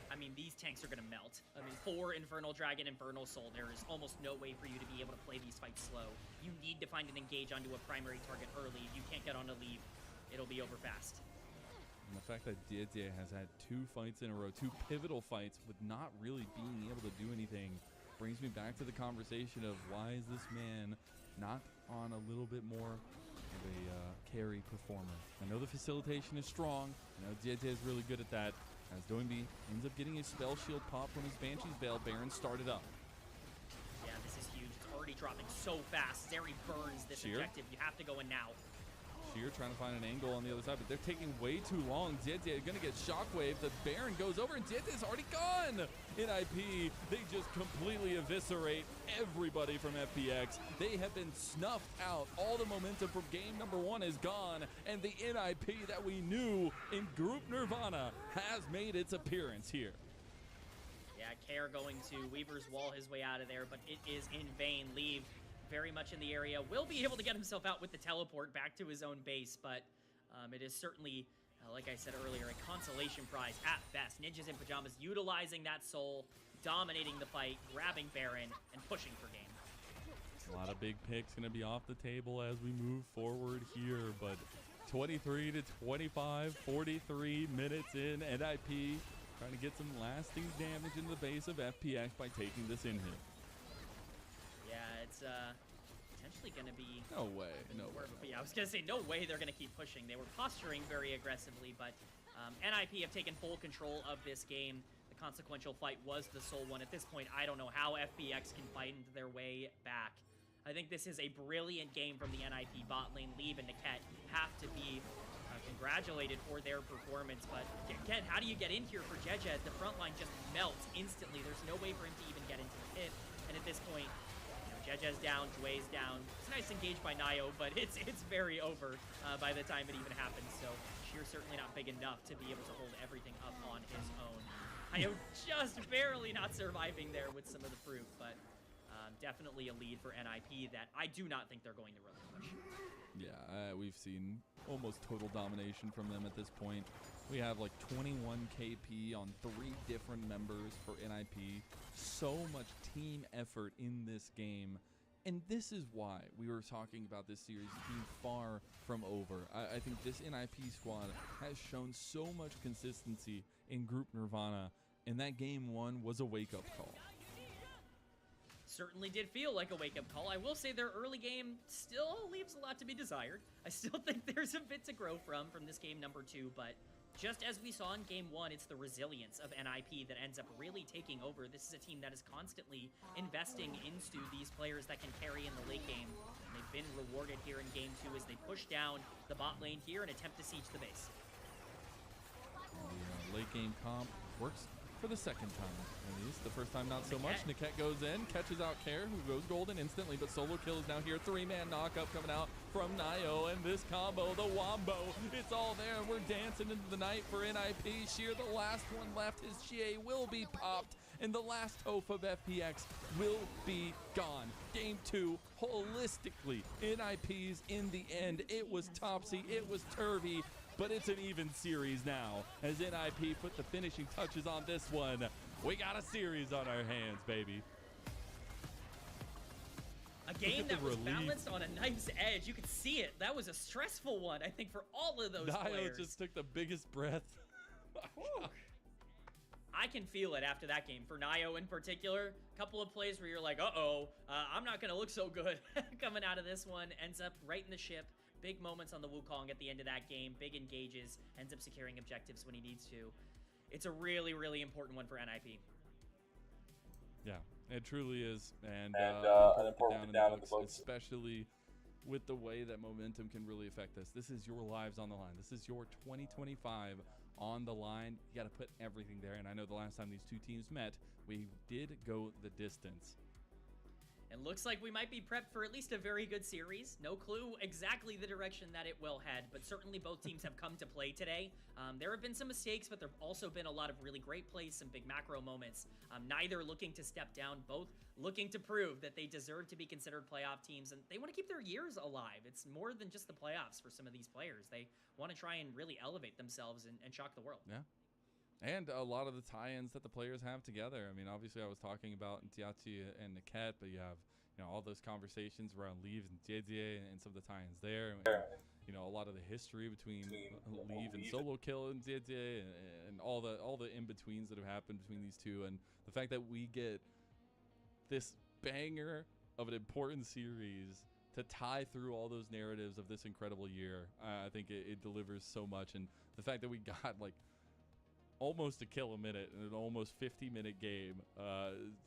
I mean, these tanks are going to melt. I mean, 4 Infernal Dragon, Infernal Soul, there is almost no way for you to be able to play these fights slow. You need to find an engage onto a primary target early. If you can't get on a Leave, it'll be over fast. And the fact that Didier has had 2 fights in a row, 2 pivotal fights with not really being able to do anything, brings me back to the conversation of why is this man not on a little bit more of a carry performer. I know the facilitation is strong. I know Didier is really good at that. As Doinb ends up getting a spell shield pop from his Banshee's Veil, Baron started up. Yeah, this is huge. It's already dropping so fast. Zeri burns this objective. You have to go in now. Sheer trying to find an angle on the other side, but they're taking way too long. Didier going to get shockwave. The Baron goes over, and Didier's already gone. NIP, they just completely eviscerate everybody from FPX. They have been snuffed out. All the momentum from game number 1 is gone, and the NIP that we knew in Group Nirvana has made its appearance here. Yeah, Care going to Weaver's Wall his way out of there, but it is in vain. Leave very much in the area, will be able to get himself out with the teleport back to his own base, but it is certainly, like I said earlier, a consolation prize at best. Ninjas in Pajamas utilizing that soul, dominating the fight, grabbing Baron, and pushing for game. A lot of big picks going to be off the table as we move forward here, but 23 to 25, 43 minutes in, NIP trying to get some lasting damage into the base of FPX by taking this in here. Yeah, it's potentially going to be... No way, no way. Yeah, I was going to say, no way they're going to keep pushing. They were posturing very aggressively, but NIP have taken full control of this game. The consequential fight was the sole one. At this point, I don't know how FPX can fight their way back. I think this is a brilliant game from the NIP bot lane. Leave and Niket have to be congratulated for their performance, but again, how do you get in here for Jeje? The front line just melts instantly. There's no way for him to even get into the pit, and at this point, Jeje's down, Jue's down. It's a nice engage by Nayo, but it's very over by the time it even happens. So Sheer's certainly not big enough to be able to hold everything up on his own. Nayo just barely not surviving there with some of the fruit, but definitely a lead for NIP that I do not think they're going to really push. Yeah, we've seen almost total domination from them at this point. We have like 21 KP on 3 different members for NIP. So much team effort in this game. And this is why we were talking about this series being far from over. I think this NIP squad has shown so much consistency in Group Nirvana, and that game 1 was a wake-up call. Certainly did feel like a wake-up call. I will say their early game still leaves a lot to be desired. I still think there's a bit to grow from this game number 2, but just as we saw in game 1, it's the resilience of NIP that ends up really taking over. This is a team that is constantly investing into these players that can carry in the late game. And they've been rewarded here in game 2 as they push down the bot lane here and attempt to siege the base. The late game comp works for the second time, at least. The first time not so much. Niket goes in, catches out Care, who goes golden instantly, but solo kill is now here. 3-man knockup coming out from Nayo, and this combo, the wombo, it's all there, and we're dancing into the night for NIP. Sheer, the last one left, his GA will be popped, and the last hope of FPX will be gone. Game 2, holistically, NIP's in the end. It was topsy, it was turvy, but it's an even series now as NIP put the finishing touches on this one. We got a series on our hands, baby. A game that was relief. balanced on a knife's edge. You could see it. That was a stressful one, I think, for all of those players. just took the biggest breath. I can feel it after that game. For Nio in particular, a couple of plays where you're like, I'm not going to look so good coming out of this one. Ends up right in the ship. Big moments on the Wukong at the end of that game. Big engages. Ends up securing objectives when he needs to. It's a really, really important one for NIP. Yeah, it truly is. And important down in the books, especially with the way that momentum can really affect this. This is your lives on the line. This is your 2025 on the line. You got to put everything there. And I know the last time these two teams met, we did go the distance. And looks like we might be prepped for at least a very good series. No clue exactly the direction that it will head, but certainly both teams have come to play today. There have been some mistakes, but there have also been a lot of really great plays, some big macro moments. Neither looking to step down, both looking to prove that they deserve to be considered playoff teams, and they want to keep their years alive. It's more than just the playoffs for some of these players. They want to try and really elevate themselves and shock the world. Yeah. And a lot of the tie-ins that the players have together. I mean, obviously I was talking about Tiachi and Niket, but you have, all those conversations around Leave and Jie and some of the tie-ins there. And, a lot of the history between Leave and Solo Kill and Jie and all the in-betweens that have happened between these two. And the fact that we get this banger of an important series to tie through all those narratives of this incredible year, I think it delivers so much. And the fact that we got, almost a kill a minute in an almost 50-minute game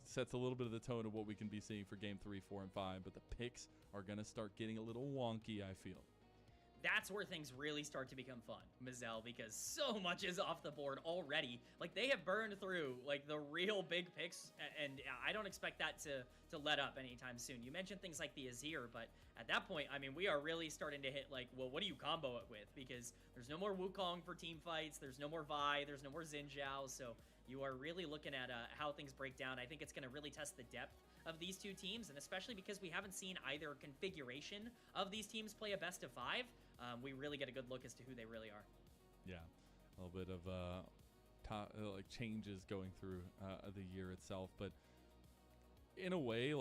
sets a little bit of the tone of what we can be seeing for game 3, 4, and 5. But the picks are going to start getting a little wonky, I feel. That's where things really start to become fun, Mazel, because so much is off the board already. They have burned through, the real big picks, and I don't expect that to let up anytime soon. You mentioned things like the Azir, but at that point, I mean, we are really starting to hit, well, what do you combo it with? Because there's no more Wukong for team fights, there's no more Vi, there's no more Xin Zhao, so you are really looking at how things break down. I think it's going to really test the depth of these two teams, and especially because we haven't seen either configuration of these teams play a best of 5, we really get a good look as to who they really are. Yeah, a little bit of changes going through the year itself, but in a way,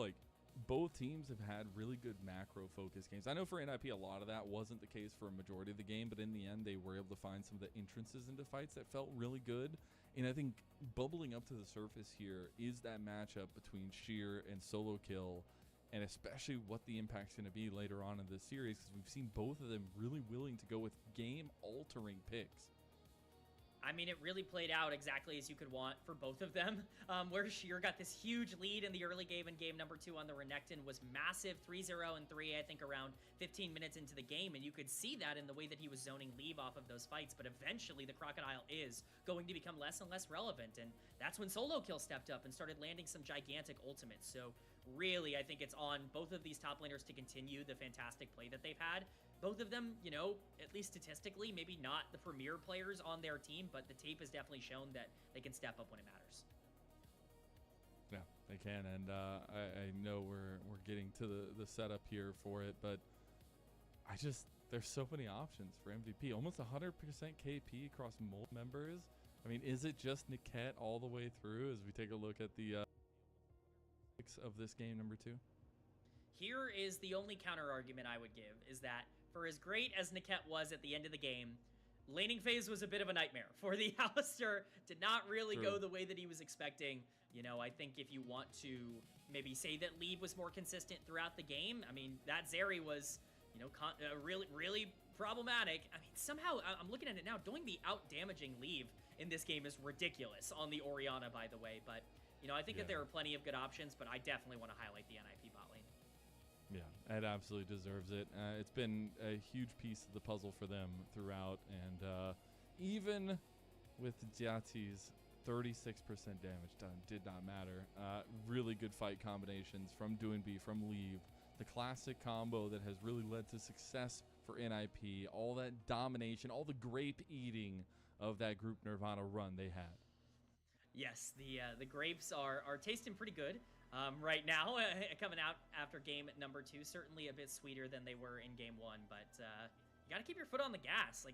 both teams have had really good macro focus games. I know for NIP a lot of that wasn't the case for a majority of the game, but in the end they were able to find some of the entrances into fights that felt really good. And I think bubbling up to the surface here is that matchup between Sheer and Solo Kill, and especially what the impact's going to be later on in this series, because we've seen both of them really willing to go with game-altering picks. I mean, it really played out exactly as you could want for both of them, where Sheer got this huge lead in the early game, and game number 2 on the Renekton was massive, 3-0 and 3, I think around 15 minutes into the game, and you could see that in the way that he was zoning Leave off of those fights, but eventually the Crocodile is going to become less and less relevant, and that's when Solo Kill stepped up and started landing some gigantic ultimates. So really, I think it's on both of these top laners to continue the fantastic play that they've had. Both of them, at least statistically, maybe not the premier players on their team, but the tape has definitely shown that they can step up when it matters. Yeah, they can, and I know we're getting to the setup here for it, but there's so many options for MVP. Almost 100% KP across multiple members. I mean, is it just Niket all the way through as we take a look at the of this game number 2? Here is the only counter argument I would give, is that for as great as Niket was at the end of the game, laning phase was a bit of a nightmare for the Alistar. Did not really go the way that he was expecting. I think if you want to maybe say that Leave was more consistent throughout the game, I mean, that Zeri was, really, really problematic. I mean, somehow, I'm looking at it now, doing the out-damaging Leave in this game is ridiculous on the Orianna, by the way, but I think that there are plenty of good options, but I definitely want to highlight the NIP bot lane. Yeah, it absolutely deserves it. It's been a huge piece of the puzzle for them throughout, and even with Jiati's 36% damage done, did not matter. Really good fight combinations from Doinby, from Leave. The classic combo that has really led to success for NIP. All that domination, all the grape eating of that group Nirvana run they had. Yes, the grapes are tasting pretty good right now, coming out after game number 2. Certainly a bit sweeter than they were in game 1, but you got to keep your foot on the gas.